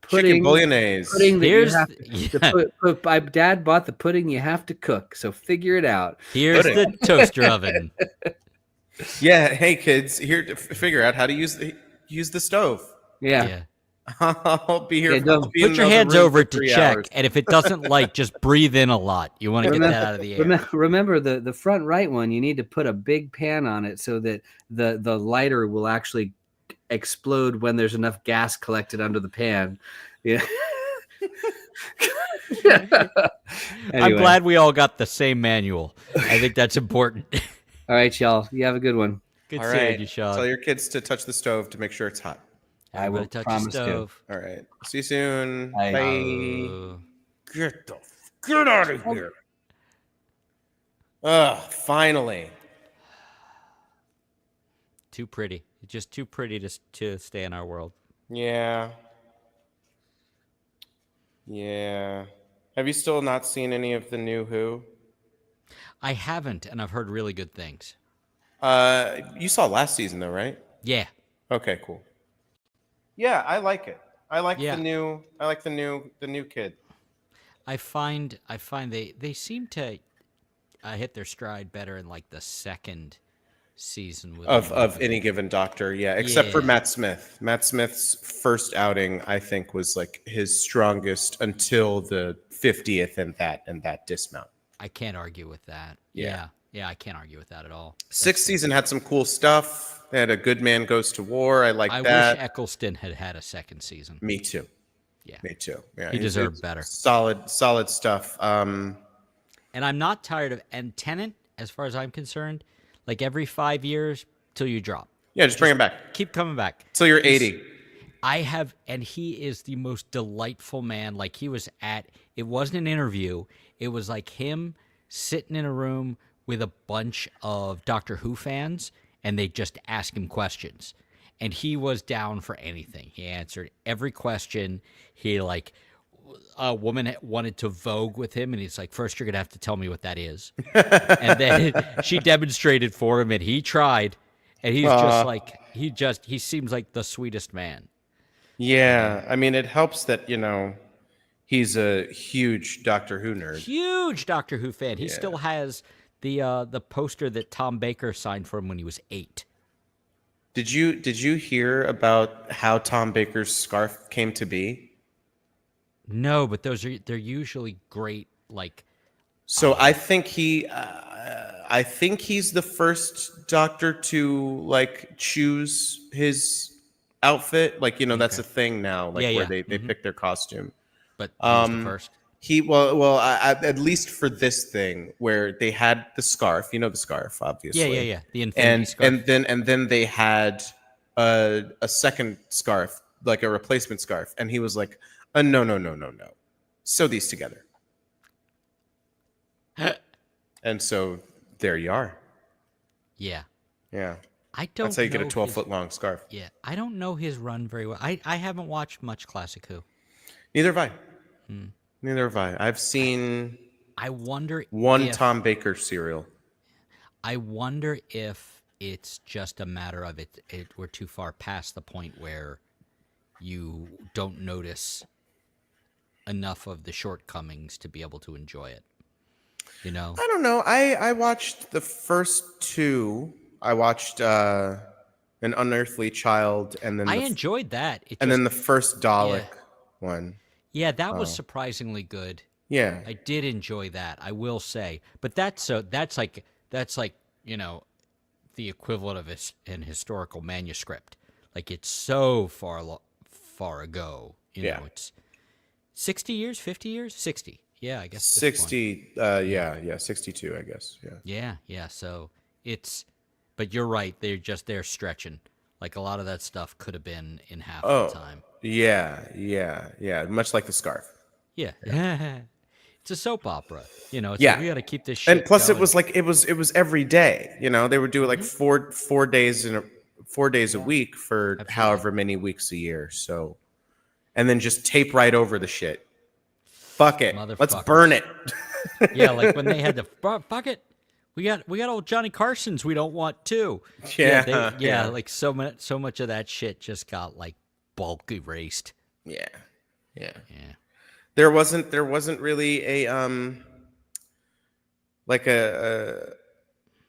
Chicken bolognese. Pudding that Here's you have to my dad bought the pudding you have to cook, so figure it out. Here's the toaster oven. Yeah, hey kids, here to figure out how to use the stove. Yeah. I'll be here. Yeah, don't I'll be in Put your the other hands room over for it to 3 check, hours. and if it doesn't light, just breathe in a lot. You want to get that out of the air. Remember the front right one, you need to put a big pan on it so that the lighter will actually explode when there's enough gas collected under the pan. Yeah. I'm Anyway. glad we all got the same manual. I think that's important. All right, y'all. You have a good one. Good All seeing right. you, Sean. Tell your kids to touch the stove to make sure it's hot. I will Everybody touch promise the to. stove. All right. See you soon. Bye. Bye. Uh, Get out of here. Ugh, finally. Too pretty. Just too pretty to stay in our world. Yeah. Yeah. Have you still not seen any of the new Who? I haven't, and I've heard really good things. You saw last season though, right? Yeah. Okay, cool. Yeah, I like it. I like Yeah. the new kid. I find they seem to hit their stride better in like the second season with Of Any Given Doctor, yeah, except for Yeah. Matt Smith. Matt Smith's first outing, I think, was like his strongest until the 50th and that dismount. I can't argue with that. Yeah. Yeah, I can't argue with that at all. Sixth season had some cool stuff. They had A Good Man Goes to War. I like I that. wish Eccleston had a second season. Me too. Yeah. Me too. Yeah, He deserved better. Solid stuff. And I'm not tired of and Tennant, as far as I'm concerned, like every 5 years till you drop. Yeah, just bring him back Keep coming back. till you're 80. And he is the most delightful man. Like it wasn't an interview. It was like him sitting in a room with a bunch of Doctor Who fans, and they just ask him questions. And he was down for anything. He answered every question. He a woman wanted to Vogue with him, and he's like, first you're going to have to tell me what that is. And then she demonstrated for him, and he tried. And he's just like, he seems like the sweetest man. Yeah, I mean, it helps that, he's a huge Doctor Who nerd. Huge Doctor Who fan. He still has the poster that Tom Baker signed for him when he was 8. Did you hear about how Tom Baker's scarf came to be? No, but they're usually great. Like, So I think he's the first doctor to like choose his outfit. Like, that's Okay. a thing now, like Yeah, where yeah. they pick their costume. But he was the first. At least for this thing where they had the scarf, the scarf, Yeah, obviously. yeah, yeah. The Infinity Scarf. And then they had a second scarf, like a replacement scarf, and he was like, no, no, no, no, no, sew these together. And so there you are. Yeah. Yeah. I don't That's how you get a know 12-foot long scarf. Yeah, I don't know his run very well. I haven't watched much Classic Who. Neither have I. Neither have I. I've seen I wonder one if Tom Baker serial. I wonder if it's just a matter of we're too far past the point where you don't notice enough of the shortcomings to be able to enjoy it. You know? I don't know. I watched the first two. I watched An Unearthly Child, and then I enjoyed that. then the first Dalek one. Yeah, that was surprisingly good. Yeah. I did enjoy that, I will say. But that's like the equivalent of an historical manuscript. Like, it's so far ago. It's 60 years, 50 years, 60. Yeah, I guess 60. 62, I guess. Yeah. Yeah. So but you're right. They're stretching. Like, a lot of that stuff could have been in half the time. Yeah. Much like the scarf. Yeah. It's a soap opera. It's Yeah. like, we got to keep this shit And plus, going. it was like it was every day. They would do it like four days a week for however many weeks a year. So, and then just tape right over the shit. Fuck it. Let's burn it. Yeah, like when they had to fuck it. We got old Johnny Carson's we don't want too. Yeah. Like so much of that shit just got like bulk erased. Yeah. Yeah. There wasn't really an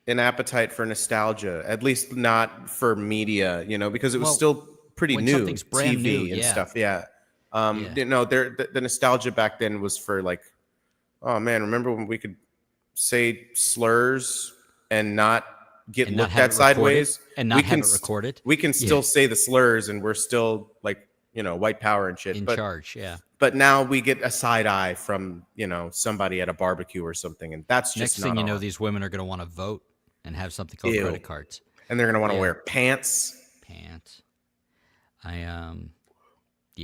appetite for nostalgia, at least not for media, because it was still pretty when new, something's brand TV new, and yeah. stuff. Yeah. The nostalgia back then was for like, oh man, remember when we could say slurs and not get looked at sideways and not have it recorded? We can still say the slurs and we're still like, white power and shit. In charge, yeah. But now we get a side eye from, somebody at a barbecue or something. And that's just next thing you know, these women are going to want to vote and have something called credit cards. And they're going to want to wear pants. Yeah.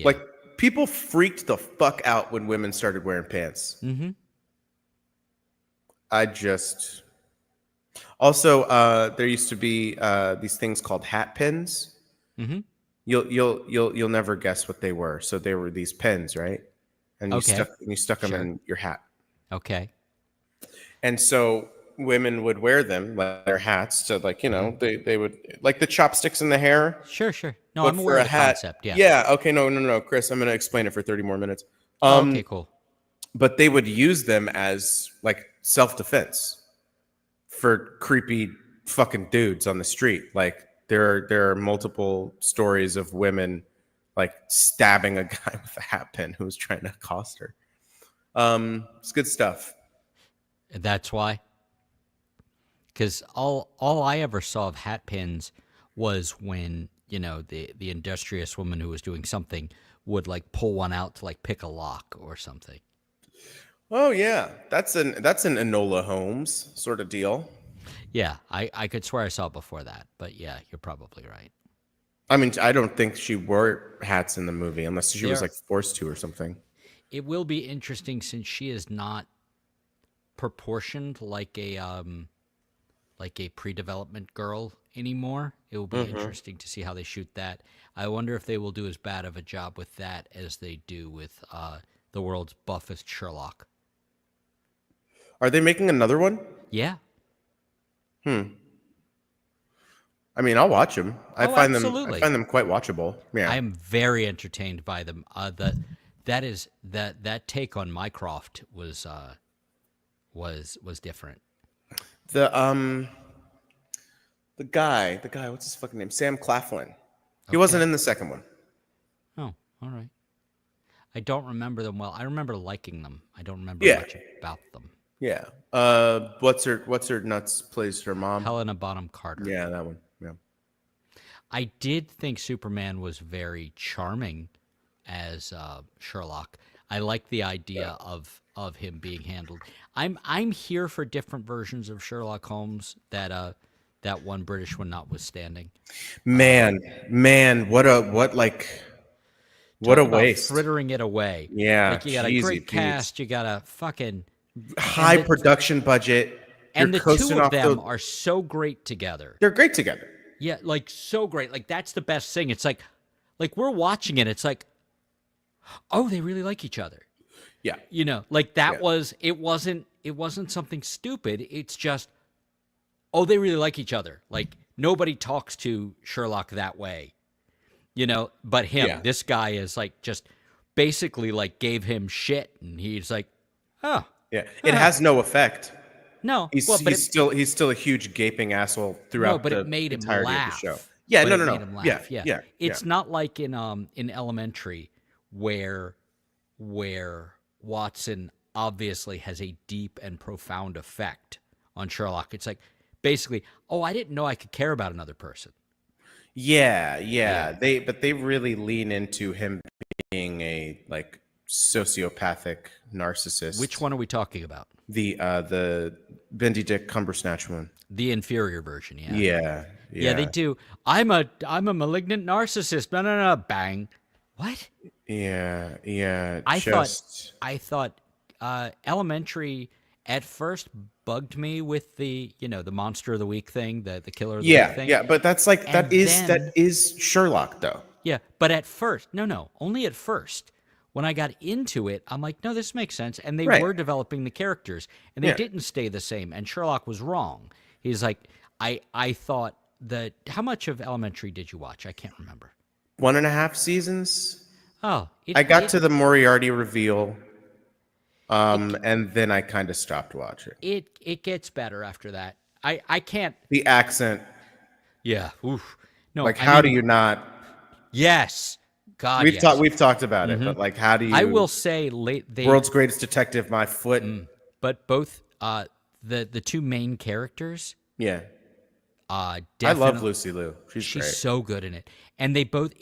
Like, people freaked the fuck out when women started wearing pants. Mm-hmm. Also, there used to be these things called hat pins. Mm-hmm. You'll never guess what they were. So they were these pins, right? And you stuck them in your hat. Okay. And so women would wear them, like their hats, to like, they would like the chopsticks in the hair. Sure. No, I'm aware of the concept. Yeah. Yeah. Okay. No, Chris, I'm going to explain it for 30 more minutes. Okay, cool. But they would use them as like self-defense for creepy fucking dudes on the street. Like, there are multiple stories of women like stabbing a guy with a hat pin who was trying to accost her. It's good stuff. That's why. Because all I ever saw of hat pins was when the industrious woman who was doing something would like pull one out to like pick a lock or something. Oh yeah, that's an Enola Holmes sort of deal. Yeah, I could swear I saw it before that, but yeah, you're probably right. I mean, I don't think she wore hats in the movie unless she was like forced to or something. It will be interesting since she is not proportioned like a pre-development girl anymore. It will be interesting to see how they shoot that. I wonder if they will do as bad of a job with that as they do with the world's buffest Sherlock. Are they making another one? Yeah. I mean, I'll watch them. I find absolutely. them quite watchable. Yeah. I am very entertained by them. That take on Mycroft was different. The guy, what's his fucking name? Sam Claflin. He Okay. wasn't in the second one. Oh, all right. I don't remember them well. I remember liking them. I don't remember Yeah. much about them. Yeah. What's her nuts plays her mom? Helena Bonham Carter. Yeah, that one. Yeah. I did think Superman was very charming as Sherlock. I like the idea of him being handled. I'm here for different versions of Sherlock Holmes. That one British one notwithstanding. Man, what a Talk about waste. frittering it away. Yeah, like you got a great cast. You got a fucking high production budget. And You're the two coasting of off them are so great together. They're great together. Yeah, like so great. Like that's the best thing. It's like we're watching it. It's like, oh, they really like each other. Yeah. You know, like that was it wasn't something stupid. It's just, oh, they really like each other. Like nobody talks to Sherlock that way. You know, but him, this guy is like just basically like gave him shit and he's like, oh. Yeah. It has no effect. No, he's still a huge gaping asshole throughout but the it made him entirety laugh. of the show. Yeah, But no. Made him laugh. Yeah. It's not like in Elementary where Watson obviously has a deep and profound effect on Sherlock. It's like basically, oh, I didn't know I could care about another person. Yeah. They really lean into him being a like sociopathic narcissist. Which one are we talking about? The Benedict Cumbersnatch one. The inferior version, Yeah, they do. I'm a malignant narcissist. No, bang. What? Yeah. I thought Elementary at first bugged me with the monster of the week thing, the killer of the week thing. Yeah, but that's like that is Sherlock though. Yeah, but at first, no, only at first. When I got into it, I'm like, no, this makes sense. And they were developing the characters, and they didn't stay the same. And Sherlock was wrong. He's like, I thought that. How much of Elementary did you watch? I can't remember. 1.5 seasons. Oh, I got to the Moriarty reveal, and then I kind of stopped watching. It gets better after that. I can't. The accent. Yeah. Oof. No. Like, how do you not? Yes. God. We've talked about it, but like, how do you? I will say, World's Greatest Detective, my foot. But both the two main characters. Yeah. I love Lucy Liu. She's great. So good in it, and they both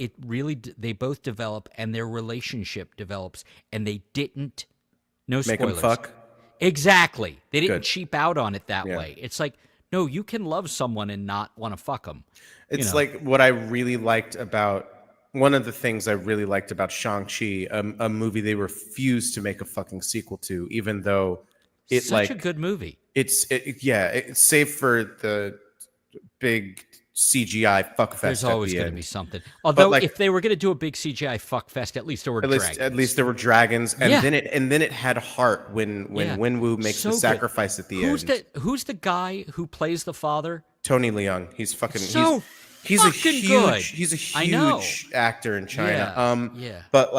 develop, and their relationship develops, and they didn't. No spoilers. Make them fuck. Exactly. They didn't cheap out on it that way. It's like, no, you can love someone and not want to fuck them. It's like what I really liked about. One of the things I really liked about Shang-Chi, a movie they refused to make a fucking sequel to, even though it's such a good movie. It's save for the big CGI fuck fest. There's always going to be something. Although, if they were going to do a big CGI fuck fest, at least there were dragons. At least there were dragons, and then it had heart when Wenwu makes the sacrifice at the end. Who's the guy who plays the father? Tony Leung. He's fucking He's a huge actor in China. But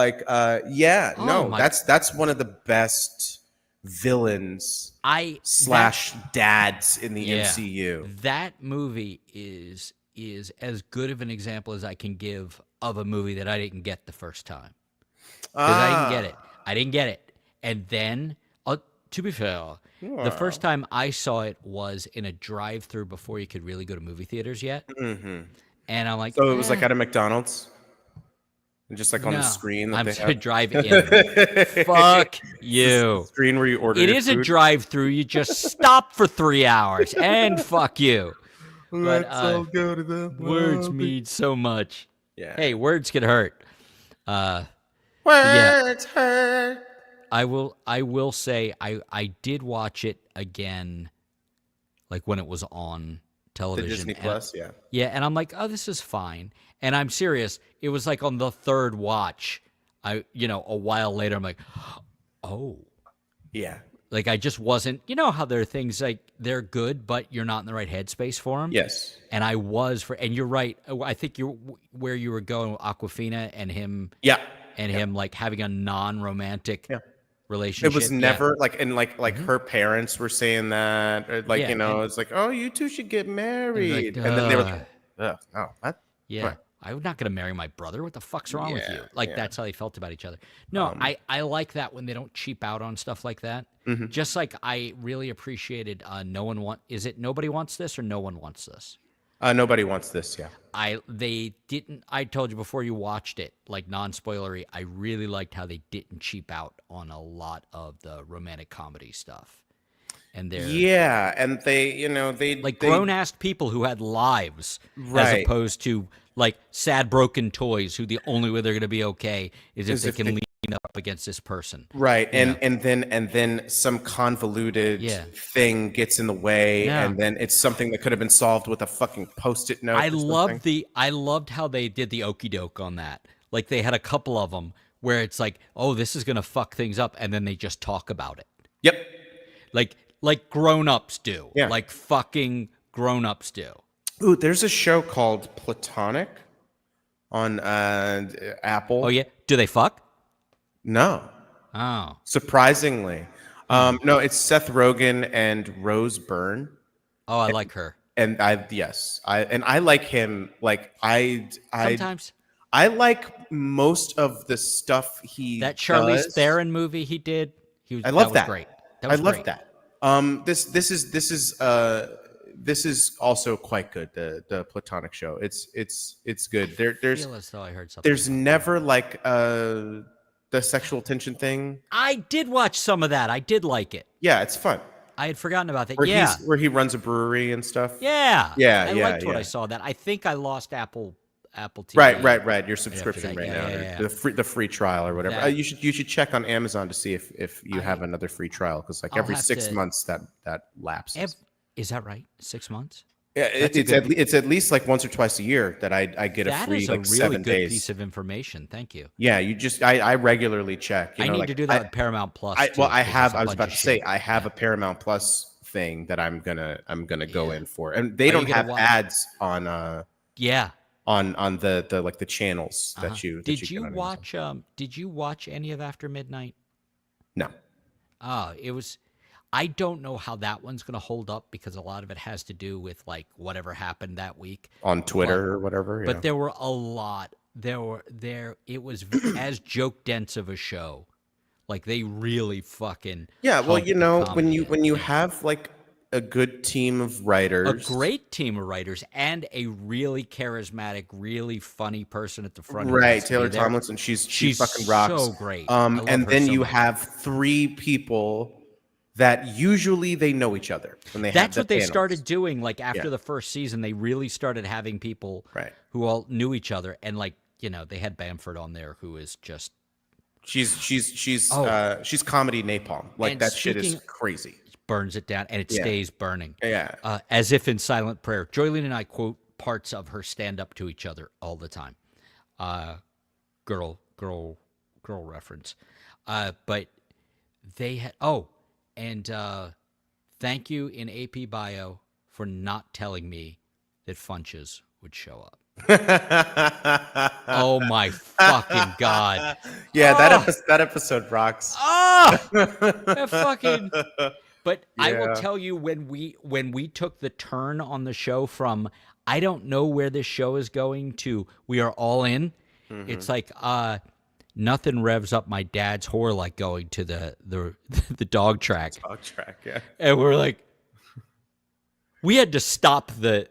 that's one of the best villains / dads in the MCU. That movie is as good of an example as I can give of a movie that I didn't get the first time. Because I didn't get it. And then, to be fair, the first time I saw it was in a drive-through before you could really go to movie theaters yet. Mm-hmm. And I'm like, so it was like at a McDonald's, and just like on the screen. I'm to drive in. Fuck you. Screen where you order. It is food. A drive-through. You just stop for 3 hours, and fuck you. Let's all go to the words mean so much. Yeah. Hey, words can hurt. Words hurt. I will say I did watch it again, like when it was on television. The Disney Plus, yeah. Yeah, and I'm like, oh, this is fine. And I'm serious. It was like on the third watch, a while later, I'm like, oh. Yeah. Like I just wasn't, how there are things like they're good, but you're not in the right headspace for them. Yes. And I was and you're right. I think where you were going with Awkwafina and him. Yeah. And him like having a non-romantic relationship. It was never like, and like her parents were saying that, or like, Yeah, it's like, oh, you two should get like, married, and then they were like, ugh, oh, what? yeah, What? I'm not gonna marry my brother. What the fuck's wrong with Yeah, you? Like yeah. that's how they felt about each other. No, I like that when they don't cheap out on stuff like that. Just like I really appreciated no one want is it nobody wants this or no one wants this? Nobody wants this. Yeah. They didn't. I told you before you watched it, like non-spoilery. I really liked how they didn't cheap out on a lot of the romantic comedy stuff, and they're Yeah, and they like grown-ass people who had lives, as Right. opposed to like sad broken toys who the only way they're going to be okay is if they can lean up against this person. Right, You know? and then some convoluted Yeah. thing gets in the way, Yeah. and then it's something that could have been solved with a fucking Post-it note. I or something. loved how they did the okey doke on that. Like they had a couple of them where it's like, oh, this is gonna fuck things up, and then they just talk about it, Yep. like grown-ups do, Yeah. like fucking grown-ups do. Ooh, there's a show called Platonic on Apple. Oh yeah, do they fuck? No, Oh, surprisingly, no. It's Seth Rogen and Rose Byrne. oh, I like her. And I like him. Like Sometimes I like most of the stuff he that Charlize does. Theron movie he did, I love was that. great. That was I love great. that. This is also quite good. The Platonic show. It's good. I There's feel as though I heard something. there's never like the sexual tension thing. I did watch some of that. I did like it. Yeah, it's fun. I had forgotten about that. Where where he runs a brewery and stuff. Yeah. Yeah, I yeah, liked what yeah. I saw that. I think I lost Apple TV. Right. Your subscription that. right Yeah, now, yeah, or yeah. the free trial or whatever. That- You should check on Amazon to see if you have another free trial, because like I'll every have 6 to- months that lapses. Is that right? 6 months? Yeah, it's at least like once or twice a year that I get a That free is a like really 7 good days. piece of information. Thank you. Yeah, I regularly check. I need like, to do that with Paramount Plus. I too, well I 'cause have there's a I was bunch about of to say shit. I have a Paramount Plus thing that I'm gonna go in for, and they Are you don't gonna have watch- ads on Yeah. on the like the channels that you Did get you on Amazon. watch? Did you watch any of After Midnight? No. It was. I don't know how that one's going to hold up because a lot of it has to do with like whatever happened that week On Twitter or whatever. But yeah. there were a lot. It was as joke dense of a show. Like they really fucking Yeah, well, humped the comedy when you in. have like a good team of writers, a great team of writers and a really charismatic, really funny person at the front. who right? gets to be Taylor there. Tomlinson, she She's fucking rocks. so great. I love And her then so you much. have 3 people that usually they know each other when they have That's the what they panels. started doing. Like after Yeah. the first season, they really started having people Right. who all knew each other, and like they had Bamford on there, who is just She's Oh. she's comedy napalm. Like And that shit is speaking- crazy. burns it down, and it Yeah. stays burning. Yeah. As if in silent prayer. Joylene and I quote parts of her stand up to each other all the time. Girl reference. But they had and thank you in AP Bio for not telling me that Funches would show up. Oh my fucking god. Yeah, Oh. that episode rocks. Ah, that fucking. But I will Yeah. tell you when we took the turn on the show from I don't know where this show is going to we are all in. Mm-hmm. It's like nothing revs up my dad's whore like going to the dog track, Dog track, yeah. and we're like, we had to stop the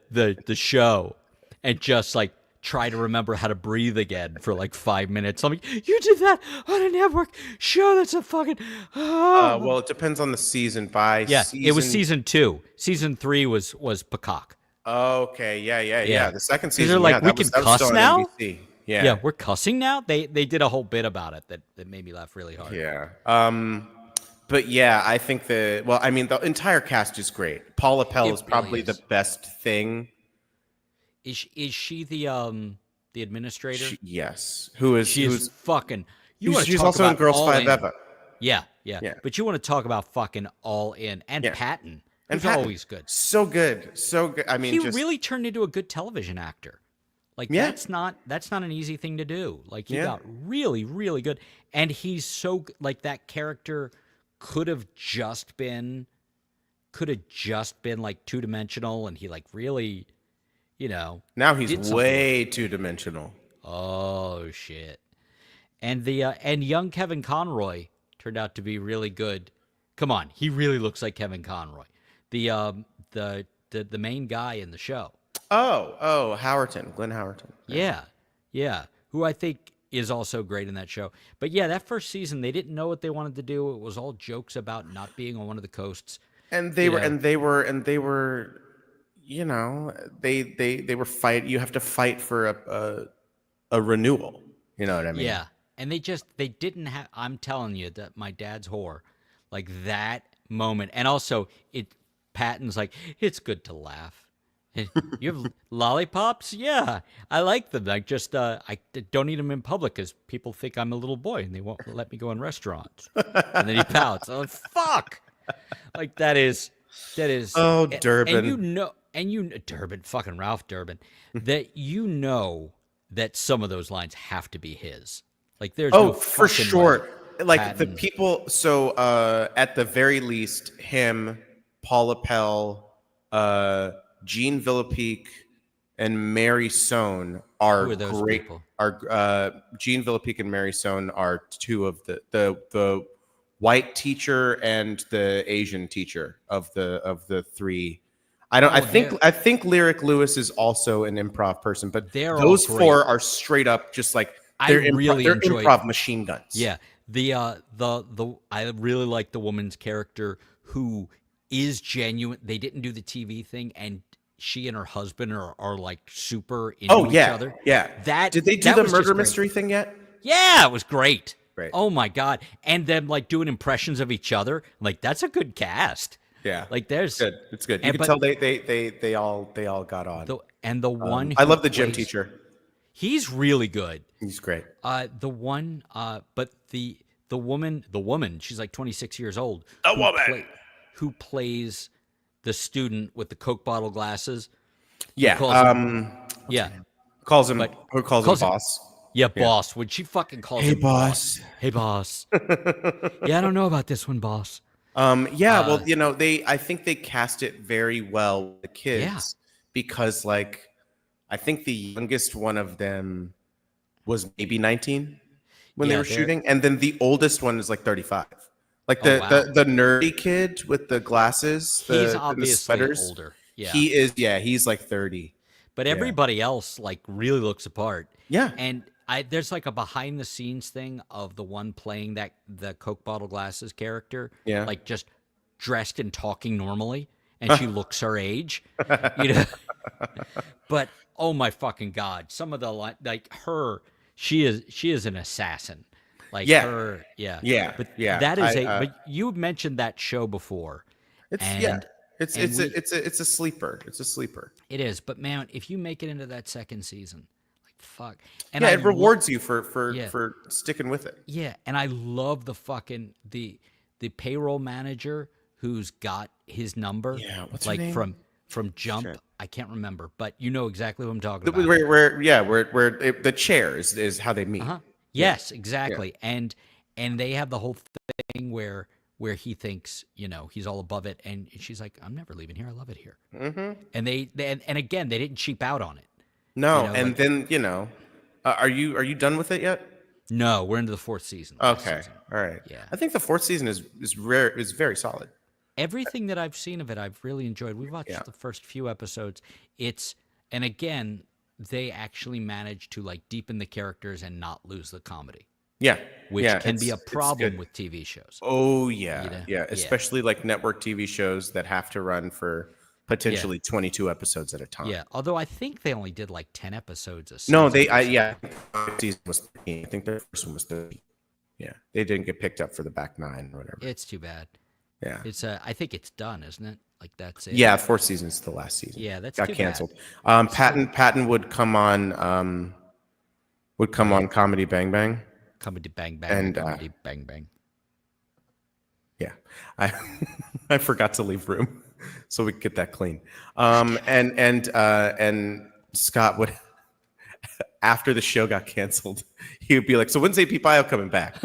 show and just like try to remember how to breathe again for like 5 minutes. I'm like, you did that on a network show? That's a fucking. Well, it depends on the season. It was season 2. Season 3 was Peacock. Okay, yeah. Yeah. The second 'Cause season, they're like, yeah, we that can was, that was cuss still on now? NBC. Yeah. Yeah, We're cussing now. They did a whole bit about it that made me laugh really hard. yeah. But yeah, I think the entire cast is great. Paula Pell It is probably really is. the best thing. Is she the administrator? Yes, She's fucking. she's also in Girls 5 Eva. Yeah. Yeah. But you want to talk about fucking all in and Yeah. Patton. And Who's Patton, always good. So good. I mean, He just really turned into a good television actor. Like Yeah. that's not an easy thing to do. Like he Yeah. got really really good, and he's so like that character could have just been like two-dimensional, and he like really, you know, Now he's did something with it. way two-dimensional. Oh shit. And the and young Kevin Conroy turned out to be really good. Come on, he really looks like Kevin Conroy. The main guy in the show. Oh, Howerton, Glenn Howerton. Yeah. Yeah. Who I think is also great in that show. But yeah, that first season they didn't know what they wanted to do. It was all jokes about not being on one of the coasts. And they were, you know, they were fight. You have to fight for a renewal. You know what I mean? Yeah. And they didn't have, I'm telling you that my dad's whore, like that moment. And also Patton's like, it's good to laugh. You have lollipops? Yeah, I like them. I just I don't eat them in public because people think I'm a little boy and they won't let me go in restaurants. And then he pouts. I'm like, fuck. Like that is. Oh, Durbin. And Durbin, fucking Ralph Durbin, that you know that some of those lines have to be his. Like there's no for fucking sure. Like Patton. the people. So at the very least, him, Paula Pell, Gene Villepique, and Mary Sohn are Who are those great. people? Are Gene Villepique and Mary Sohn are two of the white teacher and the Asian teacher of the three. I think Lyric Lewis is also an improv person, but They're those all four are straight up just like they're enjoyed improv machine guns. Yeah. The I really like the woman's character who is genuine. They didn't do the TV thing, and she and her husband are like super into each other. Yeah. Did they do the murder mystery thing yet? Yeah, it was great. Great. Oh my god. And them like doing impressions of each other. Like that's a good cast. Yeah. Like there's good. It's good. You can tell they all got on. The one I love the gym teacher. He's really good. He's great. The one but the woman, she's like 26 years old. Who plays the student with the Coke bottle glasses? Yeah. Calls him boss. Yeah, boss. When she fucking calls him boss. Hey, boss. Yeah, I don't know about this one, boss. Well, you know, I think they cast it very well with the kids because, like, I think the youngest one of them was maybe 19 when they were shooting, and then the oldest one is like 35. Like the nerdy kid with the glasses, he's the obviously sweaters. older. Yeah, he is. Yeah, he's like 30. But everybody else like really looks apart. Yeah, and there's like a behind the scenes thing of the one playing the Coke bottle glasses character. Yeah, like just dressed and talking normally, and she looks her age. You know, but oh my fucking god, some of the like her, she is an assassin. Like her, but that is but you mentioned that show before. It's a sleeper. It's a sleeper. It is, but man, if you make it into that second season, like fuck, and it rewards you for sticking with it. Yeah, and I love the fucking the payroll manager who's got his number. Yeah, what's like her name? From Jump. Sure. I can't remember, but you know exactly what I'm talking about. Where the chair is how they meet. Uh-huh. Yes, exactly. Yeah. And they have the whole thing where he thinks, you know, he's all above it, and she's like, I'm never leaving here. I love it here. Mm-hmm. And and again, they didn't cheap out on it. No, you know, and like, then you know, are you done with it yet? No, we're into the fourth season. Okay, all right. Yeah, I think the fourth season is very solid. Everything that I've seen of it, I've really enjoyed. We watched the first few episodes. And again, they actually managed to like deepen the characters and not lose the comedy. Yeah. Which can be a problem with TV shows. Oh, yeah. You know? Yeah. Especially like network TV shows that have to run for potentially 22 episodes at a time. Yeah. Although I think they only did like 10 episodes a season. No, season was 13. I think the first one was 30. Yeah. They didn't get picked up for the back 9 or whatever. It's too bad. Yeah. It's I think it's done, isn't it? Like that's it. Yeah, fourth season's the last season. Yeah, that's got canceled. Patton would come on Comedy Bang Bang. Comedy Bang Bang and Comedy Bang Bang. Yeah. I forgot to leave room so we could get that clean. And Scott would after the show got canceled, he would be like, "So when's AP Bio coming back?"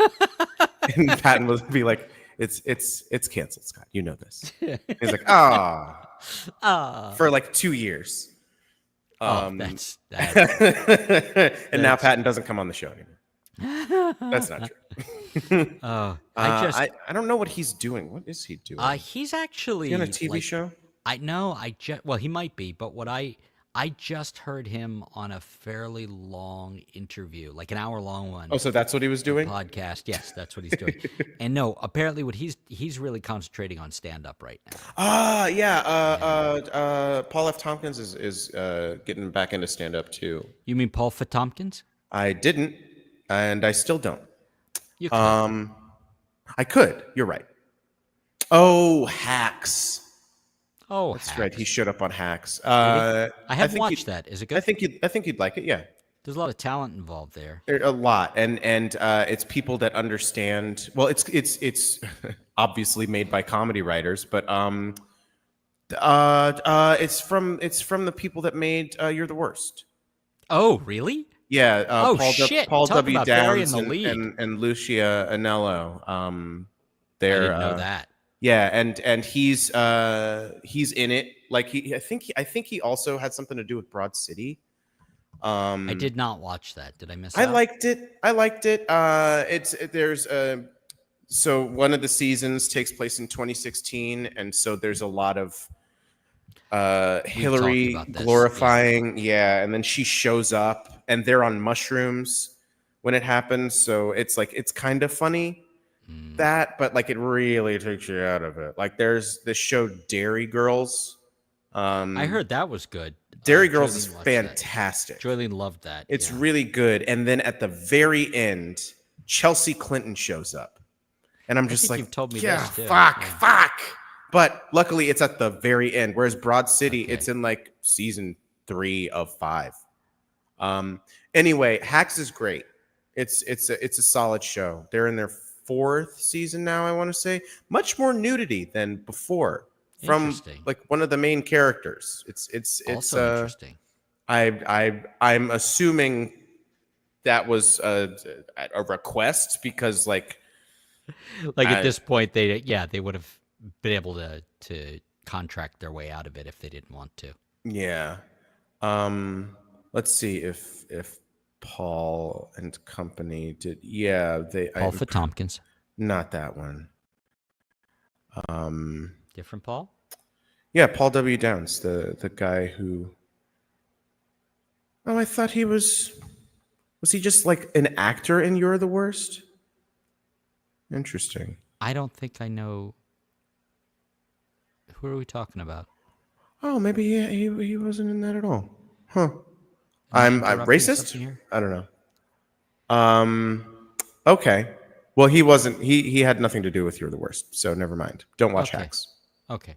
And Patton would be like, "It's canceled, Scott. You know this." He's like, for like 2 years. That's And now Patton doesn't come on the show anymore. That's not true. I don't know what he's doing. What is he doing? He's actually Is he on a TV show? Well, he might be, but what I just heard him on a fairly long interview, like an hour-long one. Oh, so that's what he was doing? Podcast. Yes, that's what he's doing. And no, apparently what he's really concentrating on stand-up right now. Paul F. Tompkins is getting back into stand-up too. You mean Paul F. Tompkins? I didn't, and I still don't. You could. I could. You're right. Oh, Hacks. Oh, that's Hacks. right. He showed up on Hacks. I haven't watched that. Is it good? I think you'd like it. Yeah. There's a lot of talent involved there. A lot, and it's people that understand. Well, it's obviously made by comedy writers, but it's from the people that made You're the Worst. Oh, really? Yeah. Paul Talk W. about burying Downs the lead. and Lucia Anello. I They're didn't know that. yeah, and he's in it. Like I think he also had something to do with Broad City. I did not watch that. Did I miss I out? liked it. So one of the seasons takes place in 2016, and so there's a lot of Hillary about this, glorifying, and then she shows up, and they're on mushrooms when it happens. So it's like it's kind of funny that, but like it really takes you out of it. Like there's this show Dairy Girls. I heard that was good. Dairy Girls Joylene is watched fantastic. That. Joylene loved that. It's really good. And then at the very end, Chelsea Clinton shows up. And I'm just like, you've told me yeah, this too. fuck. But luckily it's at the very end. Whereas Broad City, it's in like season 3 of 5. Anyway, Hacks is great. It's a solid show. They're in their 4th season now, I want to say. Much more nudity than before. From like one of the main characters. It's also interesting. I'm assuming that was a request because like at this point they would have been able to contract their way out of it if they didn't want to. Yeah. Let's see if Paul and company did. Yeah, Paul F. Tompkins. Not that one. Different Paul? Yeah, Paul W. Downs, the guy who. Oh, I thought he was. Was he just like an actor in You're the Worst? Interesting. I don't think I know. Who are we talking about? Oh, maybe he wasn't in that at all. Huh. I'm racist? I don't know. Okay. Well, he wasn't. He had nothing to do with You're the Worst, so never mind. Don't watch Hacks. Okay,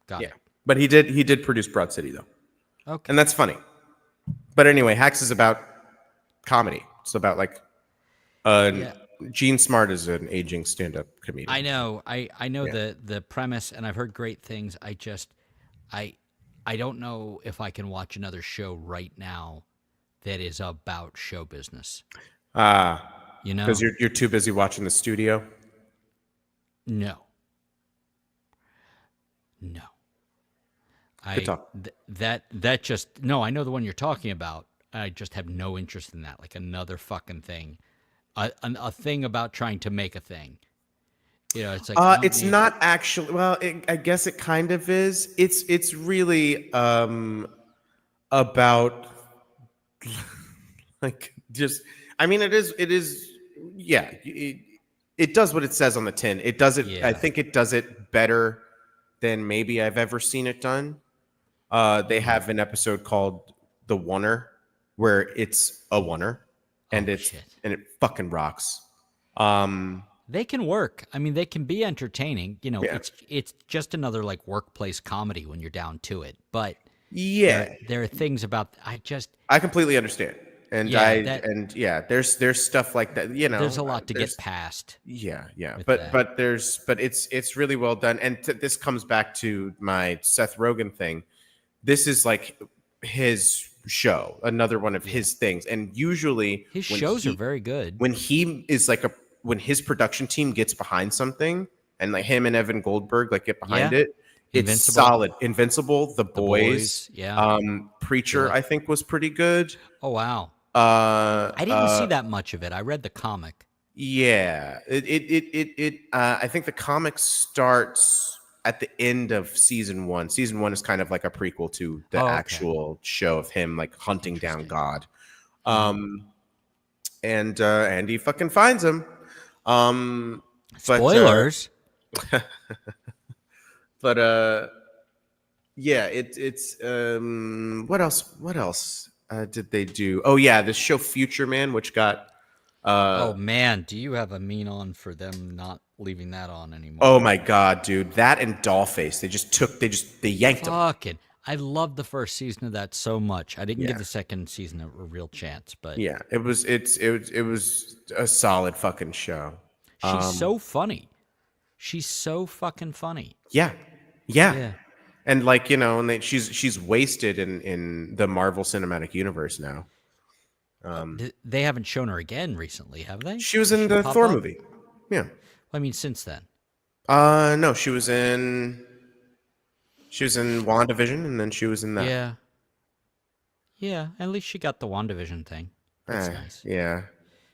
got it. But he did produce Broad City though. Okay, and that's funny. But anyway, Hacks is about comedy. It's about like, Gene Smart is an aging stand-up comedian. I know. I know the premise, and I've heard great things. I don't know if I can watch another show right now that is about show business. You know, because you're too busy watching The Studio. No. Good talk. That just no. I know the one you're talking about. I just have no interest in that. Like another fucking thing, a thing about trying to make a thing. You know, it's like it's not actually. Well, I guess it kind of is. It's really about like just. I mean, it is. Yeah, it does what it says on the tin. It does it. Yeah. I think it does it better than maybe I've ever seen it done. They have an episode called The Oneer, where it's a oneer, and it fucking rocks. They can work. I mean, they can be entertaining. You know, it's just another like workplace comedy when you're down to it. But there are things about I completely understand. And there's stuff like that, you know. There's a lot to get past. Yeah. But it's really well done. And this comes back to my Seth Rogen thing. This is like his show, another one of his things. And usually His shows are very good. When he is like when his production team gets behind something, and like him and Evan Goldberg like get behind it, it's Invincible. solid. Invincible, The Boys, yeah. Preacher, I think was pretty good. Oh wow. I didn't see that much of it. I read the comic. Yeah, I think the comic starts at the end of season 1. Season 1 is kind of like a prequel to the actual show of him like hunting down God. And he fucking finds him. Spoilers. But yeah, it's what else did they do? Oh yeah, this show Future Man, which got oh man, do you have a mean on for them not leaving that on anymore? Oh my god, dude, that and Dollface, they yanked them. Fucking, I loved the first season of that so much. I didn't give the second season a real chance, but yeah, it was a solid fucking show. She's so funny. She's so fucking funny. Yeah. And like, you know, and she's wasted in the Marvel Cinematic Universe now. They haven't shown her again recently, have they? She was in the Thor movie. Yeah. Well, I mean, since then. No, she was in WandaVision, and then she was in that. Yeah. Yeah, at least she got the WandaVision thing. That's nice. Yeah.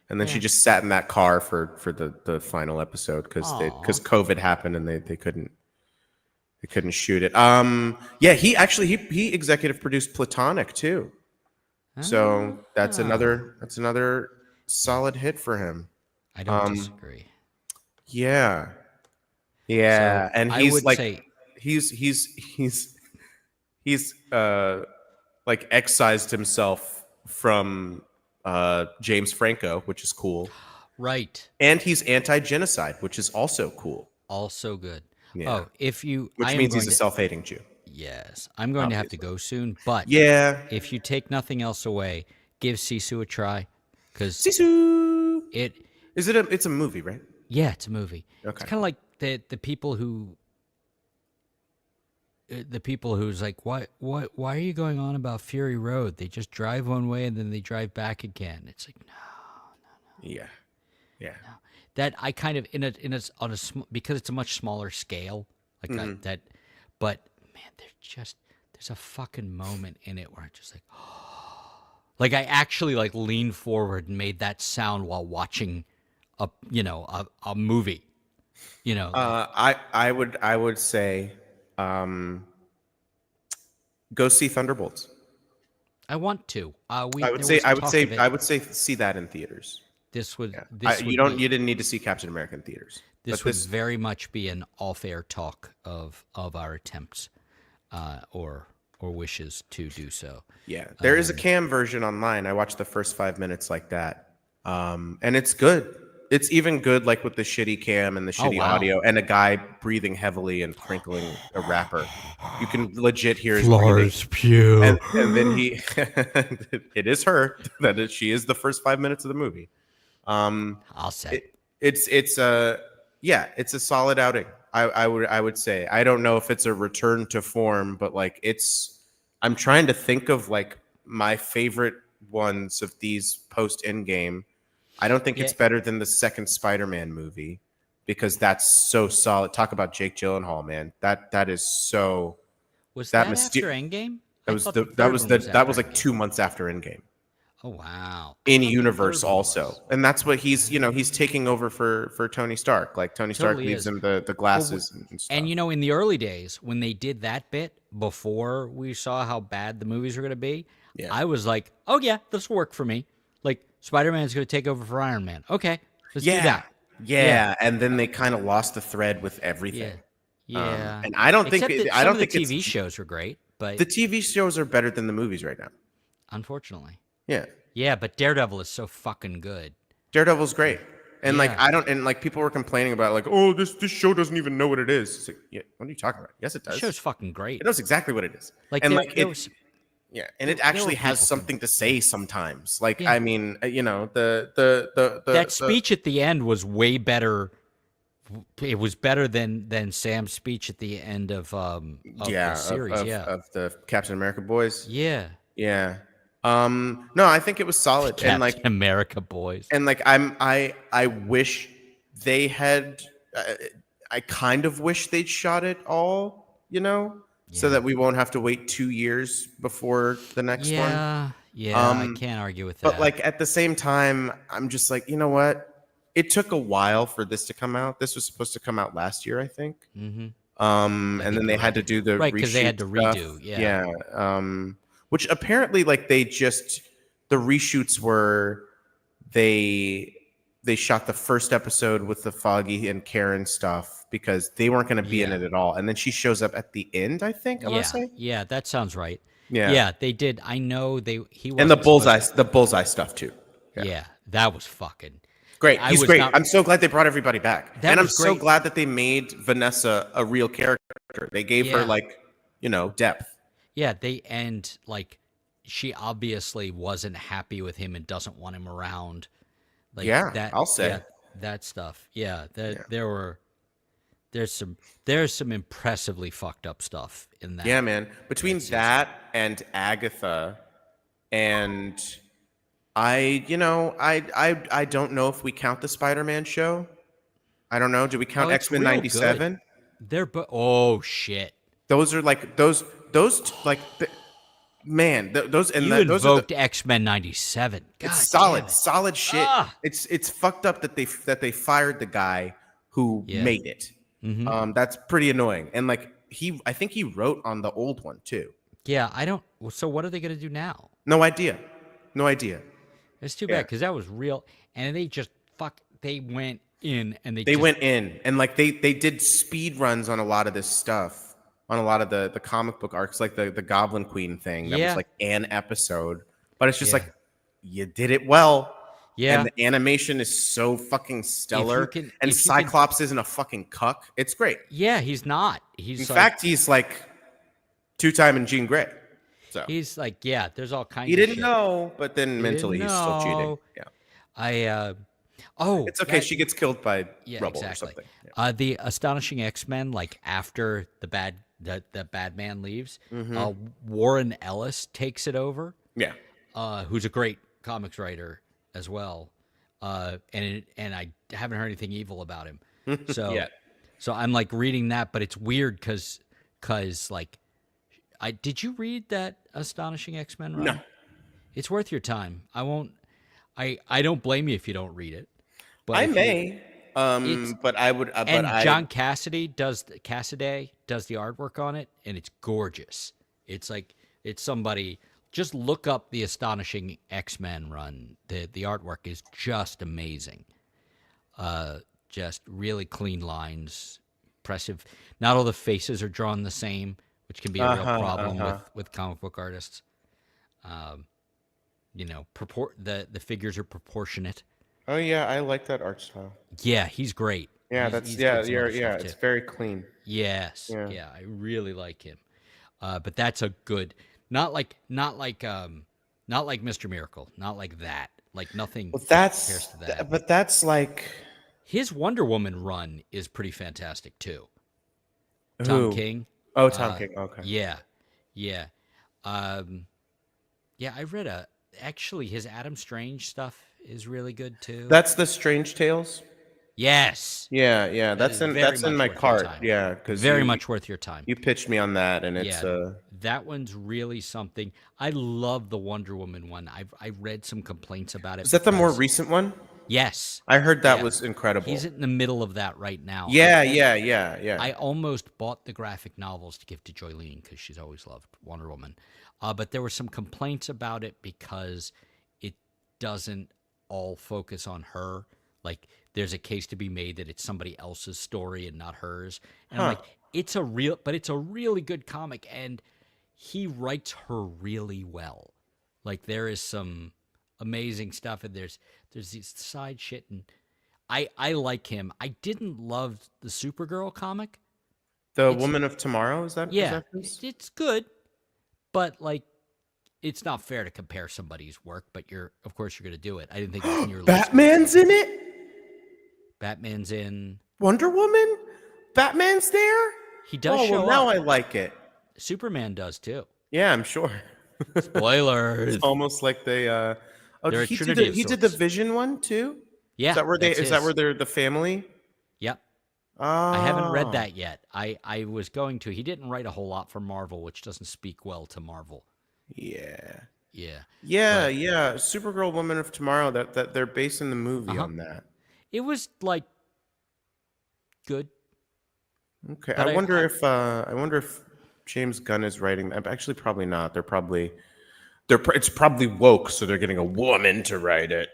And then she just sat in that car for the final episode because COVID happened and they couldn't shoot it. Yeah, he executive produced Platonic too. So that's another solid hit for him. I don't disagree. Yeah. Yeah. So and he's like he's like excised himself from James Franco, which is cool. Right. And he's anti-genocide, which is also cool. Also good. Yeah. Oh, which means he's a self-hating Jew. Yes. I'm going to have to go soon, but yeah, if you take nothing else away, give Sisu a try. Because Sisu! It's a movie, right? Yeah, it's a movie. Okay. It's kind of like the people who's like, why are you going on about Fury Road? They just drive one way and then they drive back again. It's like, no. Yeah. No. That I kind of because it's a much smaller scale like that, but man, there's a fucking moment in it where I'm just like, like I actually like leaned forward and made that sound while watching a movie. You know, I would say, go see Thunderbolts. I want to. I would say see that in theaters. You didn't need to see Captain America in theaters. This would very much be an off-air talk of our attempts or wishes to do so. Yeah, there is a cam version online. I watched the first 5 minutes like that, and it's good. It's even good like with the shitty cam and the shitty audio and a guy breathing heavily and crinkling a wrapper. You can legit hear his Florence Pugh. And then he, it is her. She is the first 5 minutes of the movie. I'll say it's a solid outing. I would say. I don't know if it's a return to form, but like I'm trying to think of like my favorite ones of these post Endgame. I don't think it's better than the second Spider-Man movie because that's so solid. Talk about Jake Gyllenhaal, man. That is so. Was that after Endgame? That was like 2 months after Endgame. Oh wow! In universe also, and that's what he's taking over for Tony Stark. Like Tony Stark leaves him the glasses and stuff. And in the early days when they did that bit before we saw how bad the movies were going to be, I was like, oh yeah, this will work for me. Like Spider-Man's going to take over for Iron Man. Okay, let's do that. Yeah, and then they kind of lost the thread with everything. Yeah, and I don't think the TV shows were great, but the TV shows are better than the movies right now. Unfortunately. Yeah, but Daredevil is so fucking good. Daredevil's great, and people were complaining about like, oh, this show doesn't even know what it is. It's like, yeah, what are you talking about? Yes, it does. The show's fucking great. It knows exactly what it is. Like, and and it actually has something to say sometimes. Like, I mean, that speech at the end was way better. It was better than Sam's speech at the end of the series. Of the Captain America boys. Yeah. No, I think it was solid, Captain and like America boys. and like I wish they had. I kind of wish they'd shot it all, so Yeah. that we won't have to wait 2 years before the next one. Yeah, I can't argue with But that. like at the same time, I'm just like, you know what? It took a while for this to come out. This was supposed to come out last year, I think. Mm-hmm. And think then they you're had right. to do the Right, 'cause they had to reshoot redo, stuff. yeah. Which apparently, like, the reshoots were they they shot the first episode with the Foggy and Karen stuff because they weren't going to be in Yeah. it at all, and then she shows up at the end. I think I want to say, Yeah, that sounds right. Yeah. Yeah, they did. I know he and the wasn't supposed bullseye stuff too. Yeah, that was fucking Great. I He's was great. not- I'm so glad they brought everybody back. That And I'm was so great. glad that they made Vanessa a real character. They gave her Yeah. like, depth. Yeah, like she obviously wasn't happy with him and doesn't want him around. Like Yeah, that I'll say. yeah, that stuff. Yeah, Yeah. there's some impressively fucked up stuff in that. Yeah, man. Between season. that and Agatha and I don't know if we count the Spider-Man show. I don't know. Do we count Oh, it's X-Men real 97? Oh shit. Those are like those like man, those and You those are invoked X-Men 97. God it's damn it. solid shit. Ah. It's fucked up that they fired the guy who Yeah. made it. That's pretty annoying. And like I think he wrote on the old one too. Yeah, I don't so what are they going to do now? No idea. It's too Yeah. bad because that was real, and they went in and They just, went in and like they did speed runs on a lot of this stuff, on a lot of the comic book arcs, like the Goblin Queen thing. That Yeah. was like an episode, but it's just Yeah. like you did it well. Yeah. And the animation is so fucking stellar. can- And if you Cyclops isn't a fucking cuck. It's great. Yeah, he's not. He's In like, fact, he's like two-time in Jean Grey. So he's like, yeah, there's all kinds he of didn't shit. know, but then mentally didn't he's still cheating. know. Yeah. It's okay. that- She gets killed by yeah, rubble exactly. or something. Yeah. The Astonishing X-Men, like after the bad man leaves, Warren Ellis takes it over. Yeah. Who's a great comics writer as well. And I haven't heard anything evil about him. So Yeah. so I'm like reading that, but it's weird because like did you read that Astonishing X-Men run? No. It's worth your time. I don't blame you if you don't read it. But I if you- may. But I would. and John Cassidy does the artwork on it, and it's gorgeous. It's like it's somebody. Just look up the Astonishing X-Men run. The artwork is just amazing. Just really clean lines, impressive. Not all the faces are drawn the same, which can be a real problem with comic book artists. The figures are proportionate. Oh yeah, I like that art style. Yeah, he's great. Yeah, He's did some other stuff, it's too. very clean. Yes. Yeah. Yeah, I really like him. But that's a good, not like Mr. Miracle, not like that. Like nothing Well, compares to that. but that's like His Wonder Woman run is pretty fantastic too. Tom who? King. Oh, Tom King. Okay. Yeah. Yeah. Yeah, I read actually his Adam Strange stuff is really good too. That's the Strange Tales. Yes. Yeah. That's is in very that's in much my worth your cart. time. Yeah, because Very much worth your time. You pitched me on that, and it's That one's really something. I love the Wonder Woman one. I read some complaints about it. is that the more because- recent one? Yes. I heard that Yeah. was incredible. He's in the middle of that right now. Yeah. I almost bought the graphic novels to give to Joylene because she's always loved Wonder Woman. But there were some complaints about it because it doesn't all focus on her. Like, there's a case to be made that it's somebody else's story and not hers. And I'm like, it's a really good comic, and he writes her really well. Like, there is some amazing stuff, and there's these side shit, and I like him. I didn't love the Supergirl comic. The Woman of Tomorrow, is that? Yeah, is that his? it's good, but like, it's not fair to compare somebody's work. But of course, you're going to do it. I didn't think it was in your list. Batman's in it. Batman's in. Wonder Woman. Batman's there. He does Oh, show well, now up. I like it. Superman does too. Yeah, I'm sure. Spoilers. It's almost like they. Oh, They're a he trinity of did the sorts. Vision one too. Yeah, Is that where they? that's Is that where his. they're the family? Yep. I haven't read Oh, that yet. I was going to. He didn't write a whole lot for Marvel, which doesn't speak well to Marvel. yeah, Yeah. yeah, But yeah. Supergirl, Woman of Tomorrow. That they're basing the movie uh-huh. on that. It was like good. Okay, But I wonder if James Gunn is writing. Actually, probably not. It's probably woke, so they're getting a woman to write it.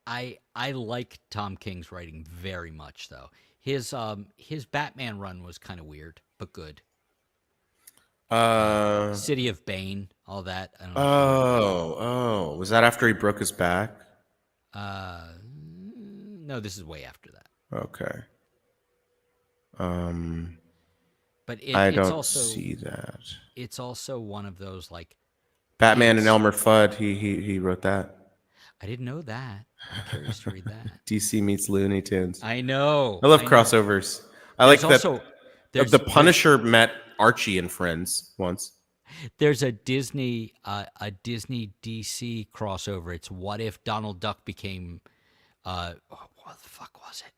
I like Tom King's writing very much though. His Batman run was kind of weird, but good. Uh City of Bane, all that. I don't know if you read that. oh, was that after he broke his back? No, this is way after that. Okay. But I it's don't also see that. it's also one of those like Batman and it's Elmer Fudd. He wrote that. I didn't know that. I'm curious to read that. DC meets Looney Tunes. I know. I love I know. crossovers. I There's like that. also The Punisher met Archie and Friends once. there's a Disney DC crossover. It's what if Donald Duck became what the fuck was it?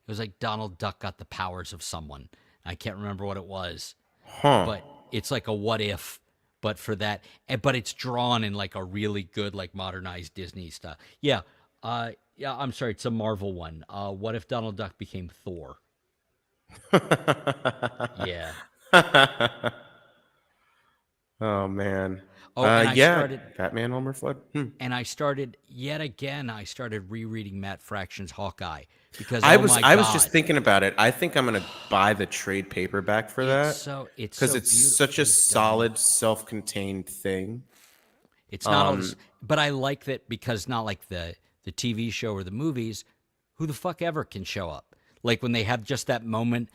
It was like Donald Duck got the powers of someone. I can't remember what it was. Huh. But it's like a what if, but for that, but it's drawn in like a really good, like modernized Disney style. Yeah, yeah. I'm sorry, it's a Marvel one. What if Donald Duck became Thor? Yeah. Oh man. Oh, and I Yeah. started, Batman, Elmer Fudd. and I started yet again. I started rereading Matt Fraction's Hawkeye because I oh was my I god, was just thinking about it. I think I'm gonna buy the trade paperback for that it's because so it's such a beautifully done. solid, self-contained thing. It's not all this, but I like that because not like the TV show or the movies. Who the fuck ever can show up? Like when they have just that moment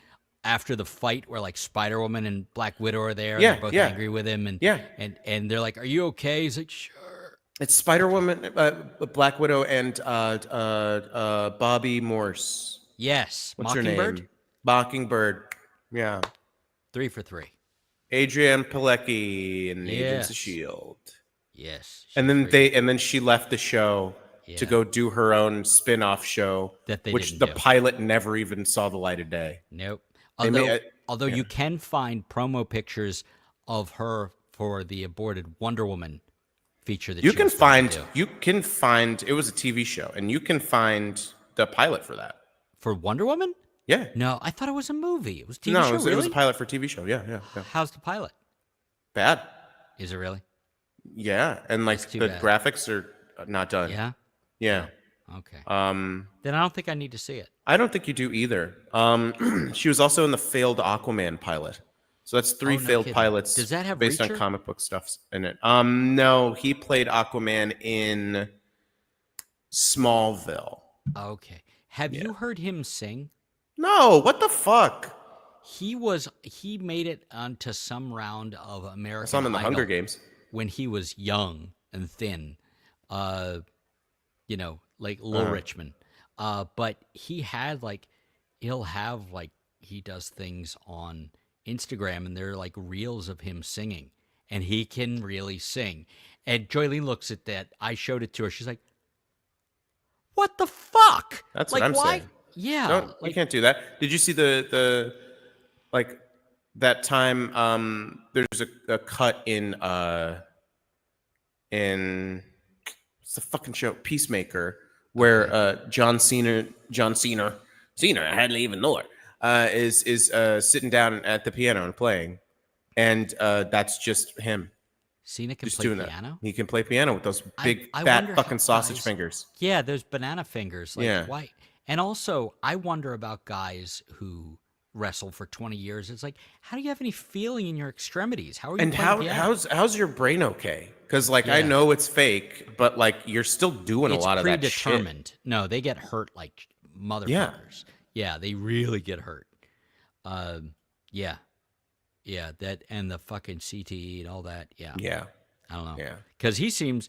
after the fight where like Spider Woman and Black Widow are there and Yeah, they're both yeah. angry with him Yeah. and they're like, "Are you okay?" He's like, "Sure." It's Spider Woman, Black Widow, and Bobby Morse. Yes, What's her Mockingbird. name? Mockingbird. Yeah. 3 for 3. Adrienne Pilecki in Agents of Yes. Shield. Yes. And she's then great. and then she left the show to Yeah. go do her own spin-off show, That they which didn't the do. pilot never even saw the light of day. Nope. They Although you can find promo pictures of her for the aborted Wonder Woman feature that You she can was supposed to find do. it was a TV show, and you can find the pilot for that. For Wonder Woman? Yeah. No, I thought it was a movie. It was a TV No, show, it was really? a pilot for a TV show. Yeah, yeah, yeah. How's the pilot? Bad. Is it really? Yeah, and like That's too the bad. graphics are not done. Yeah? Yeah. Okay. Um, Then I don't think I need to see it. I don't think you do either. She was also in the failed Aquaman pilot. So that's 3 Oh, no failed kidding. pilots. Does that have based on Reacher? comic book stuff in it? No, he played Aquaman in Smallville. Okay. Have you heard him sing? No, what the fuck? He made it onto some round of I American saw him in the Idol Hunger Games. when he was young and thin. Like Lil Richmond. But he'll have he does things on Instagram and they're like reels of him singing and he can really sing. And Joylene looks at that. I showed it to her. She's like, "What the fuck?" That's like, what I'm why? saying. Yeah. No, you can't do that. Did you see the like that time? There's a cut in what's the fucking show Peacemaker where John Cena, I hardly even know it, is sitting down at the piano and playing, and that's just him. Cena can Just play doing piano? that. He can play piano with those big I fat wonder fucking how sausage guys- fingers. Yeah, those banana fingers. Like, Yeah. why? And also, I wonder about guys who wrestle for 20 years. It's like, how do you have any feeling in your extremities? How are you And playing piano? how's your brain okay? Because like I Yeah. know it's fake, but like you're still doing It's a lot of that shit. predetermined. No, they get hurt like motherfuckers. Yeah, they really get hurt. Yeah. Yeah, that and the fucking CTE and all that. Yeah. Yeah, I don't know. yeah. Because he seems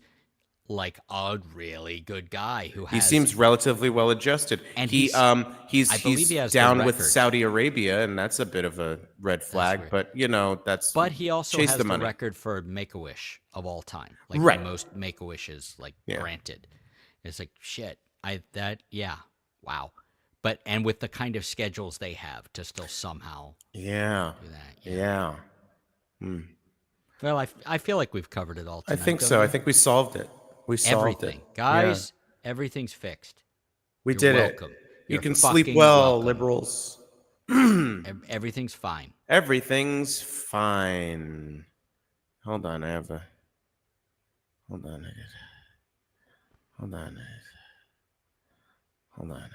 like a really good guy who He has. seems relatively well adjusted. And He I believe he's he has the down with record. Saudi Arabia, and that's a bit of a red flag. weird. But that's But he also chase has the the money. record for Make-A-Wish of all time, like Right. the most Make-A-Wishes like Yeah. granted. It's like shit. Wow. But and with the kind of schedules they have to still somehow Yeah. do that. Yeah. Well, I feel like we've covered it all I tonight. think don't so. I you? think we solved it. We solved Everything, it. guys. Everything's fixed. We You're did welcome. it. You You're can sleep fucking well, welcome. liberals. Everything's fine. Everything's fine. Hold on, I have a. Hold on. Hold on. Hold on.